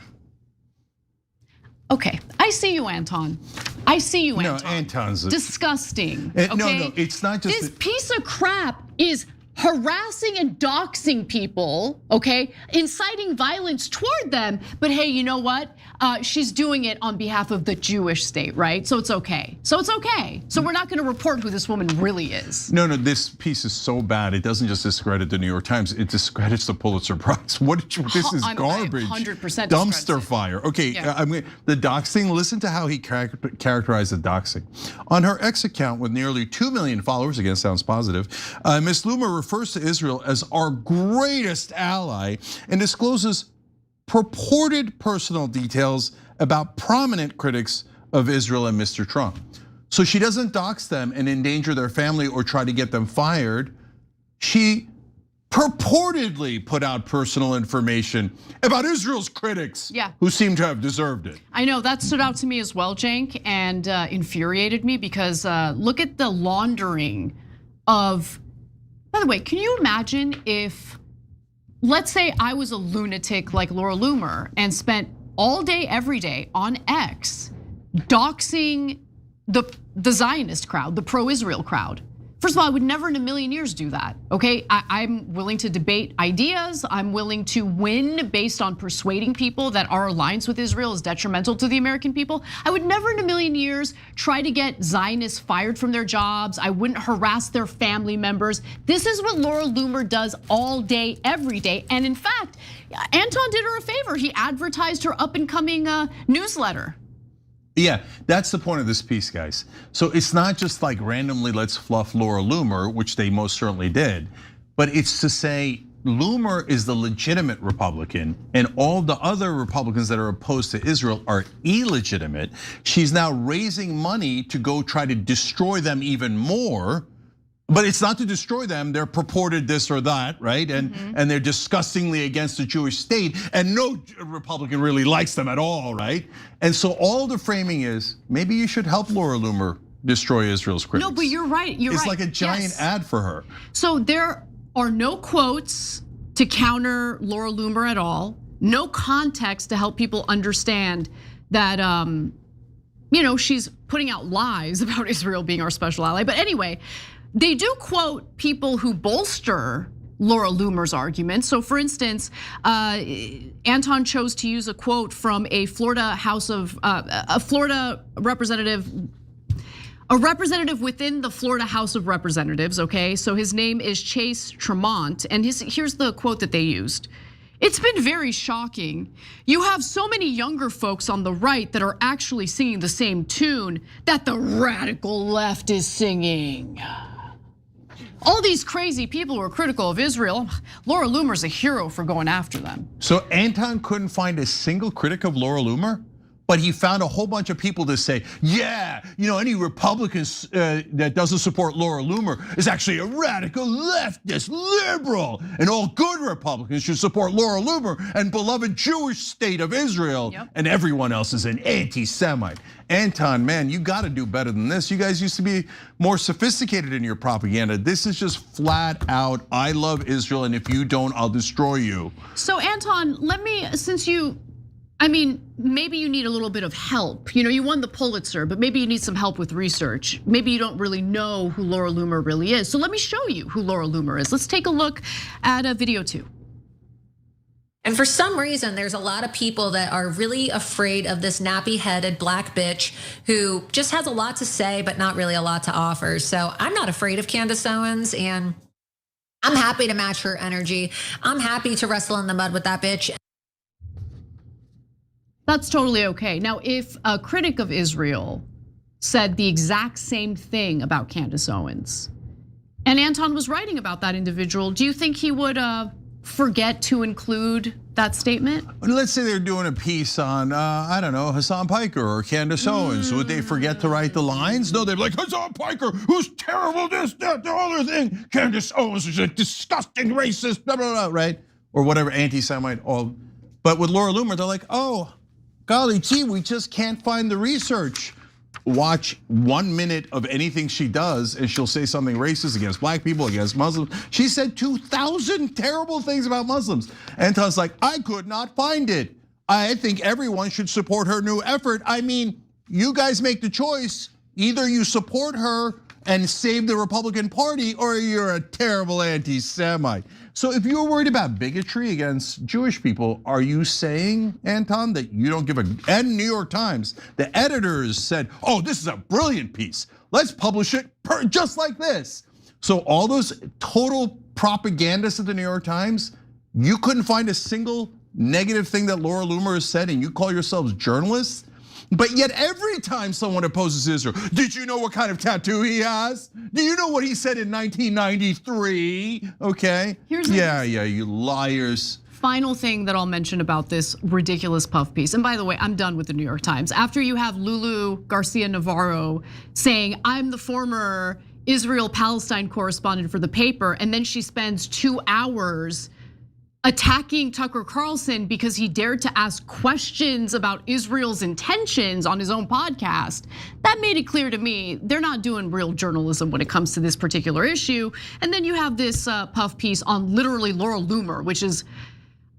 Okay, I see you, Anton. I see you, Anton. No, Anton's disgusting. Okay? No, it's not just this piece of crap is harassing and doxing people, okay? Inciting violence toward them, but hey, you know what? She's doing it on behalf of the Jewish state, right? So it's okay. So we're not gonna report who this woman really is. No, this piece is so bad. It doesn't just discredit the New York Times, it discredits the Pulitzer Prize. This is garbage. 100% dumpster fire. Okay, yeah. The doxing, listen to how he characterized the doxing. On her X account with nearly 2 million followers, again, sounds positive, Ms. Loomer refers to Israel as our greatest ally and discloses purported personal details about prominent critics of Israel and Mr. Trump. So she doesn't dox them and endanger their family or try to get them fired. She purportedly put out personal information about Israel's critics, who seem to have deserved it. I know, that stood out to me as well, Cenk, and infuriated me because look at the laundering of, by the way, can you imagine if, let's say I was a lunatic like Laura Loomer and spent all day, every day on X doxing the Zionist crowd, the pro-Israel crowd. First of all, I would never in a million years do that, okay? I'm willing to debate ideas. I'm willing to win based on persuading people that our alliance with Israel is detrimental to the American people. I would never in a million years try to get Zionists fired from their jobs. I wouldn't harass their family members. This is what Laura Loomer does all day, every day. And in fact, Anton did her a favor. He advertised her up and coming newsletter. Yeah, that's the point of this piece, guys. So it's not just like randomly let's fluff Laura Loomer, which they most certainly did, but it's to say Loomer is the legitimate Republican and all the other Republicans that are opposed to Israel are illegitimate. She's now raising money to go try to destroy them even more. But it's not to destroy them, they're purported this or that, right? And they're disgustingly against the Jewish state, and no Republican really likes them at all, right? And so all the framing is, maybe you should help Laura Loomer destroy Israel's critics. No, but you're right, It's like a giant ad for her. So there are no quotes to counter Laura Loomer at all. no context to help people understand that, she's putting out lies about Israel being our special ally. But anyway, they do quote people who bolster Laura Loomer's argument. So for instance, Anton chose to use a quote from a Florida representative, a representative within the Florida House of Representatives, okay? So his name is Chase Tremont, and here's the quote that they used. It's been very shocking. You have so many younger folks on the right that are actually singing the same tune that the radical left is singing. All these crazy people who are critical of Israel, Laura Loomer's a hero for going after them. So Anton couldn't find a single critic of Laura Loomer, but he found a whole bunch of people to say, yeah, any Republican that doesn't support Laura Loomer is actually a radical leftist liberal, and all good Republicans should support Laura Loomer and beloved Jewish state of Israel, and everyone else is an anti-Semite. Anton, man, you gotta do better than this. You guys used to be more sophisticated in your propaganda. This is just flat out, I love Israel, and if you don't, I'll destroy you. So Anton, maybe you need a little bit of help. You won the Pulitzer, but maybe you need some help with research. Maybe you don't really know who Laura Loomer really is. So let me show you who Laura Loomer is. Let's take a look at a video 2. And for some reason, there's a lot of people that are really afraid of this nappy-headed black bitch who just has a lot to say, but not really a lot to offer. So I'm not afraid of Candace Owens, and I'm happy to match her energy. I'm happy to wrestle in the mud with that bitch. That's totally okay. Now, if a critic of Israel said the exact same thing about Candace Owens, and Anton was writing about that individual, do you think he would forget to include that statement? Let's say they're doing a piece on, I don't know, Hassan Piker or Candace Owens. Would they forget to write the lines? No, they'd be like, Hassan Piker, who's terrible, this, that, the other thing. Candace Owens is a disgusting racist, blah, blah, blah, right? Or whatever, anti-Semite. But with Laura Loomer, they're like, oh, golly gee, we just can't find the research. Watch 1 minute of anything she does and she'll say something racist against black people, against Muslims. She said 2,000 terrible things about Muslims. Anton's like, I could not find it. I think everyone should support her new effort. You guys make the choice. Either you support her and save the Republican Party, or you're a terrible anti-Semite. So if you're worried about bigotry against Jewish people, are you saying, Anton, that you don't give a, and New York Times, the editors said, oh, this is a brilliant piece. Let's publish it just like this. So all those total propagandists at the New York Times, you couldn't find a single negative thing that Laura Loomer has said, and you call yourselves journalists? But yet every time someone opposes Israel, did you know what kind of tattoo he has? Do you know what he said in 1993? Okay, yeah, you liars. Final thing that I'll mention about this ridiculous puff piece, and by the way, I'm done with the New York Times. After you have Lulu Garcia Navarro saying, I'm the former Israel-Palestine correspondent for the paper, and then she spends 2 hours attacking Tucker Carlson because he dared to ask questions about Israel's intentions on his own podcast. That made it clear to me they're not doing real journalism when it comes to this particular issue. And then you have this puff piece on literally Laura Loomer, which is,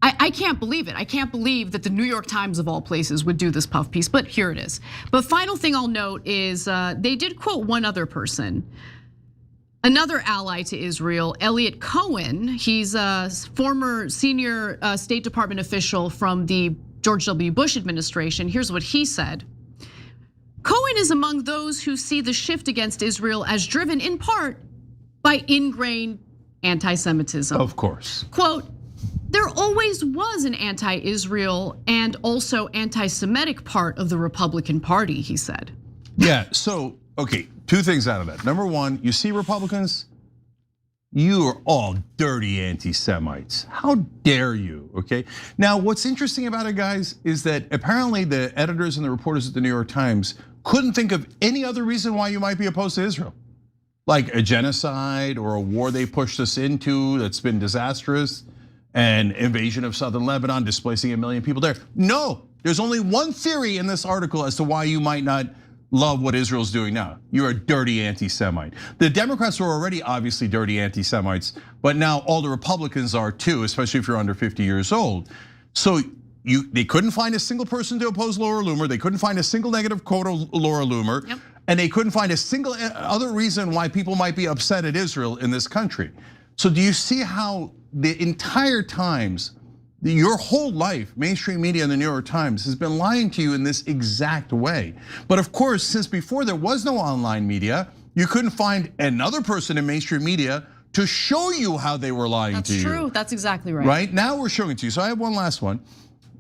I can't believe it. I can't believe that the New York Times of all places would do this puff piece, but here it is. But final thing I'll note is they did quote one other person. Another ally to Israel, Elliot Cohen, he's a former senior State Department official from the George W. Bush administration. Here's what he said. Cohen is among those who see the shift against Israel as driven in part by ingrained anti-Semitism. Of course. Quote, there always was an anti-Israel and also anti-Semitic part of the Republican Party, he said. Yeah, so, okay, 2 things out of that. Number 1, you see Republicans, you are all dirty anti-Semites. How dare you, okay? Now, what's interesting about it, guys, is that apparently the editors and the reporters at the New York Times couldn't think of any other reason why you might be opposed to Israel. Like a genocide or a war they pushed us into that's been disastrous, an invasion of southern Lebanon, displacing 1 million people there. No, there's only one theory in this article as to why you might not love what Israel's doing now. You're a dirty anti-Semite. The Democrats were already obviously dirty anti-Semites, but now all the Republicans are too, especially if you're under 50 years old. So they couldn't find a single person to oppose Laura Loomer. They couldn't find a single negative quote of Laura Loomer. Yep. And they couldn't find a single other reason why people might be upset at Israel in this country. So do you see how the entire Times, your whole life, mainstream media and the New York Times has been lying to you in this exact way? But of course, since before there was no online media, you couldn't find another person in mainstream media to show you how they were lying to you. That's true, that's exactly right. Right, now we're showing it to you. So I have one last one.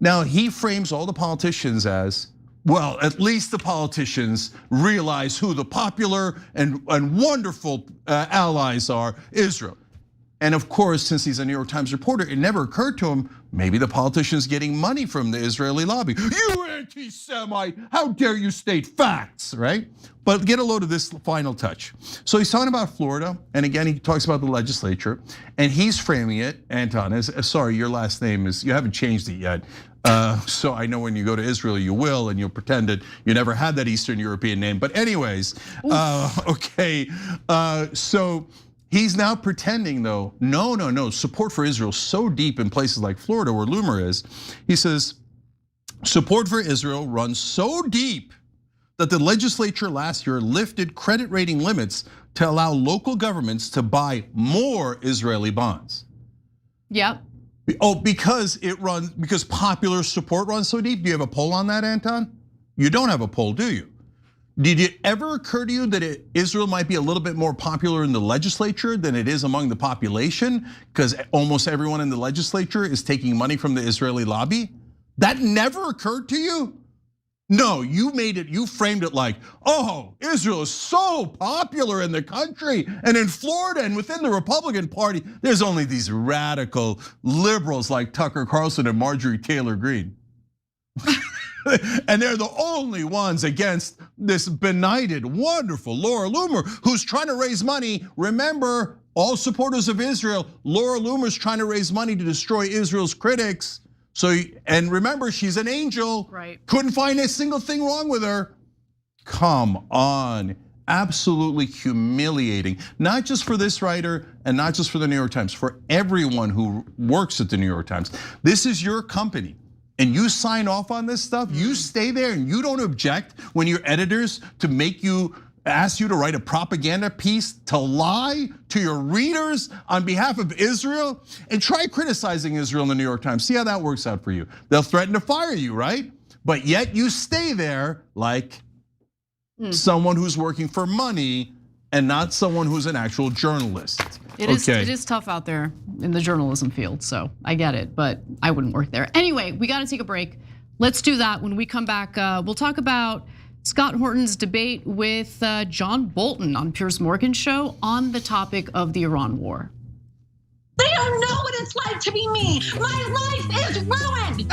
Now he frames all the politicians as, well, at least the politicians realize who the popular and wonderful allies are, Israel. And of course, since he's a New York Times reporter, it never occurred to him, maybe the politician's getting money from the Israeli lobby. You anti-Semite, how dare you state facts, right? But get a load of this final touch. So he's talking about Florida, and again, he talks about the legislature, and he's framing it, Anton, as, sorry, your last name is, you haven't changed it yet. So I know when you go to Israel, you will, and you'll pretend that you never had that Eastern European name. But anyways, okay, so he's now pretending though, no, support for Israel so deep in places like Florida where Loomer is. He says, support for Israel runs so deep that the legislature last year lifted credit rating limits to allow local governments to buy more Israeli bonds. Yep. Oh, because popular support runs so deep? Do you have a poll on that, Anton? You don't have a poll, do you? Did it ever occur to you that Israel might be a little bit more popular in the legislature than it is among the population? Because almost everyone in the legislature is taking money from the Israeli lobby? That never occurred to you? No, you framed it like, oh, Israel is so popular in the country and in Florida and within the Republican Party, there's only these radical liberals like Tucker Carlson and Marjorie Taylor Greene. And they're the only ones against this benighted, wonderful Laura Loomer, who's trying to raise money. Remember, all supporters of Israel, Laura Loomer's trying to raise money to destroy Israel's critics. So, and remember, she's an angel. Right. Couldn't find a single thing wrong with her. Come on, absolutely humiliating. Not just for this writer and not just for the New York Times, for everyone who works at the New York Times. This is your company. And you sign off on this stuff, you stay there and you don't object when your editors ask you to write a propaganda piece to lie to your readers on behalf of Israel, and try criticizing Israel in the New York Times. See how that works out for you. They'll threaten to fire you, right? But yet you stay there like someone who's working for money and not someone who's an actual journalist. It is tough out there in the journalism field, so I get it, but I wouldn't work there. Anyway, we gotta take a break. Let's do that. When we come back, we'll talk about Scott Horton's debate with John Bolton on Piers Morgan's show on the topic of the Iran war. They don't know what it's like to be me. My life is ruined.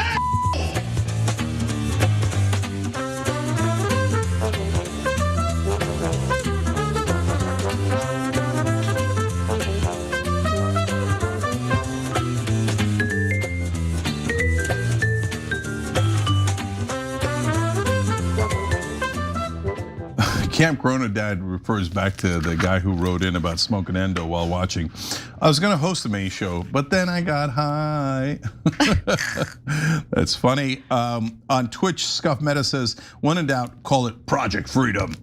Camp Gronadad refers back to the guy who wrote in about smoking endo while watching. I was gonna host the main show, but then I got high. That's funny. On Twitch, Scuff Meta says, when in doubt, call it Project Freedom.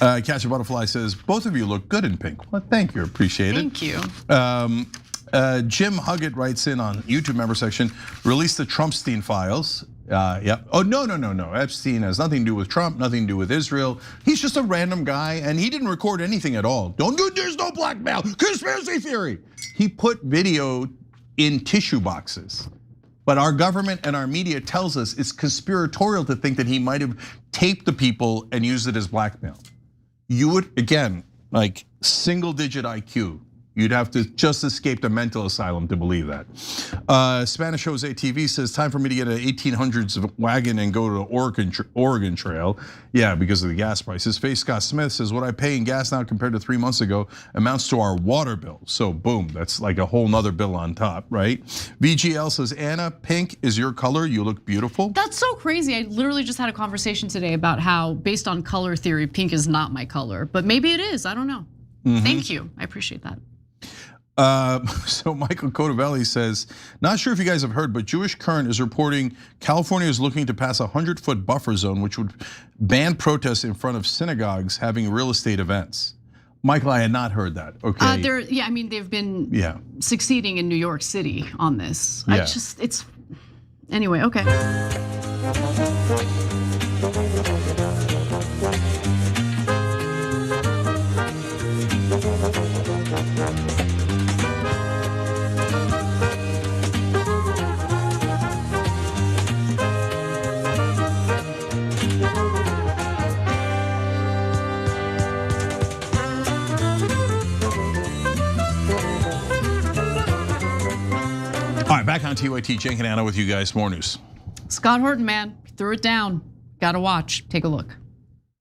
Catch a Butterfly says, both of you look good in pink. Well, thank you, appreciate it. Thank you. Jim Huggett writes in on YouTube member section, release the Trumpstein files. Yep. Oh, no. Epstein has nothing to do with Trump, nothing to do with Israel. He's just a random guy and he didn't record anything at all. There's no blackmail, conspiracy theory. He put video in tissue boxes. But our government and our media tells us it's conspiratorial to think that he might have taped the people and used it as blackmail. You would, again, like single digit IQ. You'd have to just escape the mental asylum to believe that. Spanish Jose TV says, time for me to get an 1800s wagon and go to the Oregon Trail. Yeah, because of the gas prices. Face Scott Smith says, what I pay in gas now compared to 3 months ago amounts to our water bill. So boom, that's like a whole nother bill on top, right? VGL says, Anna, pink is your color, you look beautiful. That's so crazy. I literally just had a conversation today about how based on color theory, pink is not my color, but maybe it is, I don't know. Thank you, I appreciate that. So Michael Cotavelli says, not sure if you guys have heard, but Jewish Current is reporting California is looking to pass a 100-foot buffer zone, which would ban protests in front of synagogues having real estate events. Michael, I had not heard that. Okay. Yeah, I mean, they've been succeeding in New York City on this. Yeah. Anyway, okay. All right, back on TYT, Cenk and Anna with you guys. More news. Scott Horton, man, threw it down. Got to watch. Take a look.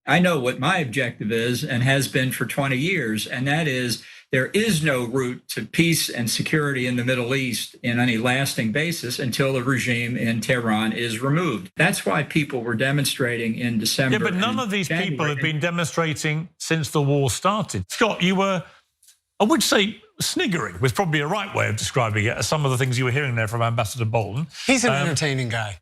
I know what my objective is and has been for 20 years, and that is there is no route to peace and security in the Middle East in any lasting basis until the regime in Tehran is removed. That's why people were demonstrating in December. Yeah, but none of these people have been demonstrating since the war started. Scott, you were, I would say, sniggering was probably a right way of describing it, as some of the things you were hearing there from Ambassador Bolton. He's an entertaining guy.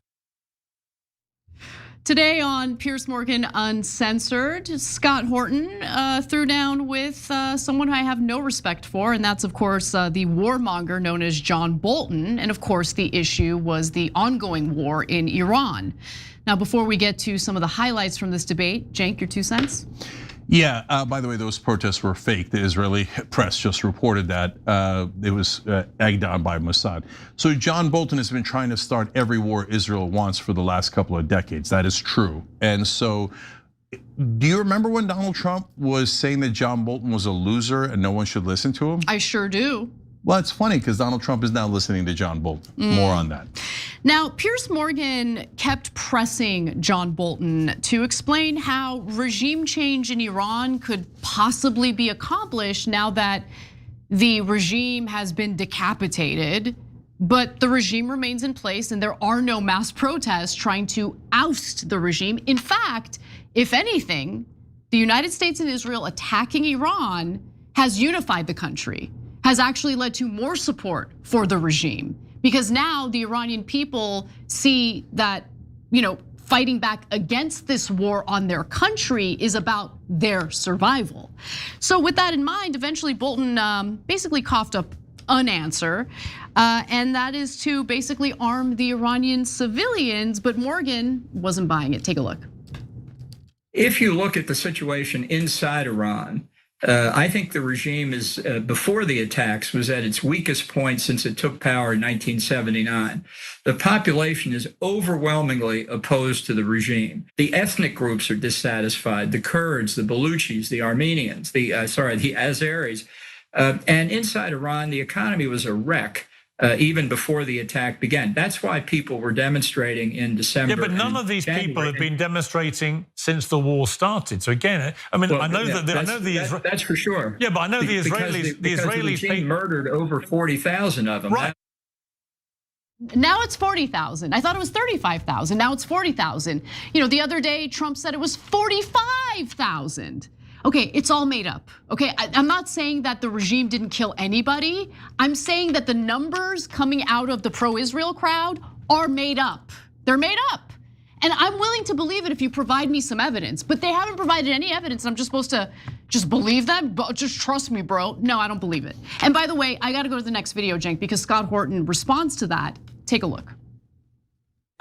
Today on Piers Morgan Uncensored, Scott Horton threw down with someone I have no respect for, and that's of course the warmonger known as John Bolton. And of course the issue was the ongoing war in Iran. Now before we get to some of the highlights from this debate, Cenk, your 2 cents? Yeah, by the way, those protests were fake. The Israeli press just reported that it was egged on by Mossad. So John Bolton has been trying to start every war Israel wants for the last couple of decades. That is true. And so, do you remember when Donald Trump was saying that John Bolton was a loser and no one should listen to him? I sure do. Well, it's funny because Donald Trump is now listening to John Bolton. More on that. Now, Piers Morgan kept pressing John Bolton to explain how regime change in Iran could possibly be accomplished now that the regime has been decapitated, but the regime remains in place and there are no mass protests trying to oust the regime. In fact, if anything, the United States and Israel attacking Iran has unified the country, has actually led to more support for the regime. Because now the Iranian people see that, fighting back against this war on their country is about their survival. So with that in mind, eventually Bolton basically coughed up an answer, and that is to basically arm the Iranian civilians, but Morgan wasn't buying it. Take a look. If you look at the situation inside Iran, I think the regime is, before the attacks, was at its weakest point since it took power in 1979. The population is overwhelmingly opposed to the regime. The ethnic groups are dissatisfied: the Kurds, the Baluchis, the Armenians, the Azeris. And inside Iran, the economy was a wreck. Even before the attack began. That's why people were demonstrating in December. Yeah, but none of these people have been demonstrating since the war started. So again, I mean, well, I know that's for sure. Yeah, but I know the Israelis. The regime murdered over 40,000 of them. Right. Now it's 40,000. I thought it was 35,000. Now it's 40,000. The other day Trump said it was 45,000. Okay, it's all made up. Okay, I'm not saying that the regime didn't kill anybody. I'm saying that the numbers coming out of the pro-Israel crowd are made up. They're made up. And I'm willing to believe it if you provide me some evidence, but they haven't provided any evidence. I'm just supposed to just believe them, but just trust me, bro. No, I don't believe it. And by the way, I gotta go to the next video, Cenk, because Scott Horton responds to that. Take a look.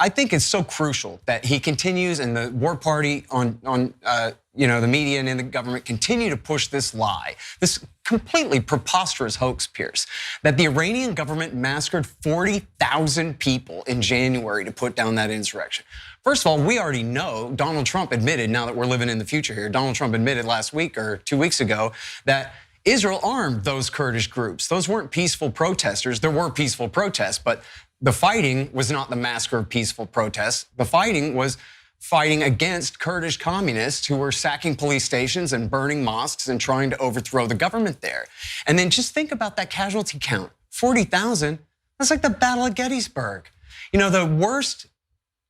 I think it's so crucial that he continues and the war party on the media and in the government continue to push this lie, this completely preposterous hoax, Piers, that the Iranian government massacred 40,000 people in January to put down that insurrection. First of all, we already know, Donald Trump admitted, now that we're living in the future here, Donald Trump admitted last week or 2 weeks ago that Israel armed those Kurdish groups. Those weren't peaceful protesters. There were peaceful protests, but the fighting was not the massacre of peaceful protests. The fighting was fighting against Kurdish communists who were sacking police stations and burning mosques and trying to overthrow the government there. And then just think about that casualty count, 40,000. That's like the Battle of Gettysburg. The worst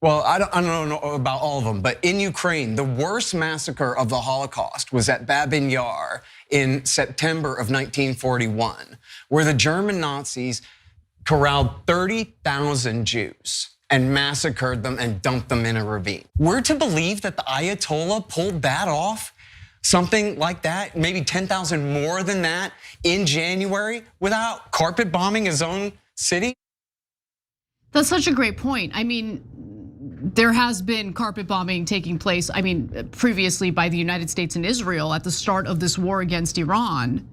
Well, I don't know about all of them, but in Ukraine, the worst massacre of the Holocaust was at Babin Yar in September of 1941, where the German Nazis corralled 30,000 Jews and massacred them and dumped them in a ravine. We're to believe that the Ayatollah pulled that off, something like that, maybe 10,000 more than that in January without carpet bombing his own city? That's such a great point. I mean, there has been carpet bombing taking place, previously by the United States and Israel at the start of this war against Iran.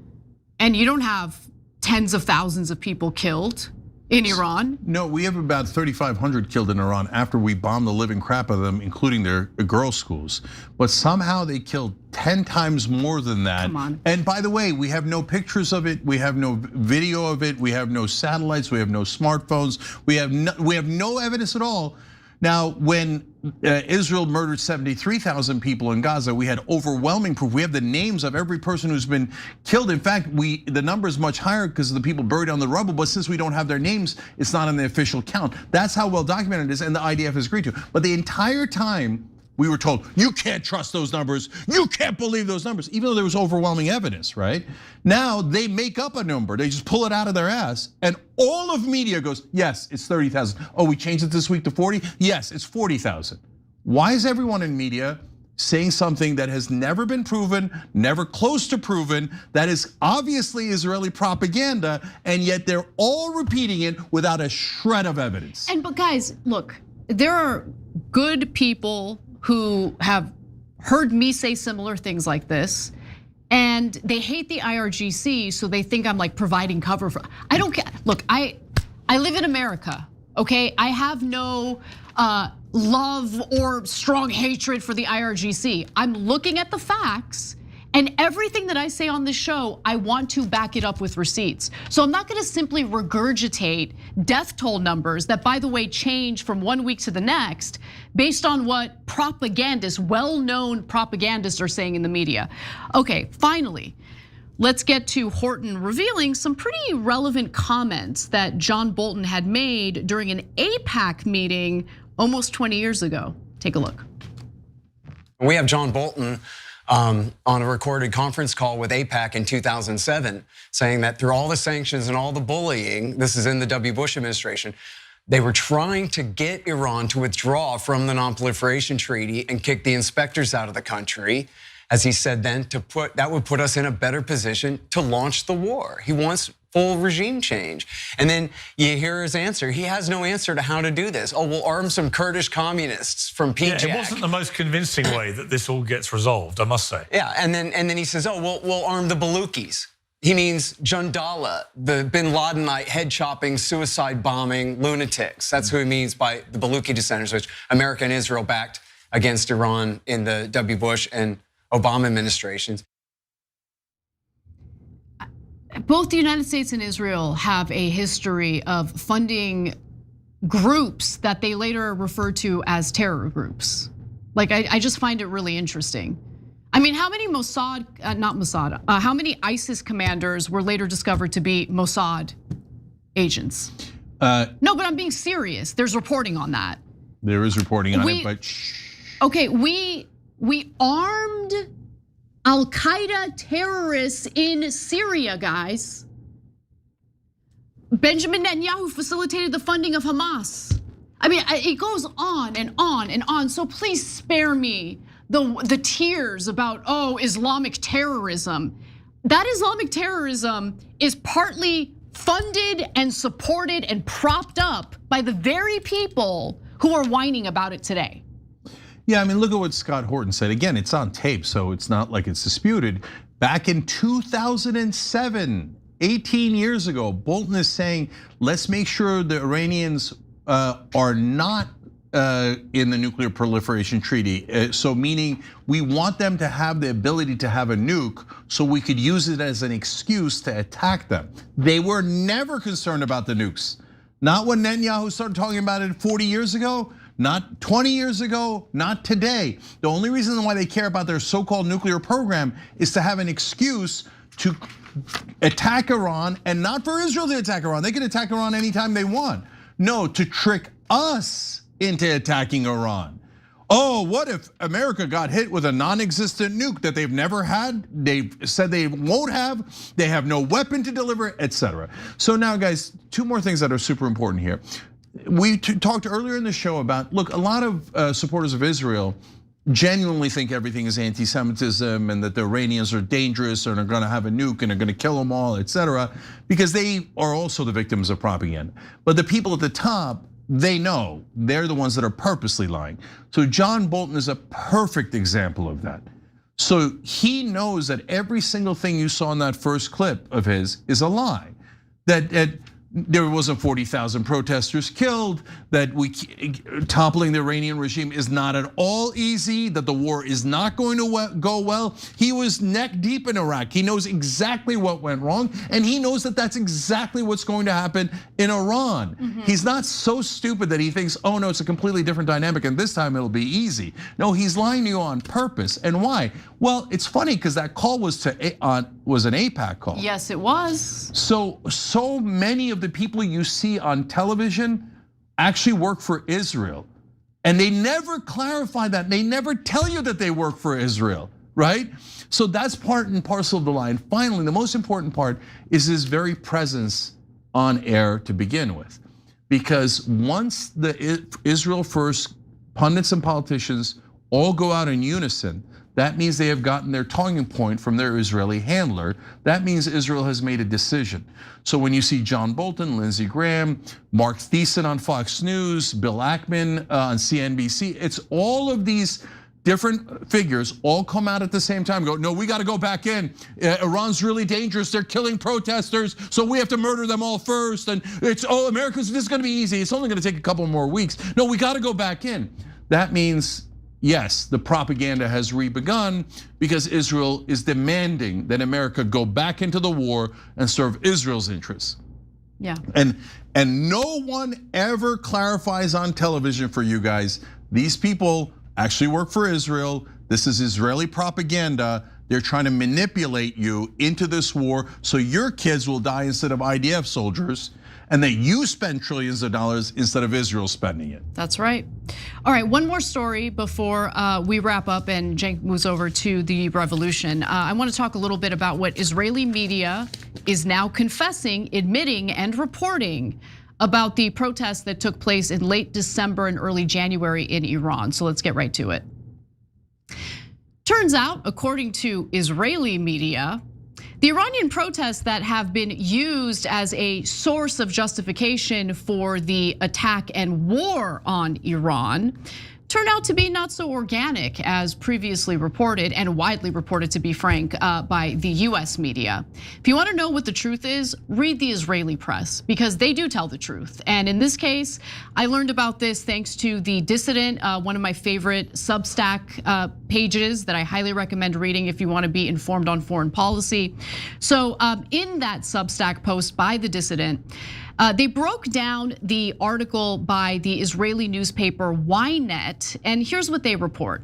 And you don't have tens of thousands of people killed in Iran. No, we have about 3,500 killed in Iran after we bombed the living crap out of them, including their girls' schools. But somehow they killed 10 times more than that. Come on. And by the way, we have no pictures of it. We have no video of it. We have no satellites. We have no smartphones. We have no evidence at all. Now, when Israel murdered 73,000 people in Gaza, we had overwhelming proof. We have the names of every person who's been killed. In fact, the number is much higher because of the people buried on the rubble. But since we don't have their names, it's not in the official count. That's how well documented it is, and the IDF has agreed to. But the entire time, we were told, you can't trust those numbers. You can't believe those numbers, even though there was overwhelming evidence, right? Now they make up a number. They just pull it out of their ass. And all of media goes, yes, it's 30,000. Oh, we changed it this week to 40? Yes, it's 40,000. Why is everyone in media saying something that has never been proven, never close to proven, that is obviously Israeli propaganda, and yet they're all repeating it without a shred of evidence? But guys, look, there are good people who have heard me say similar things like this, and they hate the IRGC, so they think I'm like providing cover for. I don't care. Look, I live in America, okay? I have no love or strong hatred for the IRGC. I'm looking at the facts, and everything that I say on this show, I want to back it up with receipts. So I'm not gonna simply regurgitate death toll numbers that, by the way, change from one week to the next based on what propagandists, well-known propagandists are saying in the media. Okay, finally, let's get to Horton revealing some pretty relevant comments that John Bolton had made during an AIPAC meeting almost 20 years ago. Take a look. We have John Bolton on a recorded conference call with AIPAC in 2007, saying that through all the sanctions and all the bullying, this is in the W. Bush administration, they were trying to get Iran to withdraw from the non-proliferation treaty and kick the inspectors out of the country. As he said then, that would put us in a better position to launch the war. He wants full regime change. And then you hear his answer. He has no answer to how to do this. Oh, we'll arm some Kurdish communists from PJAK. Yeah, it wasn't the most convincing way that this all gets resolved, I must say. Yeah, and then he says, oh, we'll arm the Balukis. He means Jundallah, the bin Ladenite head-chopping, suicide-bombing lunatics. That's who he means by the Baluchi dissenters, which America and Israel backed against Iran in the W. Bush and Obama administrations. Both the United States and Israel have a history of funding groups that they later refer to as terror groups. Like, I just find it really interesting. I mean, how many how many ISIS commanders were later discovered to be Mossad agents? No, but I'm being serious. There's reporting on that. There is reporting on it, but okay, we armed Al-Qaeda terrorists in Syria, guys. Benjamin Netanyahu facilitated the funding of Hamas. I mean, it goes on and on and on. So please spare me the tears about, Islamic terrorism. That Islamic terrorism is partly funded and supported and propped up by the very people who are whining about it today. Yeah, I mean, look at what Scott Horton said. Again, it's on tape, so it's not like it's disputed. Back in 2007, 18 years ago, Bolton is saying, let's make sure the Iranians are not in the nuclear proliferation treaty. So meaning we want them to have the ability to have a nuke so we could use it as an excuse to attack them. They were never concerned about the nukes. Not when Netanyahu started talking about it 40 years ago, not 20 years ago, not today. The only reason why they care about their so-called nuclear program is to have an excuse to attack Iran, and not for Israel to attack Iran. They can attack Iran anytime they want. No, to trick us into attacking Iran. Oh, what if America got hit with a non-existent nuke that they've never had? They've said they won't have. They have no weapon to deliver, etc. So now, guys, two more things that are super important here. We talked earlier in the show about, look, a lot of supporters of Israel genuinely think everything is anti-Semitism and that the Iranians are dangerous and are gonna have a nuke and are gonna kill them all, etc. Because they are also the victims of propaganda. But the people at the top, they know they're the ones that are purposely lying. So John Bolton is a perfect example of that. So he knows that every single thing you saw in that first clip of his is a lie. That there wasn't 40,000 protesters killed, that toppling the Iranian regime is not at all easy, that the war is not going to go well. He was neck deep in Iraq. He knows exactly what went wrong, and he knows that that's exactly what's going to happen in Iran. He's not so stupid that he thinks, oh no, it's a completely different dynamic and this time it'll be easy. No, he's lying to you on purpose. And why? Well, it's funny because that call was an AIPAC call. Yes, it was. So many of the people you see on television actually work for Israel. And they never clarify that. They never tell you that they work for Israel, right? So that's part and parcel of the lie. And finally, the most important part is his very presence on air to begin with. Because once the Israel First pundits and politicians all go out in unison, that means they have gotten their talking point from their Israeli handler. That means Israel has made a decision. So when you see John Bolton, Lindsey Graham, Mark Thiessen on Fox News, Bill Ackman on CNBC, it's all of these different figures all come out at the same time and go, no, we got to go back in. Iran's really dangerous. They're killing protesters. So we have to murder them all first. And it's, oh, America's, this is going to be easy. It's only going to take a couple more weeks. No, we got to go back in. That means, yes, the propaganda has re-begun because Israel is demanding that America go back into the war and serve Israel's interests. Yeah. And no one ever clarifies on television for you guys, these people actually work for Israel. This is Israeli propaganda. They're trying to manipulate you into this war so your kids will die instead of IDF soldiers, and that you spend trillions of dollars instead of Israel spending it. That's right. All right, one more story before we wrap up and Cenk moves over to the revolution. I want to talk a little bit about what Israeli media is now confessing, admitting, and reporting about the protests that took place in late December and early January in Iran. So let's get right to it. Turns out, according to Israeli media, the Iranian protests that have been used as a source of justification for the attack and war on Iran turned out to be not so organic as previously reported and widely reported, to be frank, by the US media. If you want to know what the truth is, read the Israeli press because they do tell the truth. And in this case, I learned about this thanks to The Dissident, one of my favorite Substack pages that I highly recommend reading if you want to be informed on foreign policy. So in that Substack post by The Dissident, they broke down the article by the Israeli newspaper Ynet, and here's what they report.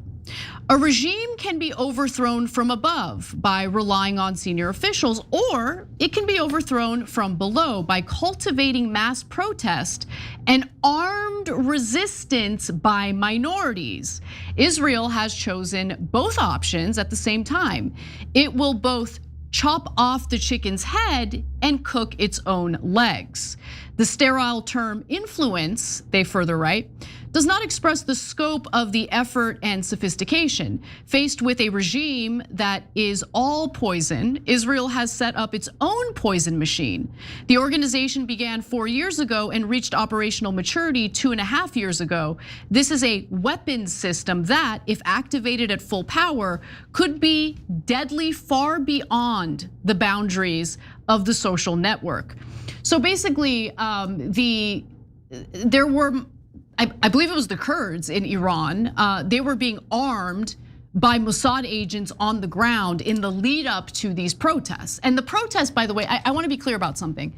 A regime can be overthrown from above by relying on senior officials, or it can be overthrown from below by cultivating mass protest and armed resistance by minorities. Israel has chosen both options at the same time. It will both chop off the chicken's head and cook its own legs. The sterile term influence, they further write, does not express the scope of the effort and sophistication. Faced with a regime that is all poison, Israel has set up its own poison machine. The organization began 4 years ago and reached operational maturity 2.5 years ago. This is a weapons system that, if activated at full power, could be deadly far beyond the boundaries of the social network. So basically, there were, I believe it was the Kurds in Iran, they were being armed by Mossad agents on the ground in the lead up to these protests. And the protests, by the way, I want to be clear about something.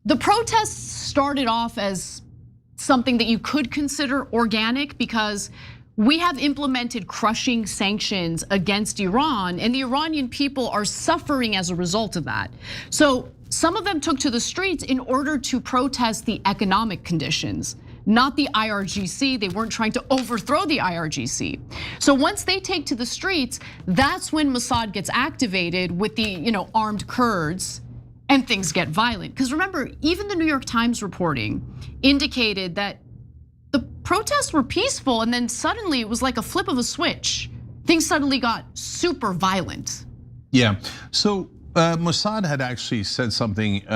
The protests started off as something that you could consider organic because we have implemented crushing sanctions against Iran, and the Iranian people are suffering as a result of that. So some of them took to the streets in order to protest the economic conditions. not the IRGC. They weren't trying to overthrow the IRGC. So once they take to the streets, that's when Mossad gets activated with the armed Kurds, and things get violent. Because remember, even the New York Times reporting indicated that the protests were peaceful, and then suddenly it was like a flip of a switch. Things suddenly got super violent. Yeah, so Mossad had actually said something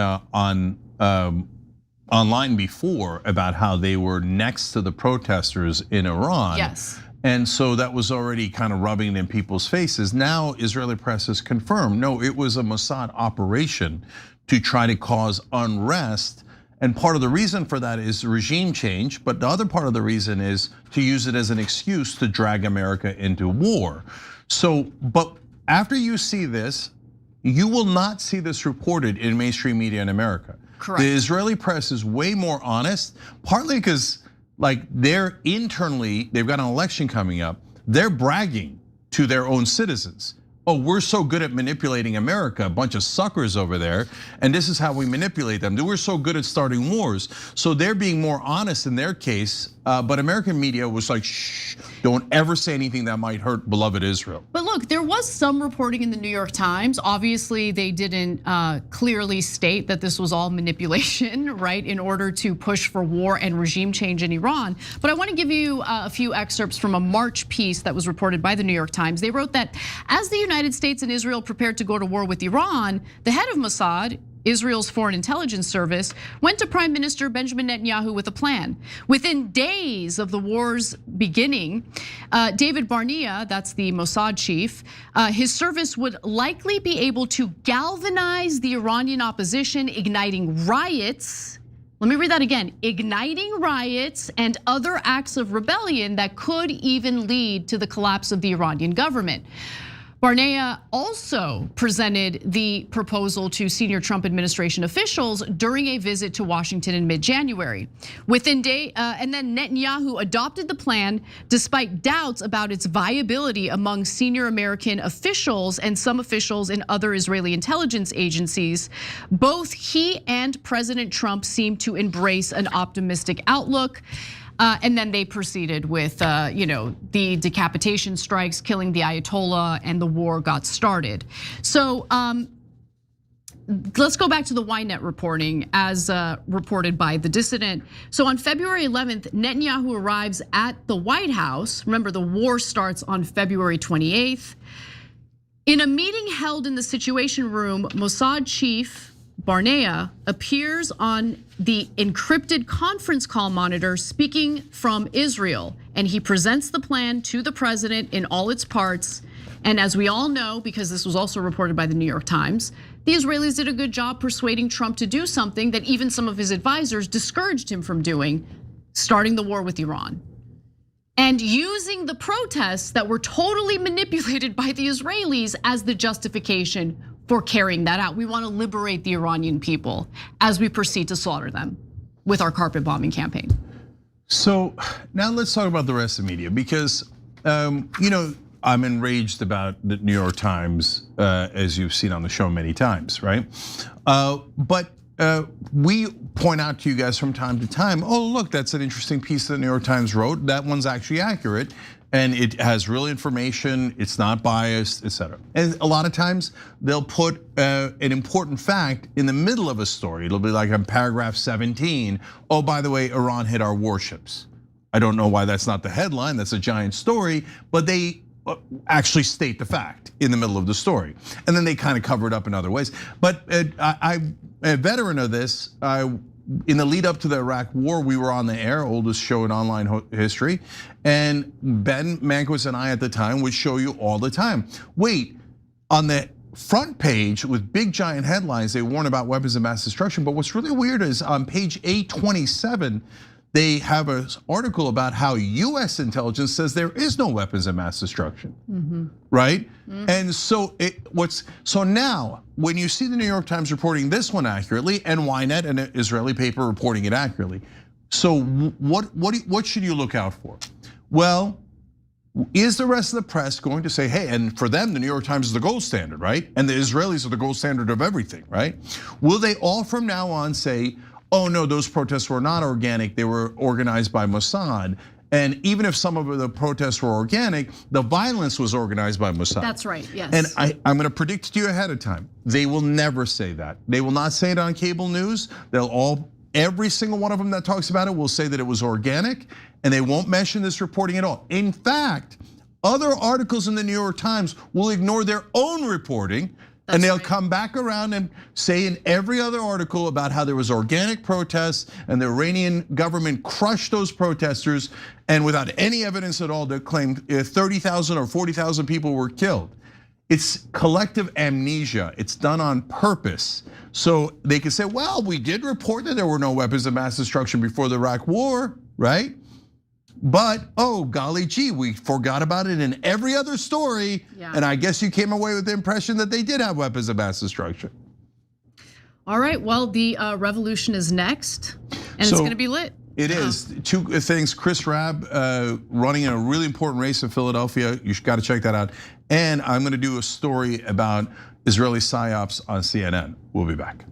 online before about how they were next to the protesters in Iran. Yes. And so that was already kind of rubbing it in people's faces. Now Israeli press has confirmed, no, it was a Mossad operation to try to cause unrest. And part of the reason for that is regime change, but the other part of the reason is to use it as an excuse to drag America into war. So, but after you see this, you will not see this reported in mainstream media in America. Correct. The Israeli press is way more honest, partly because they're internally, they've got an election coming up. They're bragging to their own citizens. Oh, we're so good at manipulating America, a bunch of suckers over there, and this is how we manipulate them. We're so good at starting wars. So they're being more honest in their case, but American media was like, shh, don't ever say anything that might hurt beloved Israel. But look, there was some reporting in the New York Times. Obviously, they didn't clearly state that this was all manipulation, right, in order to push for war and regime change in Iran. But I want to give you a few excerpts from a March piece that was reported by the New York Times. They wrote that as the United States and Israel prepared to go to war with Iran, the head of Mossad, Israel's foreign intelligence service, went to Prime Minister Benjamin Netanyahu with a plan. Within days of the war's beginning, David Barnea, that's the Mossad chief, his service would likely be able to galvanize the Iranian opposition, igniting riots. Let me read that again. Igniting riots and other acts of rebellion that could even lead to the collapse of the Iranian government. Barnea also presented the proposal to senior Trump administration officials during a visit to Washington in mid-January. And then Netanyahu adopted the plan despite doubts about its viability among senior American officials and some officials in other Israeli intelligence agencies. Both he and President Trump seemed to embrace an optimistic outlook. And then they proceeded with the decapitation strikes, killing the Ayatollah, and the war got started. So let's go back to the Ynet reporting as reported by The Dissident. So on February 11th, Netanyahu arrives at the White House. Remember, the war starts on February 28th. In a meeting held in the Situation Room, Mossad chief Barnea appears on the encrypted conference call monitor speaking from Israel, and he presents the plan to the president in all its parts. And as we all know, because this was also reported by the New York Times, the Israelis did a good job persuading Trump to do something that even some of his advisors discouraged him from doing, starting the war with Iran. And using the protests that were totally manipulated by the Israelis as the justification for carrying that out. We want to liberate the Iranian people as we proceed to slaughter them with our carpet bombing campaign. So now let's talk about the rest of the media, because I'm enraged about the New York Times, as you've seen on the show many times, right? But we point out to you guys from time to time, oh, look, that's an interesting piece that the New York Times wrote. That one's actually accurate. And it has real information, it's not biased, etc. And a lot of times they'll put an important fact in the middle of a story. It'll be like on paragraph 17, oh, by the way, Iran hit our warships. I don't know why that's not the headline, that's a giant story, but they actually state the fact in the middle of the story. And then they kind of cover it up in other ways. But I'm a veteran of this. In the lead up to the Iraq war, we were on the air, oldest show in online history. And Ben Mankiewicz and I at the time would show you all the time. Wait, on the front page with big giant headlines, they warn about weapons of mass destruction. But what's really weird is on page 827, they have an article about how US intelligence says there is no weapons of mass destruction, right? And so so now when you see the New York Times reporting this one accurately and Ynet, an Israeli paper, reporting it accurately, so what should you look out for? Well, is the rest of the press going to say, hey, and for them, the New York Times is the gold standard, right? And the Israelis are the gold standard of everything, right? Will they all from now on say, oh no, those protests were not organic, they were organized by Mossad. And even if some of the protests were organic, the violence was organized by Mossad. That's right, yes. And I'm gonna predict to you ahead of time, they will never say that. They will not say it on cable news. Every single one of them that talks about it will say that it was organic, and they won't mention this reporting at all. In fact, other articles in the New York Times will ignore their own reporting, and they'll come back around and say in every other article about how there was organic protests and the Iranian government crushed those protesters, and without any evidence at all, they claimed 30,000 or 40,000 people were killed. It's collective amnesia. It's done on purpose. So they can say, well, we did report that there were no weapons of mass destruction before the Iraq war, right? But, oh, golly gee, we forgot about it in every other story. Yeah. And I guess you came away with the impression that they did have weapons of mass destruction. All right, well, the revolution is next, and it's gonna be lit. It is. Two things, Chris Rabb running in a really important race in Philadelphia. You gotta check that out. And I'm gonna do a story about Israeli psyops on CNN. We'll be back.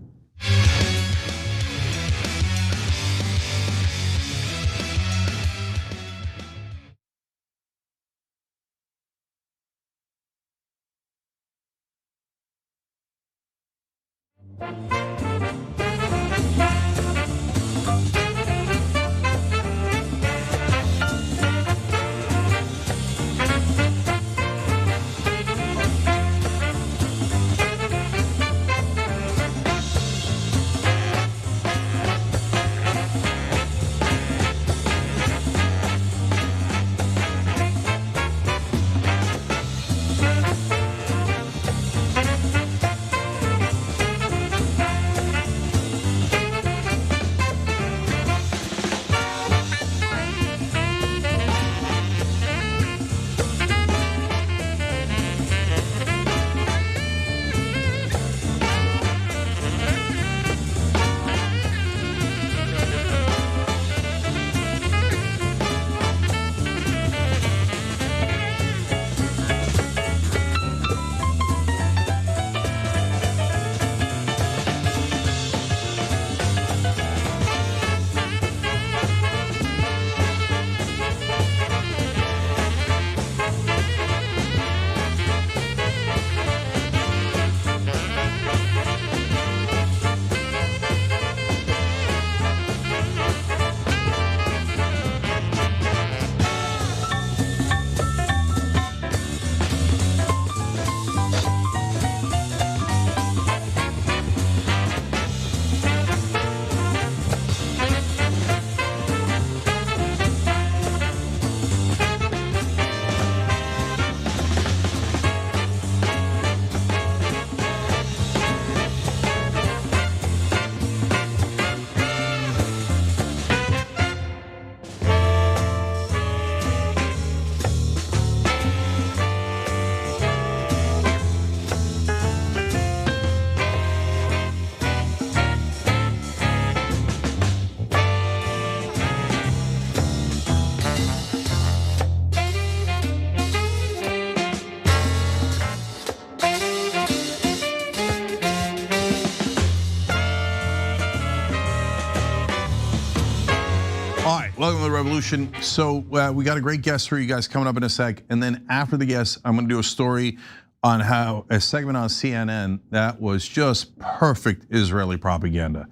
Welcome to the revolution. So we got a great guest for you guys coming up in a sec. And then after the guest, I'm gonna do a story on how a segment on CNN that was just perfect Israeli propaganda.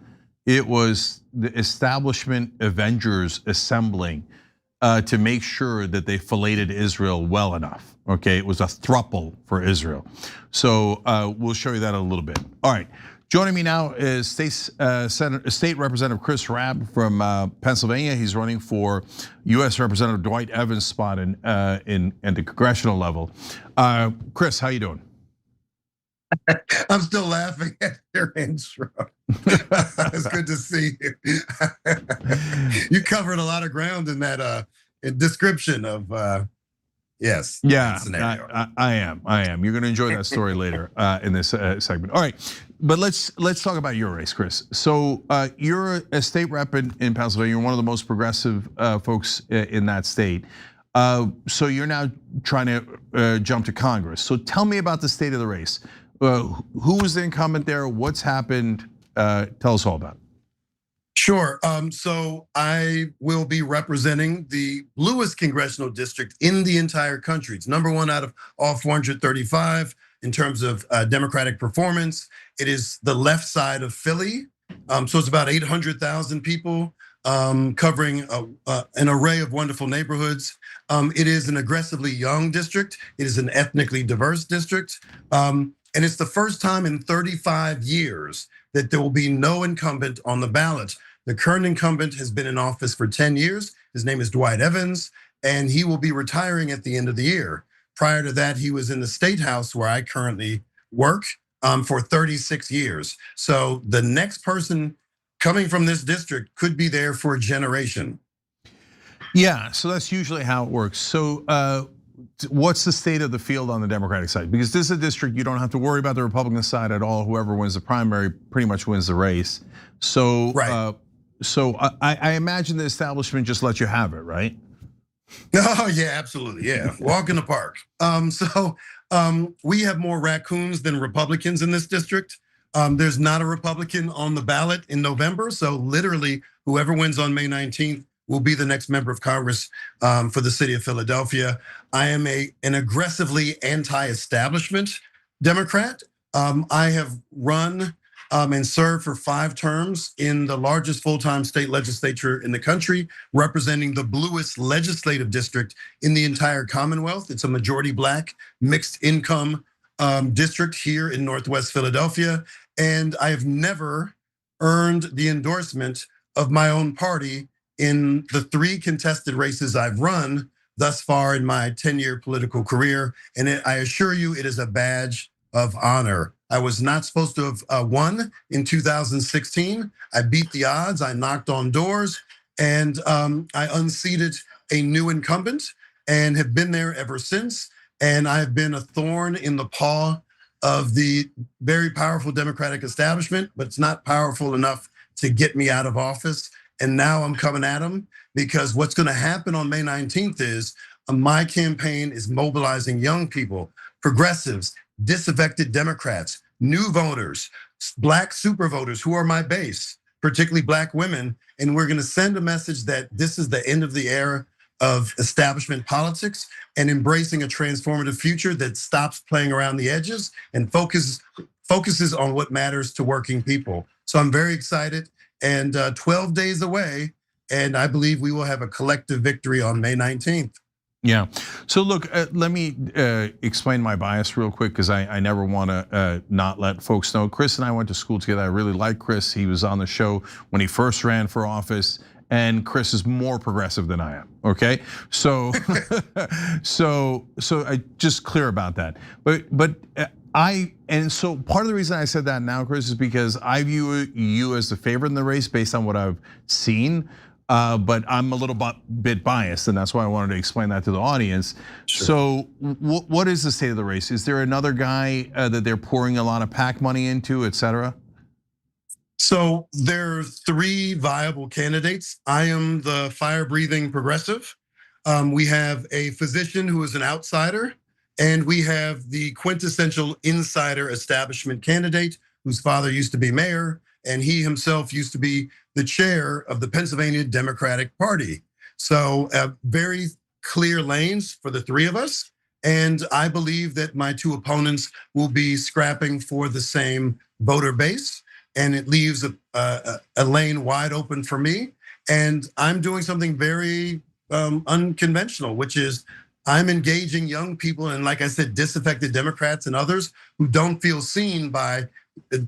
It was the establishment Avengers assembling to make sure that they filleted Israel well enough. Okay, it was a throuple for Israel. So we'll show you that in a little bit. All right. Joining me now is State Representative Chris Rabb from Pennsylvania. He's running for U.S. Representative Dwight Evans' spot in the congressional level. Chris, how you doing? I'm still laughing at your intro. It's good to see you. You covered a lot of ground in that description of. Yes. Yeah, I am. You're going to enjoy that story later in this segment. All right, but let's talk about your race, Chris. So you're a state rep in Pennsylvania. You're one of the most progressive folks in that state. So you're now trying to jump to Congress. So tell me about the state of the race. Who was the incumbent there? What's happened? Tell us all about it. Sure. So I will be representing the bluest congressional district in the entire country. It's number one out of all 435 in terms of Democratic performance. It is the left side of Philly. So it's about 800,000 people covering an array of wonderful neighborhoods. It is an aggressively young district. It is an ethnically diverse district. And it's the first time in 35 years that there will be no incumbent on the ballot. The current incumbent has been in office for 10 years. His name is Dwight Evans, and he will be retiring at the end of the year. Prior to that, he was in the State House where I currently work for 36 years. So the next person coming from this district could be there for a generation. Yeah, so that's usually how it works. So what's the state of the field on the Democratic side? Because this is a district you don't have to worry about the Republican side at all. Whoever wins the primary pretty much wins the race. So, right. I imagine the establishment just let you have it, right? Oh yeah, absolutely. Yeah, walk in the park. We have more raccoons than Republicans in this district. There's not a Republican on the ballot in November. So literally whoever wins on May 19th will be the next member of Congress for the city of Philadelphia. I am an aggressively anti-establishment Democrat. I have run and served for 5 terms in the largest full-time state legislature in the country, representing the bluest legislative district in the entire Commonwealth. It's a majority Black, mixed income district here in Northwest Philadelphia. And I have never earned the endorsement of my own party in the 3 contested races I've run thus far in my 10-year political career. And I assure you, it is a badge of honor. I was not supposed to have won in 2016. I beat the odds, I knocked on doors, and I unseated a new incumbent and have been there ever since. And I've been a thorn in the paw of the very powerful Democratic establishment, but it's not powerful enough to get me out of office. And now I'm coming at them because what's gonna happen on May 19th is my campaign is mobilizing young people, progressives, disaffected Democrats, new voters, Black super voters who are my base, particularly Black women. And we're gonna send a message that this is the end of the era of establishment politics and embracing a transformative future that stops playing around the edges and focuses on what matters to working people. So I'm very excited, and 12 days away, and I believe we will have a collective victory on May 19th. Yeah, so look, let me explain my bias real quick because I never want to not let folks know. Chris and I went to school together. I really like Chris. He was on the show when he first ran for office. And Chris is more progressive than I am, okay? So I just clear about that. And so part of the reason I said that now, Chris, is because I view you as the favorite in the race based on what I've seen. But I'm a little bit biased, and that's why I wanted to explain that to the audience. Sure. So what is the state of the race? Is there another guy that they're pouring a lot of PAC money into, et cetera? So there are 3 viable candidates. I am the fire-breathing progressive. We have a physician who is an outsider, and we have the quintessential insider establishment candidate whose father used to be mayor, and he himself used to be the chair of the Pennsylvania Democratic Party. So very clear lanes for the 3 of us. And I believe that my 2 opponents will be scrapping for the same voter base. And it leaves a lane wide open for me. And I'm doing something very unconventional, which is I'm engaging young people and, like I said, disaffected Democrats and others who don't feel seen by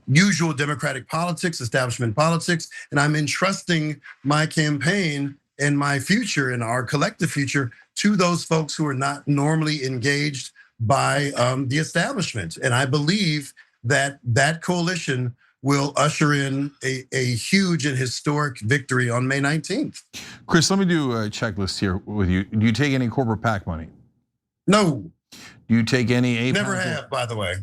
usual Democratic politics, establishment politics. And I'm entrusting my campaign and my future and our collective future to those folks who are not normally engaged by the establishment. And I believe that that coalition will usher in a huge and historic victory on May 19th. Chris, let me do a checklist here with you. Do you take any corporate PAC money? No. Do you take any AIPAC? Never have, by the way.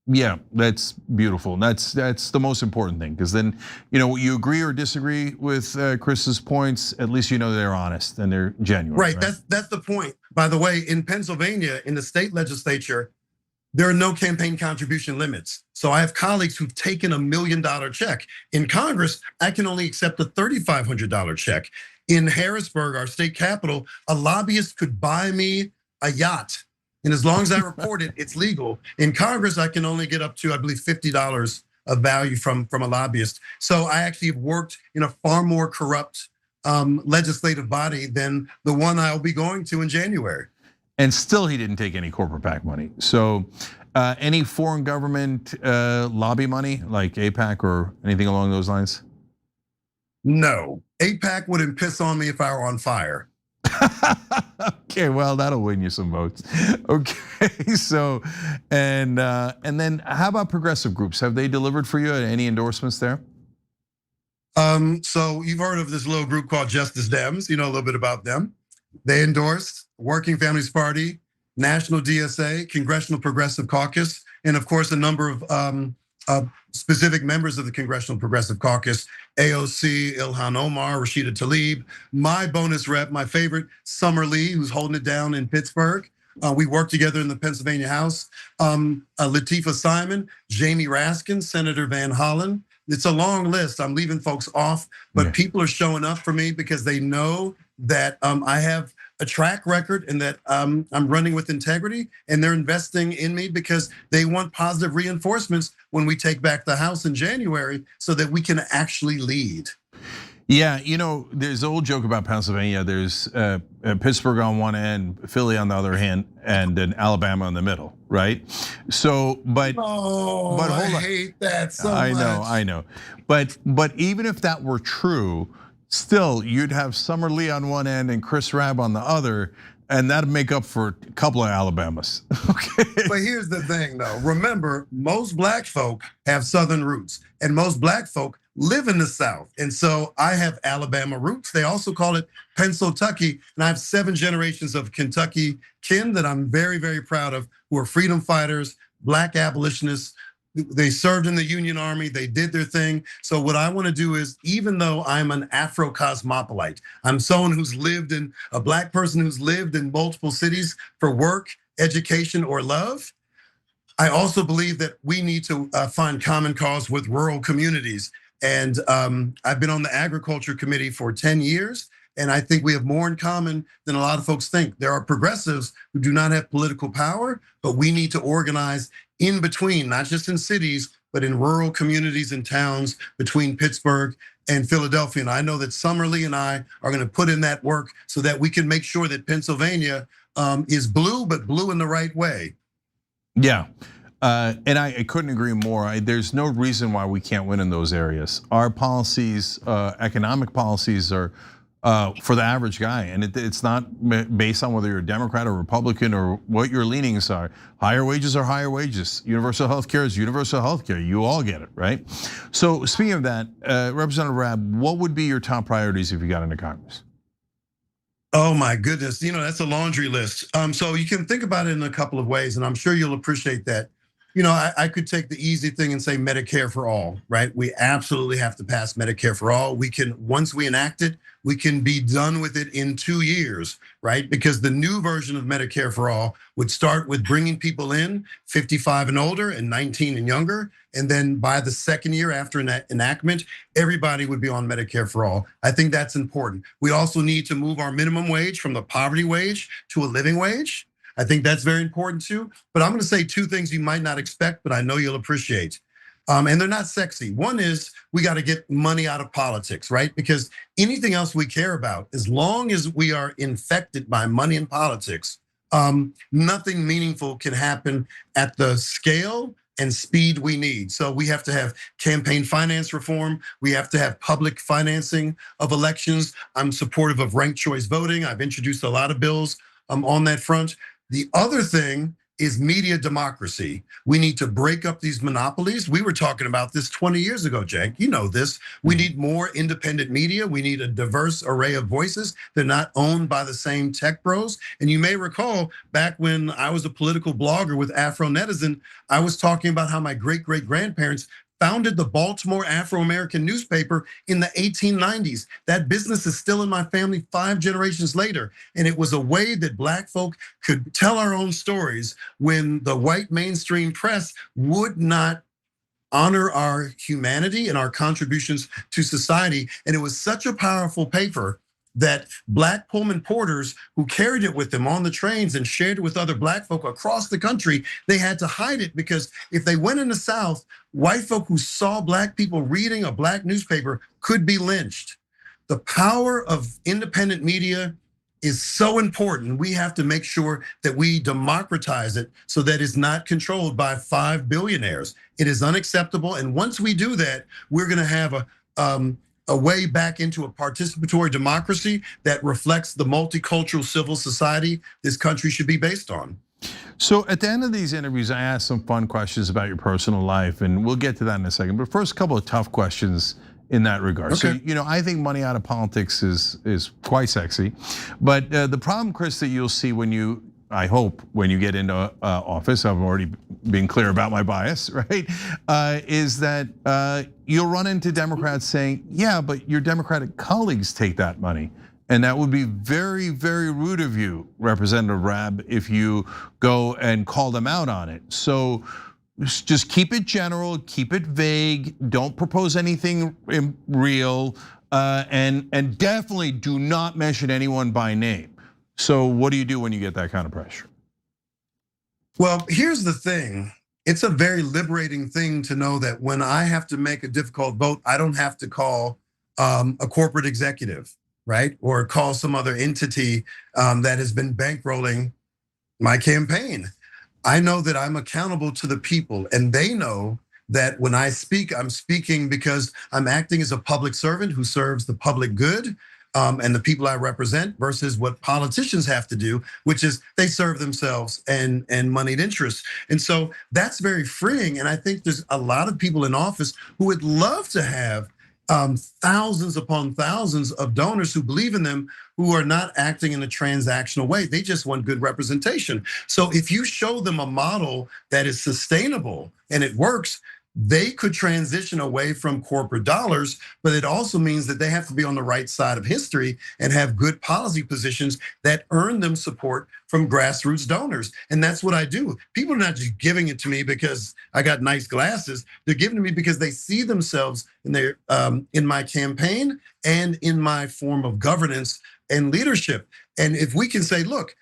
Yeah, that's beautiful. That's the most important thing, because then, you agree or disagree with Chris's points, at least you know they're honest and they're genuine. Right, that's the point. By the way, in Pennsylvania, in the state legislature, there are no campaign contribution limits. So I have colleagues who've taken $1 million check. In Congress, I can only accept a $3,500 check. In Harrisburg, our state capital, a lobbyist could buy me a yacht. And as long as I report it, it's legal. In Congress, I can only get up to, I believe, $50 of value from a lobbyist. So I actually have worked in a far more corrupt legislative body than the one I'll be going to in January. And still, he didn't take any corporate PAC money. So, any foreign government lobby money, like AIPAC or anything along those lines? No, AIPAC wouldn't piss on me if I were on fire. Okay, well, that'll win you some votes. Okay, so, and then how about progressive groups? Have they delivered for you any endorsements there? So you've heard of this little group called Justice Dems. You know a little bit about them. They endorsed Working Families Party, National DSA, Congressional Progressive Caucus, and of course a number of specific members of the Congressional Progressive Caucus, AOC, Ilhan Omar, Rashida Tlaib, my bonus rep, my favorite, Summer Lee, who's holding it down in Pittsburgh. We worked together in the Pennsylvania House. Latifah Simon, Jamie Raskin, Senator Van Hollen. It's a long list. I'm leaving folks off, but people are showing up for me because they know that I have a track record and that I'm running with integrity, and they're investing in me because they want positive reinforcements when we take back the House in January so that we can actually lead. Yeah, you know, there's an old joke about Pennsylvania. There's Pittsburgh on one end, Philly on the other hand, and then Alabama in the middle, right? So, but hold on. I hate that so much. I know. But even if that were true, still you'd have Summer Lee on one end and Chris Rabb on the other, and that'd make up for a couple of Alabamas. Okay. But here's the thing, though. Remember, most black folk have Southern roots, and most black folk live in the South. And so I have Alabama roots. They also call it Pennsyltucky. And I have 7 generations of Kentucky kin that I'm very, very proud of, who are freedom fighters, black abolitionists. They served in the Union Army, they did their thing. So what I wanna do is, even though I'm an Afro-cosmopolite, I'm someone who's lived in, a black person who's lived in multiple cities for work, education, or love, I also believe that we need to find common cause with rural communities. And I've been on the agriculture committee for 10 years, and I think we have more in common than a lot of folks think. There are progressives who do not have political power, but we need to organize in between, not just in cities, but in rural communities and towns between Pittsburgh and Philadelphia. And I know that Summer Lee and I are gonna put in that work so that we can make sure that Pennsylvania is blue, but blue in the right way. Yeah. And I couldn't agree more. There's no reason why we can't win in those areas. Our policies, economic policies, are for the average guy, and it's not based on whether you're a Democrat or Republican or what your leanings are. Higher wages are higher wages. Universal health care is universal health care. You all get it, right? So speaking of that, Representative Rabb, what would be your top priorities if you got into Congress? Oh my goodness, you know, that's a laundry list. So you can think about it in a couple of ways, and I'm sure you'll appreciate that. You know, I could take the easy thing and say Medicare for all, right? We absolutely have to pass Medicare for all. We can, once we enact it, we can be done with it in 2 years, right? Because the new version of Medicare for all would start with bringing people in 55 and older and 19 and younger. And then by the second year after enactment, everybody would be on Medicare for all. I think that's important. We also need to move our minimum wage from the poverty wage to a living wage. I think that's very important too. But I'm gonna say 2 things you might not expect, but I know you'll appreciate. And they're not sexy. One is we gotta get money out of politics, right? Because anything else we care about, as long as we are infected by money in politics, nothing meaningful can happen at the scale and speed we need. So we have to have campaign finance reform. We have to have public financing of elections. I'm supportive of ranked choice voting. I've introduced a lot of bills on that front. The other thing is media democracy. We need to break up these monopolies. We were talking about this 20 years ago, Cenk. You know this. We need more independent media. We need a diverse array of voices. They're not owned by the same tech bros. And you may recall back when I was a political blogger with Afro Netizen, I was talking about how my great-great-grandparents founded the Baltimore Afro-American newspaper in the 1890s. That business is still in my family 5 generations later. And it was a way that Black folk could tell our own stories when the white mainstream press would not honor our humanity and our contributions to society. And it was such a powerful paper that Black Pullman porters who carried it with them on the trains and shared it with other Black folk across the country, they had to hide it because if they went in the South, white folk who saw Black people reading a Black newspaper could be lynched. The power of independent media is so important. We have to make sure that we democratize it so that it's not controlled by 5 billionaires. It is unacceptable. And once we do that, we're gonna have a way back into a participatory democracy that reflects the multicultural civil society this country should be based on. So at the end of these interviews, I asked some fun questions about your personal life, and we'll get to that in a second. But first, a couple of tough questions in that regard. Okay. So, I think money out of politics is quite sexy. But the problem, Chris, that you'll see I hope when you get into office, I've already been clear about my bias, right? Is that you'll run into Democrats saying, yeah, but your Democratic colleagues take that money. And that would be very, very rude of you, Representative Rabb, if you go and call them out on it. So just keep it general, keep it vague, don't propose anything real, and definitely do not mention anyone by name. So what do you do when you get that kind of pressure? Well, here's the thing. It's a very liberating thing to know that when I have to make a difficult vote, I don't have to call a corporate executive, right? Or call some other entity that has been bankrolling my campaign. I know that I'm accountable to the people, and they know that when I speak, I'm speaking because I'm acting as a public servant who serves the public good and the people I represent versus what politicians have to do, which is they serve themselves and moneyed interests. And so that's very freeing. And I think there's a lot of people in office who would love to have thousands upon thousands of donors who believe in them, who are not acting in a transactional way. They just want good representation. So if you show them a model that is sustainable and it works, they could transition away from corporate dollars, but it also means that they have to be on the right side of history and have good policy positions that earn them support from grassroots donors. And that's what I do. People are not just giving it to me because I got nice glasses. They're giving it to me because they see themselves in my campaign and in my form of governance and leadership. And if we can say, look,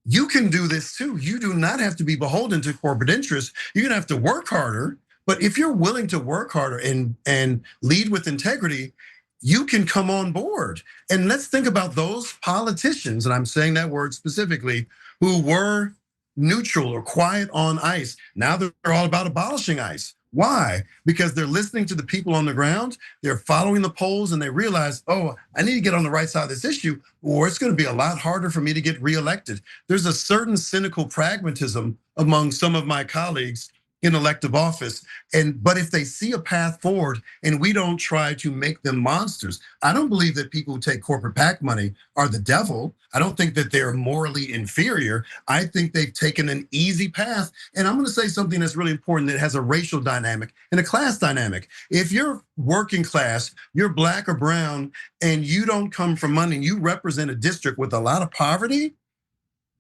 you can do this too. You do not have to be beholden to corporate interests. You're gonna have to work harder. But if you're willing to work harder and lead with integrity, you can come on board. And let's think about those politicians, and I'm saying that word specifically, who were neutral or quiet on ICE. Now they're all about abolishing ICE. Why? Because they're listening to the people on the ground, they're following the polls, and they realize, oh, I need to get on the right side of this issue, or it's gonna be a lot harder for me to get reelected. There's a certain cynical pragmatism among some of my colleagues in elective office. But if they see a path forward and we don't try to make them monsters, I don't believe that people who take corporate PAC money are the devil. I don't think that they're morally inferior. I think they've taken an easy path. And I'm gonna say something that's really important that has a racial dynamic and a class dynamic. If you're working class, you're Black or brown, and you don't come from money, and you represent a district with a lot of poverty,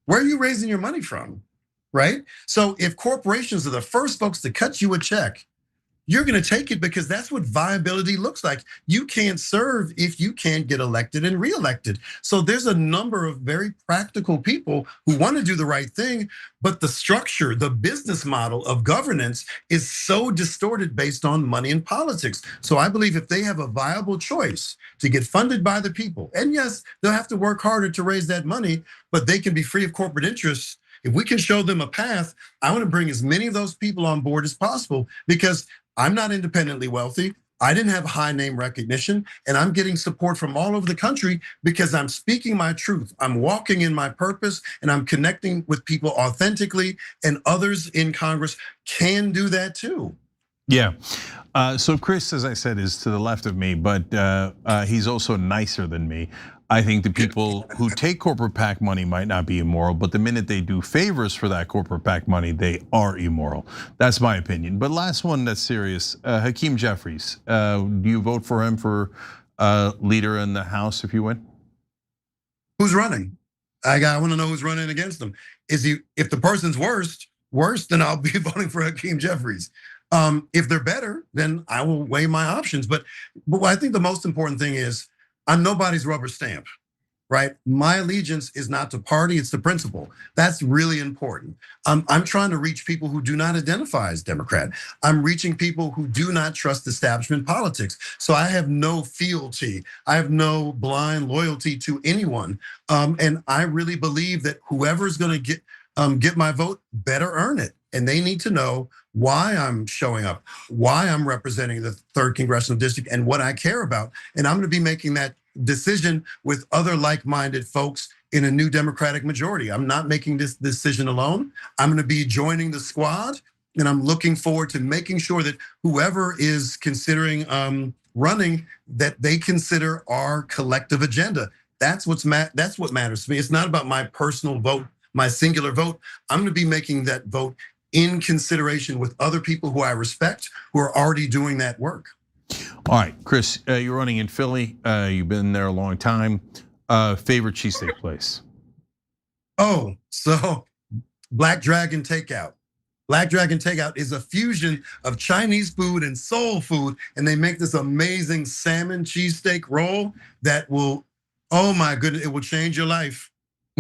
where are you raising your money from? Right? So if corporations are the first folks to cut you a check, you're gonna take it because that's what viability looks like. You can't serve if you can't get elected and reelected. So there's a number of very practical people who wanna do the right thing, but the structure, the business model of governance is so distorted based on money and politics. So I believe if they have a viable choice to get funded by the people, and yes, they'll have to work harder to raise that money, but they can be free of corporate interests. If we can show them a path, I want to bring as many of those people on board as possible because I'm not independently wealthy. I didn't have high name recognition, and I'm getting support from all over the country because I'm speaking my truth. I'm walking in my purpose, and I'm connecting with people authentically, and others in Congress can do that too. Yeah, so Chris, as I said, is to the left of me, but he's also nicer than me. I think the people who take corporate PAC money might not be immoral, but the minute they do favors for that corporate PAC money, they are immoral. That's my opinion. But last one that's serious, Hakeem Jeffries. Do you vote for him for leader in the House if you win? Who's running? I want to know who's running against him. If the person's worse, then I'll be voting for Hakeem Jeffries. If they're better, then I will weigh my options. But I think the most important thing is I'm nobody's rubber stamp, right? My allegiance is not to party, it's to principle. That's really important. I'm trying to reach people who do not identify as Democrat. I'm reaching people who do not trust establishment politics. So I have no fealty. I have no blind loyalty to anyone. And I really believe that whoever's gonna get my vote better earn it. And they need to know why I'm showing up, why I'm representing the 3rd Congressional District and what I care about. And I'm gonna be making that decision with other like-minded folks in a new Democratic majority. I'm not making this decision alone. I'm gonna be joining the squad, and I'm looking forward to making sure that whoever is considering running, that they consider our collective agenda. That's what matters to me. It's not about my personal vote, my singular vote. I'm gonna be making that vote in consideration with other people who I respect, who are already doing that work. All right, Chris, you're running in Philly. You've been there a long time. Favorite cheesesteak place? Oh, so Black Dragon Takeout. Black Dragon Takeout is a fusion of Chinese food and soul food, and they make this amazing salmon cheesesteak roll that will, oh my goodness, it will change your life.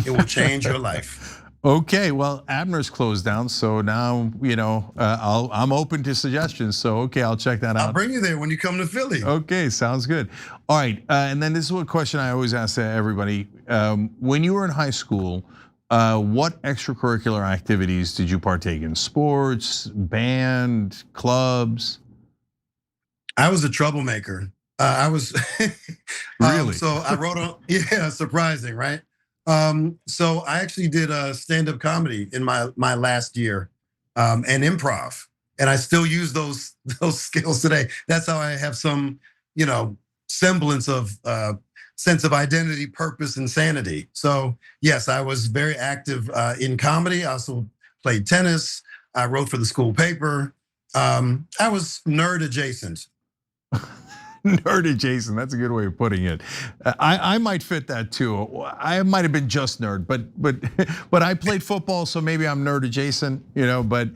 It will change your life. Okay, well, Abner's closed down, so now I'm open to suggestions. So okay, I'll check that out. I'll bring you there when you come to Philly. Okay, sounds good. All right, and then this is what question I always ask everybody: when you were in high school, what extracurricular activities did you partake in? Sports, band, clubs? I was a troublemaker. I was really. So I wrote on. Yeah, surprising, right? So I actually did stand-up comedy in my last year, and improv, and I still use those skills today. That's how I have some, semblance of sense of identity, purpose, and sanity. So yes, I was very active in comedy. I also played tennis. I wrote for the school paper. I was nerd adjacent. Nerd adjacent, that's a good way of putting it. I might fit that too. I might have been just nerd, but I played football, so maybe I'm nerd adjacent, But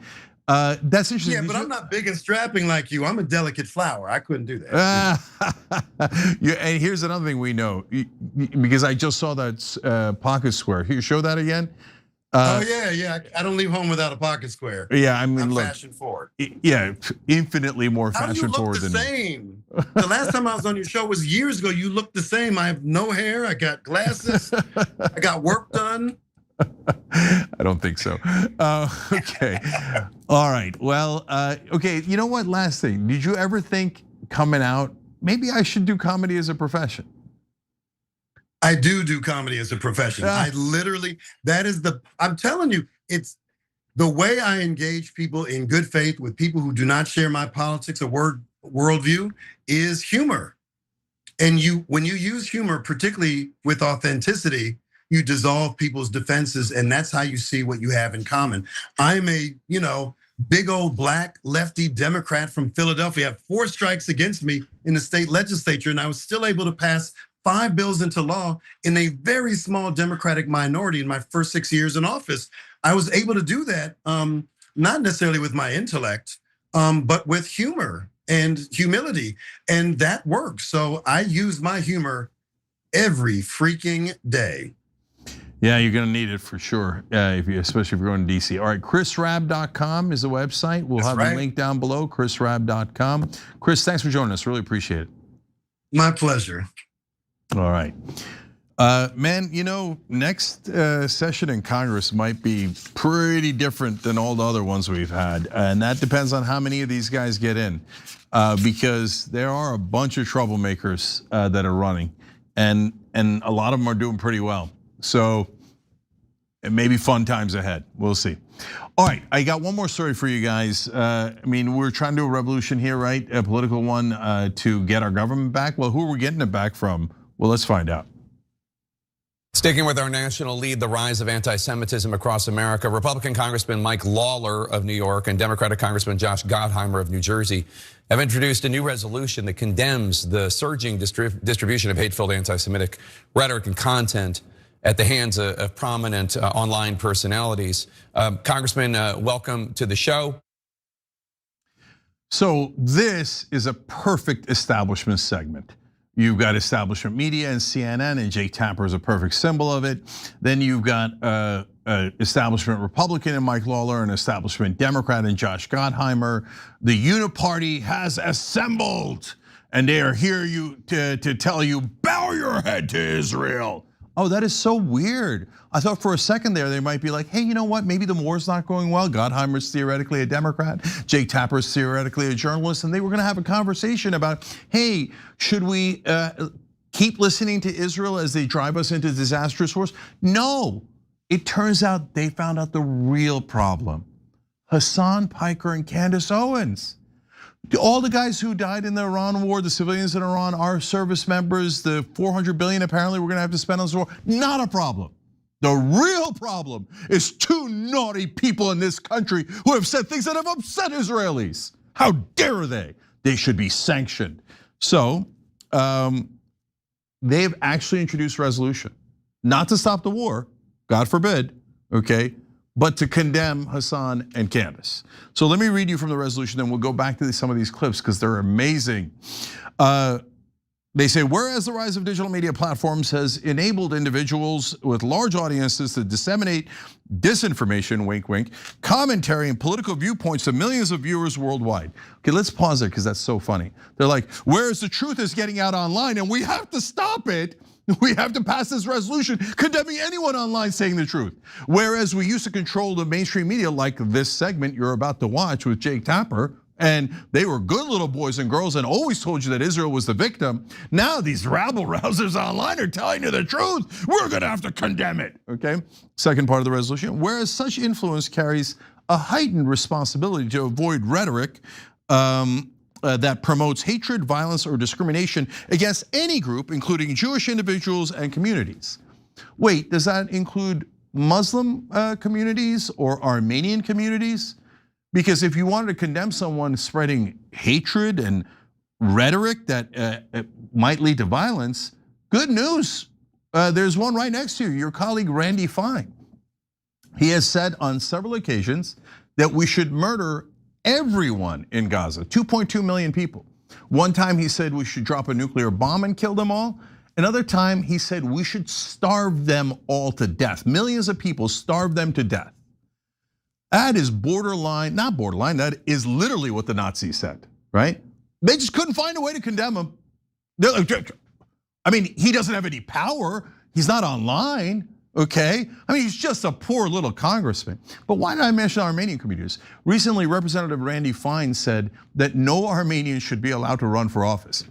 that's interesting. Yeah, but I'm not big and strapping like you. I'm a delicate flower. I couldn't do that. And here's another thing we know, because I just saw that pocket square. Can you show that again? Oh yeah. I don't leave home without a pocket square. Yeah, I mean, I'm look, fashion forward. Yeah, infinitely more fashion forward than me. How do you look the same? The last time I was on your show was years ago. You look the same. I have no hair. I got glasses. I got work done. I don't think so. Okay, all right. Well, okay. You know what? Last thing. Did you ever think coming out, maybe I should do comedy as a profession? I do comedy as a profession. I literally, I'm telling you, it's the way I engage people in good faith with people who do not share my politics or worldview is humor. And when you use humor, particularly with authenticity, you dissolve people's defenses, and that's how you see what you have in common. I'm a, big old black lefty Democrat from Philadelphia. I have 4 strikes against me in the state legislature, and I was still able to pass 5 bills into law in a very small Democratic minority in my first 6 years in office. I was able to do that, not necessarily with my intellect, but with humor and humility, and that works. So I use my humor every freaking day. Yeah, you're gonna need it for sure, especially if you're going to DC. All right, chrisrabb.com is the website. We'll have the link down below, chrisrabb.com. Chris, thanks for joining us, really appreciate it. My pleasure. All right. Man, next session in Congress might be pretty different than all the other ones we've had. And that depends on how many of these guys get in. Because there are a bunch of troublemakers that are running. And a lot of them are doing pretty well. So it may be fun times ahead, we'll see. All right, I got one more story for you guys. We're trying to do a revolution here, right? A political one to get our government back. Well, who are we getting it back from? Well, let's find out. Sticking with our national lead, the rise of anti-Semitism across America, Republican Congressman Mike Lawler of New York and Democratic Congressman Josh Gottheimer of New Jersey have introduced a new resolution that condemns the surging distribution of hate-filled anti-Semitic rhetoric and content at the hands of prominent online personalities. Congressman, welcome to the show. So this is a perfect establishment segment. You've got establishment media and CNN, and Jake Tapper is a perfect symbol of it. Then you've got establishment Republican and Mike Lawler, and establishment Democrat and Josh Gottheimer. The Uniparty has assembled, and they are here to tell you, bow your head to Israel. Oh, that is so weird. I thought for a second there, they might be like, hey, you know what? Maybe the war's not going well. Gottheimer's theoretically a Democrat. Jake Tapper's theoretically a journalist. And they were gonna have a conversation about, hey, should we keep listening to Israel as they drive us into disastrous wars? No, it turns out they found out the real problem. Hassan Piker and Candace Owens. All the guys who died in the Iran war, the civilians in Iran, are service members. The 400 billion apparently we're gonna have to spend on this war, not a problem. The real problem is two naughty people in this country who have said things that have upset Israelis. How dare they? They should be sanctioned. So they've actually introduced a resolution, not to stop the war, God forbid, okay, but to condemn Hassan and Candace. So let me read you from the resolution, then we'll go back to some of these clips because they're amazing. They say, whereas the rise of digital media platforms has enabled individuals with large audiences to disseminate disinformation, wink, wink, commentary and political viewpoints to millions of viewers worldwide. Okay, let's pause there because that's so funny. They're like, whereas the truth is getting out online and we have to stop it, we have to pass this resolution condemning anyone online saying the truth. Whereas we used to control the mainstream media like this segment you're about to watch with Jake Tapper, and they were good little boys and girls and always told you that Israel was the victim. Now these rabble-rousers online are telling you the truth. We're gonna have to condemn it, okay? Second part of the resolution, whereas such influence carries a heightened responsibility to avoid rhetoric that promotes hatred, violence, or discrimination against any group, including Jewish individuals and communities. Wait, does that include Muslim communities or Armenian communities? Because if you wanted to condemn someone spreading hatred and rhetoric that might lead to violence, good news. There's one right next to you, your colleague Randy Fine. He has said on several occasions that we should murder everyone in Gaza, 2.2 million people. One time he said we should drop a nuclear bomb and kill them all. Another time he said we should starve them all to death. Millions of people, starve them to death. That is borderline, not borderline, that is literally what the Nazis said, right? They just couldn't find a way to condemn him. I mean, he doesn't have any power. He's not online, okay? I mean, he's just a poor little congressman. But why did I mention Armenian communities? Recently, Representative Randy Fine said that no Armenian should be allowed to run for office.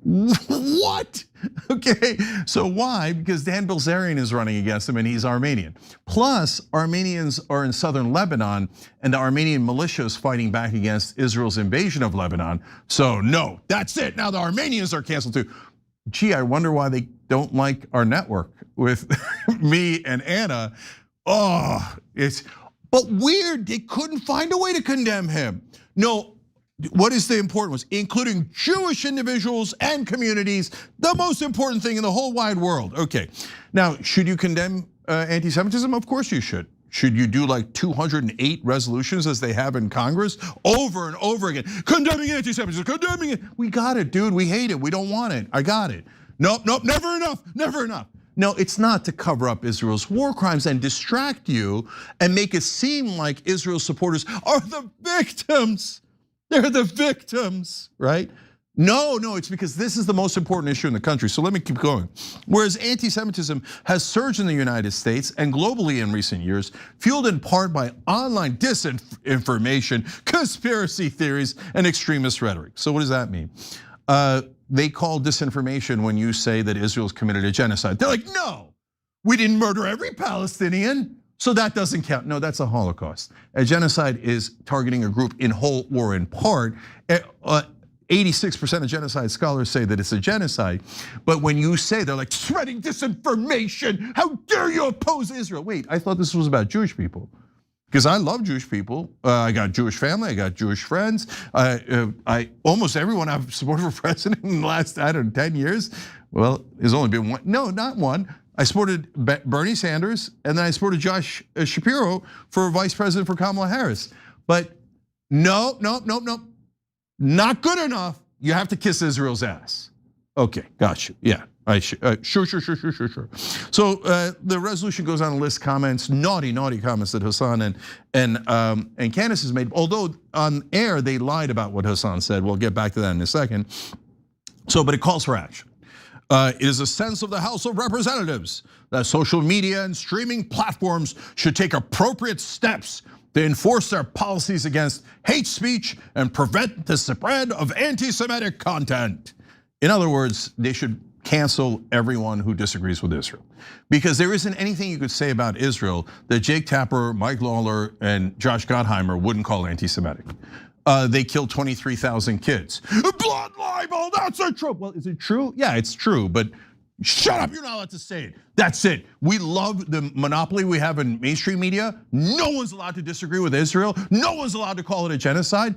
What? Okay, so why? Because Dan Bilzerian is running against him and he's Armenian. Plus, Armenians are in southern Lebanon and the Armenian militia is fighting back against Israel's invasion of Lebanon. So no, that's it. Now the Armenians are canceled too. Gee, I wonder why they don't like our network with me and Anna. Oh, but weird, they couldn't find a way to condemn him. No. What is the important ones? Including Jewish individuals and communities, the most important thing in the whole wide world. Okay, now should you condemn anti-Semitism? Of course you should. Should you do like 208 resolutions as they have in Congress over and over again? Condemning anti-Semitism, condemning it. We got it, dude, we hate it, we don't want it, I got it. Nope, never enough, never enough. No, it's not to cover up Israel's war crimes and distract you and make it seem like Israel's supporters are the victims. They're the victims, right? No, it's because this is the most important issue in the country. So let me keep going. Whereas anti-Semitism has surged in the United States and globally in recent years, fueled in part by online disinformation, conspiracy theories, and extremist rhetoric. So what does that mean? They call disinformation when you say that Israel's committed a genocide. They're like, no, we didn't murder every Palestinian. So that doesn't count. No, that's a Holocaust. A genocide is targeting a group in whole or in part. 86% of genocide scholars say that it's a genocide. But when you say they're like spreading disinformation, how dare you oppose Israel? Wait, I thought this was about Jewish people. Because I love Jewish people. I got Jewish family, I got Jewish friends. I almost everyone I've supported for president in the last, I don't know, 10 years. Well, there's only been one, no, not one. I supported Bernie Sanders, and then I supported Josh Shapiro for vice president for Kamala Harris. But no, not good enough. You have to kiss Israel's ass. Okay, got you, yeah. Sure. So the resolution goes on to list comments, naughty comments that Hassan and Candace has made. Although on air they lied about what Hassan said. We'll get back to that in a second. So, but it calls for action. It is a sense of the House of Representatives that social media and streaming platforms should take appropriate steps to enforce their policies against hate speech and prevent the spread of anti-Semitic content. In other words, they should cancel everyone who disagrees with Israel. Because there isn't anything you could say about Israel that Jake Tapper, Mike Lawler, and Josh Gottheimer wouldn't call anti-Semitic. They killed 23,000 kids. Blood libel, that's not true. Well, is it true? Yeah, it's true, but shut up, you're not allowed to say it. That's it. We love the monopoly we have in mainstream media. No one's allowed to disagree with Israel. No one's allowed to call it a genocide.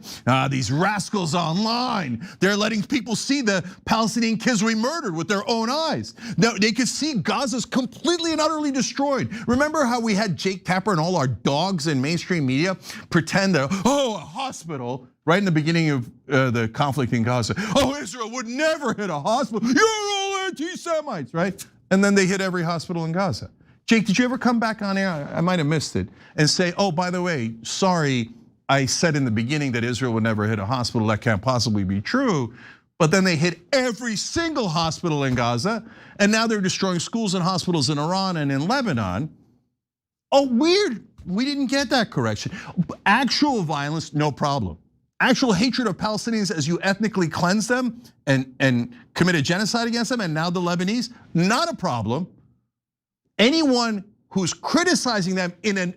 These rascals online, they're letting people see the Palestinian kids we murdered with their own eyes. Now, they could see Gaza's completely and utterly destroyed. Remember how we had Jake Tapper and all our dogs in mainstream media pretend that, a hospital, right in the beginning of the conflict in Gaza. Israel would never hit a hospital. You're all anti-Semites, right? And then they hit every hospital in Gaza. Jake, did you ever come back on air? I might have missed it. And say, by the way, sorry, I said in the beginning that Israel would never hit a hospital. That can't possibly be true. But then they hit every single hospital in Gaza. And now they're destroying schools and hospitals in Iran and in Lebanon. Weird, we didn't get that correction. Actual violence, no problem. Actual hatred of Palestinians as you ethnically cleanse them and commit a genocide against them, and now the Lebanese, not a problem. Anyone who's criticizing them in an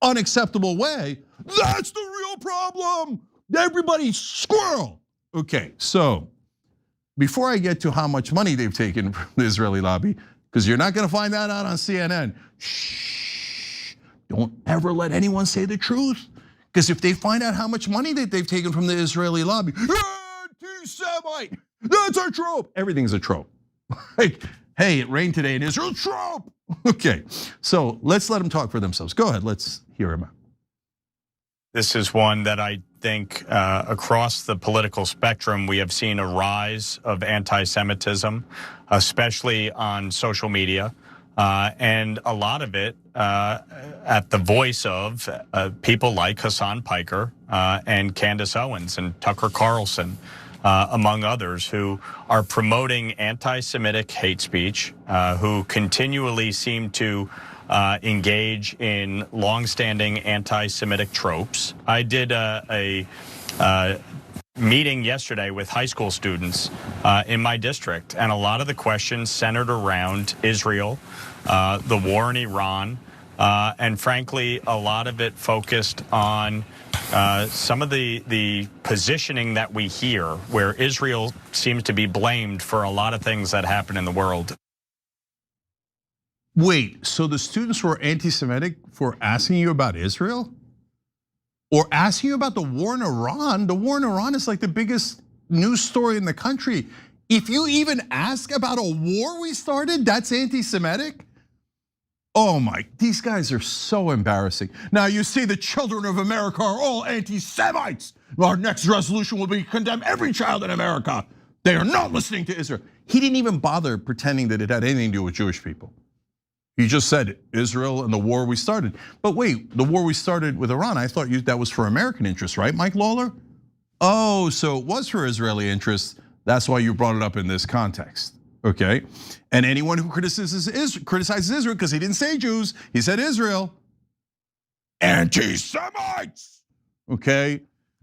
unacceptable way, that's the real problem. Everybody squirrel. Okay, so before I get to how much money they've taken from the Israeli lobby, because you're not gonna find that out on CNN, shh, don't ever let anyone say the truth. Because if they find out how much money that they've taken from the Israeli lobby, anti-Semite, that's a trope. Everything's a trope. Like, hey, it rained today in Israel, trope. Okay, so let's let them talk for themselves. Go ahead, let's hear them out. This is one that I think across the political spectrum, we have seen a rise of anti-Semitism, especially on social media. And a lot of it at the voice of people like Hassan Piker and Candace Owens and Tucker Carlson, among others, who are promoting anti-Semitic hate speech, who continually seem to engage in longstanding anti-Semitic tropes. I did a meeting yesterday with high school students in my district, and a lot of the questions centered around Israel, the war in Iran, and frankly, a lot of it focused on some of the positioning that we hear, where Israel seems to be blamed for a lot of things that happen in the world. Wait, so the students were anti-Semitic for asking you about Israel? Or asking you about the war in Iran? The war in Iran is like the biggest news story in the country. If you even ask about a war we started, that's anti-Semitic? Oh my, these guys are so embarrassing. Now you see the children of America are all anti-Semites. Our next resolution will be condemn every child in America. They are not listening to Israel. He didn't even bother pretending that it had anything to do with Jewish people. He just said Israel and the war we started. But wait, the war we started with Iran, I thought that was for American interests, right, Mike Lawler? Oh, so it was for Israeli interests. That's why you brought it up in this context, okay? And anyone who criticizes Israel, because he didn't say Jews, he said Israel, anti-Semites, okay?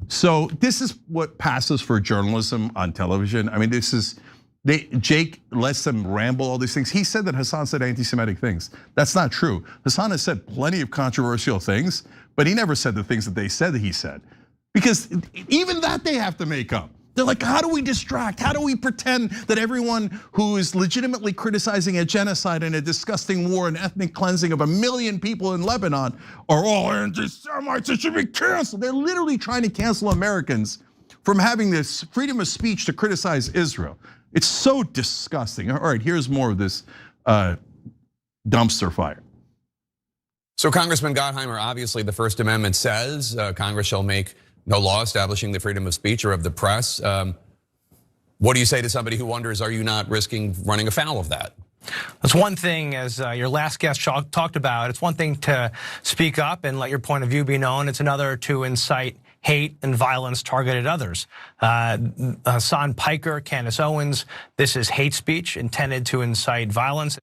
So this is what passes for journalism on television. I mean, this is, Jake lets them ramble all these things. He said that Hassan said anti-Semitic things. That's not true. Hassan has said plenty of controversial things, but he never said the things that they said that he said. Because even that they have to make up. They're like, how do we distract? How do we pretend that everyone who is legitimately criticizing a genocide and a disgusting war and ethnic cleansing of 1 million people in Lebanon are all anti-Semites that should be canceled? They're literally trying to cancel Americans from having this freedom of speech to criticize Israel. It's so disgusting. All right, here's more of this dumpster fire. So Congressman Gottheimer, obviously the First Amendment says Congress shall make no law establishing the freedom of speech or of the press. What do you say to somebody who wonders, are you not risking running afoul of that? That's one thing, as your last guest talked about, it's one thing to speak up and let your point of view be known. It's another to incite hate and violence targeted at others. Hassan Piker, Candace Owens, this is hate speech intended to incite violence.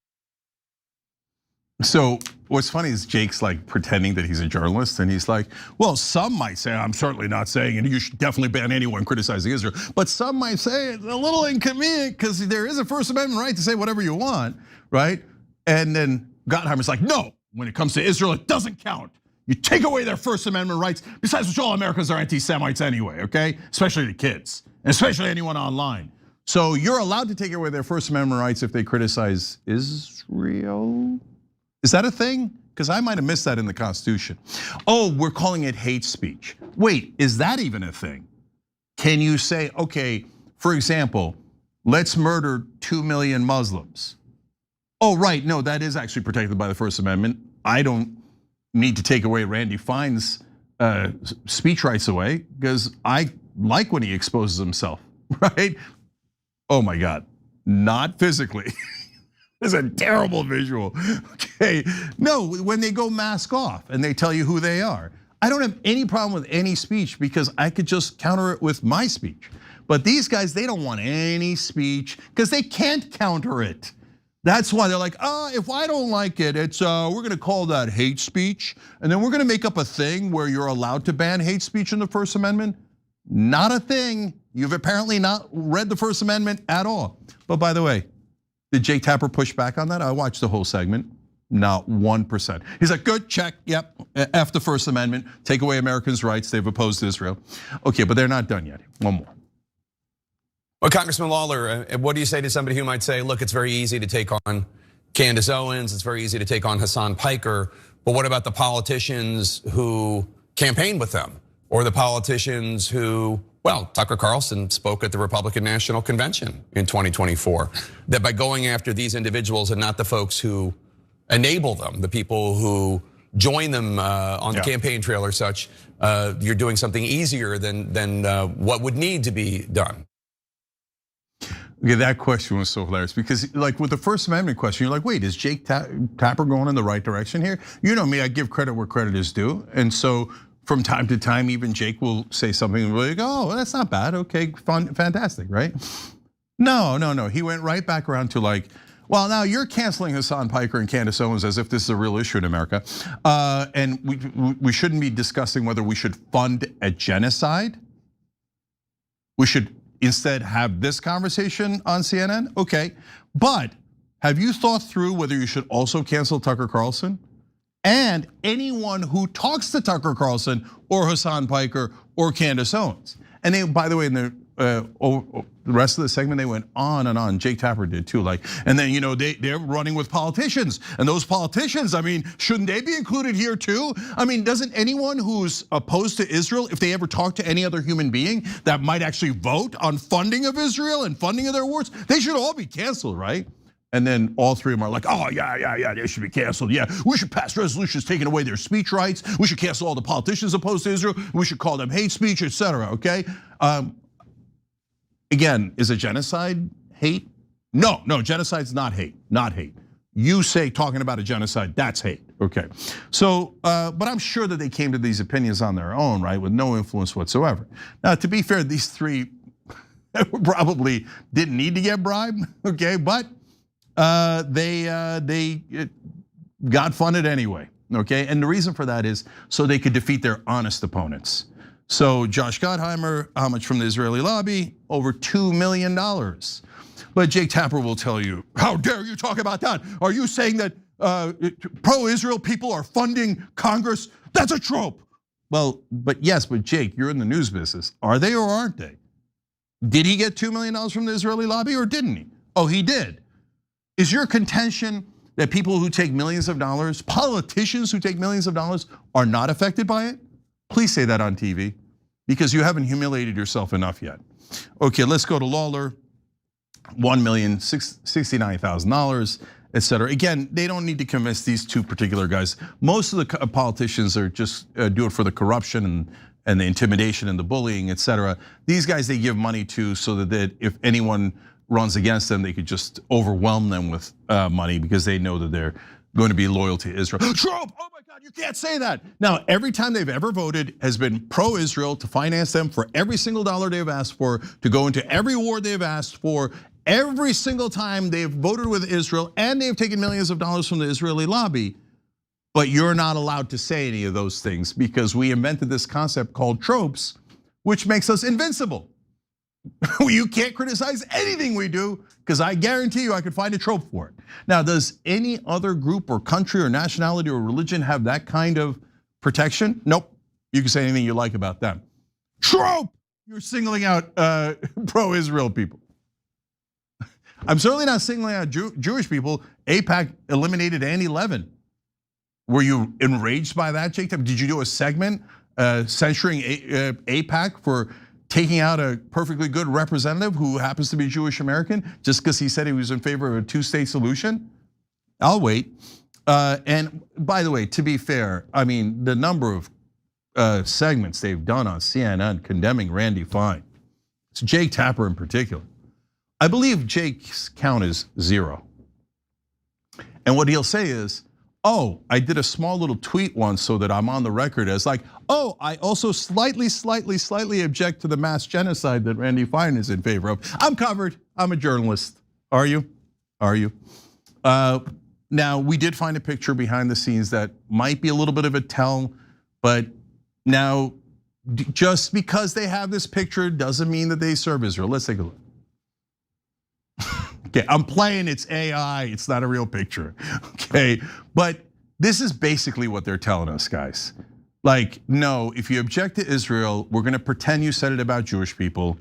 So what's funny is Jake's like pretending that he's a journalist, and he's like, well, some might say, I'm certainly not saying, and you should definitely ban anyone criticizing Israel, but some might say it's a little inconvenient because there is a First Amendment right to say whatever you want, right? And then Gottheimer's like, no, when it comes to Israel, it doesn't count. You take away their First Amendment rights, besides which all Americans are anti-Semites anyway, okay? Especially the kids, and especially anyone online. So you're allowed to take away their First Amendment rights if they criticize Israel? Is that a thing? Because I might have missed that in the Constitution. Oh, we're calling it hate speech. Wait, is that even a thing? Can you say, okay, for example, let's murder 2 million Muslims. Oh, right, no, that is actually protected by the First Amendment. I don't need to take away Randy Fine's speech rights away because I like when he exposes himself, right? Oh my God, not physically. It's a terrible visual, okay? No, when they go mask off and they tell you who they are. I don't have any problem with any speech because I could just counter it with my speech. But these guys, they don't want any speech because they can't counter it. That's why they're like, if I don't like it, it's we're gonna call that hate speech. And then we're gonna make up a thing where you're allowed to ban hate speech in the First Amendment. Not a thing. You've apparently not read the First Amendment at all. But by the way, did Jake Tapper push back on that? I watched the whole segment, not 1%. He's like, good, check, yep, F the First Amendment, take away Americans' rights, they've opposed Israel. Okay, but they're not done yet, one more. Well, Congressman Lawler, what do you say to somebody who might say, look, it's very easy to take on Candace Owens, it's very easy to take on Hassan Piker, but what about the politicians who campaigned with them? Or the politicians who, well, Tucker Carlson spoke at the Republican National Convention in 2024, that by going after these individuals and not the folks who enable them, the people who join them on the campaign trail or such, you're doing something easier than what would need to be done. Okay, that question was so hilarious because like with the First Amendment question, you're like, wait, is Jake Tapper going in the right direction here? You know me, I give credit where credit is due. And so from time to time, even Jake will say something really, oh, well, that's not bad, okay, fun, fantastic, right? No, he went right back around to like, well, now you're canceling Hassan Piker and Candace Owens as if this is a real issue in America. And we shouldn't be discussing whether we should fund a genocide. We should instead have this conversation on CNN, okay. But have you thought through whether you should also cancel Tucker Carlson? And anyone who talks to Tucker Carlson or Hassan Piker or Candace Owens. And they, by the way, in the rest of the segment, they went on and on. Jake Tapper did too. Like, and then they're running with politicians, and those politicians, I mean, shouldn't they be included here too? I mean, doesn't anyone who's opposed to Israel, if they ever talk to any other human being that might actually vote on funding of Israel and funding of their wars, they should all be canceled, right? And then all three of them are like, oh yeah, they should be canceled. Yeah, we should pass resolutions taking away their speech rights. We should cancel all the politicians opposed to Israel. We should call them hate speech, etc. Okay. Again, is a genocide hate? No, genocide's not hate, not hate. You say talking about a genocide, that's hate, okay. So, but I'm sure that they came to these opinions on their own, right, with no influence whatsoever. Now, to be fair, these three probably didn't need to get bribed, okay, but they got funded anyway, okay? And the reason for that is so they could defeat their honest opponents. So Josh Gottheimer, how much from the Israeli lobby? Over $2 million. But Jake Tapper will tell you, how dare you talk about that? Are you saying that pro-Israel people are funding Congress? That's a trope. Well, but yes, but Jake, you're in the news business. Are they or aren't they? Did he get $2 million from the Israeli lobby or didn't he? Oh, he did. Is your contention that people who take millions of dollars, politicians who take millions of dollars, are not affected by it? Please say that on TV, because you haven't humiliated yourself enough yet. Okay, let's go to Lawler, $1,069,000, etc. Again, they don't need to convince these two particular guys. Most of the politicians are just do it for the corruption and the intimidation and the bullying, etc. These guys they give money to so that if anyone runs against them, they could just overwhelm them with money because they know that they're going to be loyal to Israel. Trump, oh my God, you can't say that. Now, every time they've ever voted has been pro-Israel to finance them for every single dollar they've asked for, to go into every war they've asked for. Every single time they've voted with Israel and they've taken millions of dollars from the Israeli lobby. But you're not allowed to say any of those things because we invented this concept called tropes, which makes us invincible. You can't criticize anything we do because I guarantee you I could find a trope for it. Now, does any other group or country or nationality or religion have that kind of protection? Nope. You can say anything you like about them. Trope! You're singling out pro-Israel people. I'm certainly not singling out Jewish people. AIPAC eliminated Annie Levin. Were you enraged by that, Jake? Did you do a segment censuring AIPAC for taking out a perfectly good representative who happens to be Jewish American just because he said he was in favor of a two-state solution? I'll wait. And by the way, to be fair, I mean, the number of segments they've done on CNN condemning Randy Fine, it's Jake Tapper in particular. I believe Jake's count is 0. And what he'll say is, oh, I did a small little tweet once so that I'm on the record as like, oh, I also slightly object to the mass genocide that Randy Fine is in favor of. I'm covered, I'm a journalist. Are you? Are you? Now, we did find a picture behind the scenes that might be a little bit of a tell, but now, just because they have this picture doesn't mean that they serve Israel. Let's take a look. Okay, I'm playing, it's AI, it's not a real picture, okay? But this is basically what they're telling us, guys. Like, no, if you object to Israel, we're gonna pretend you said it about Jewish people,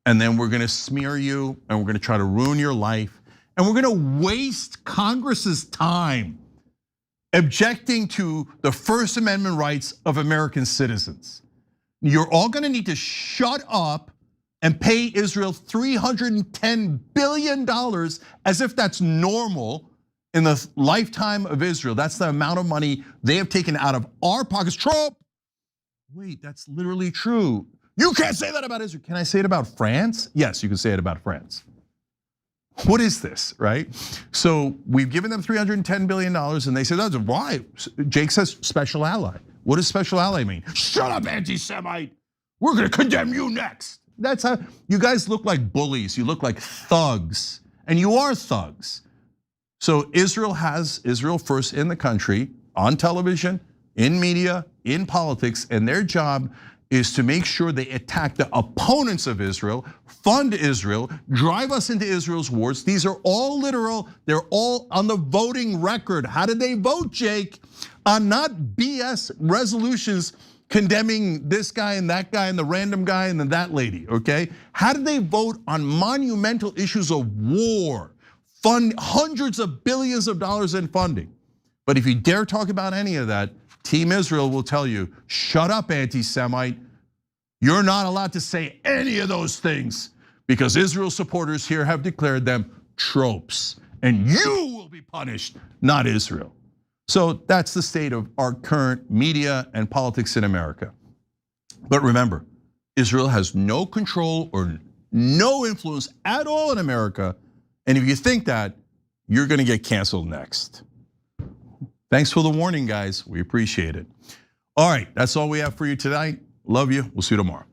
and then we're gonna smear you, and we're gonna try to ruin your life, and we're gonna waste Congress's time objecting to the First Amendment rights of American citizens. You're all gonna need to shut up and pay Israel $310 billion as if that's normal in the lifetime of Israel. That's the amount of money they have taken out of our pockets. Trump, wait, that's literally true. You can't say that about Israel. Can I say it about France? Yes, you can say it about France. What is this, right? So we've given them $310 billion and they say, that's why. Jake says special ally. What does special ally mean? Shut up, anti-Semite. We're gonna condemn you next. That's how you guys look like bullies. You look like thugs, and you are thugs. So Israel has Israel first in the country, on television, in media, in politics, and their job is to make sure they attack the opponents of Israel, fund Israel, drive us into Israel's wars. These are all literal. They're all on the voting record. How did they vote, Jake? On not BS resolutions condemning this guy and the random guy and then that lady, okay? How did they vote on monumental issues of war, fund hundreds of billions of dollars in funding? But if you dare talk about any of that, Team Israel will tell you, shut up, anti-Semite. You're not allowed to say any of those things because Israel supporters here have declared them tropes, and you will be punished, not Israel. So that's the state of our current media and politics in America. But remember, Israel has no control or no influence at all in America. And if you think that, you're gonna get canceled next. Thanks for the warning, guys. We appreciate it. All right, that's all we have for you tonight. Love you. We'll see you tomorrow.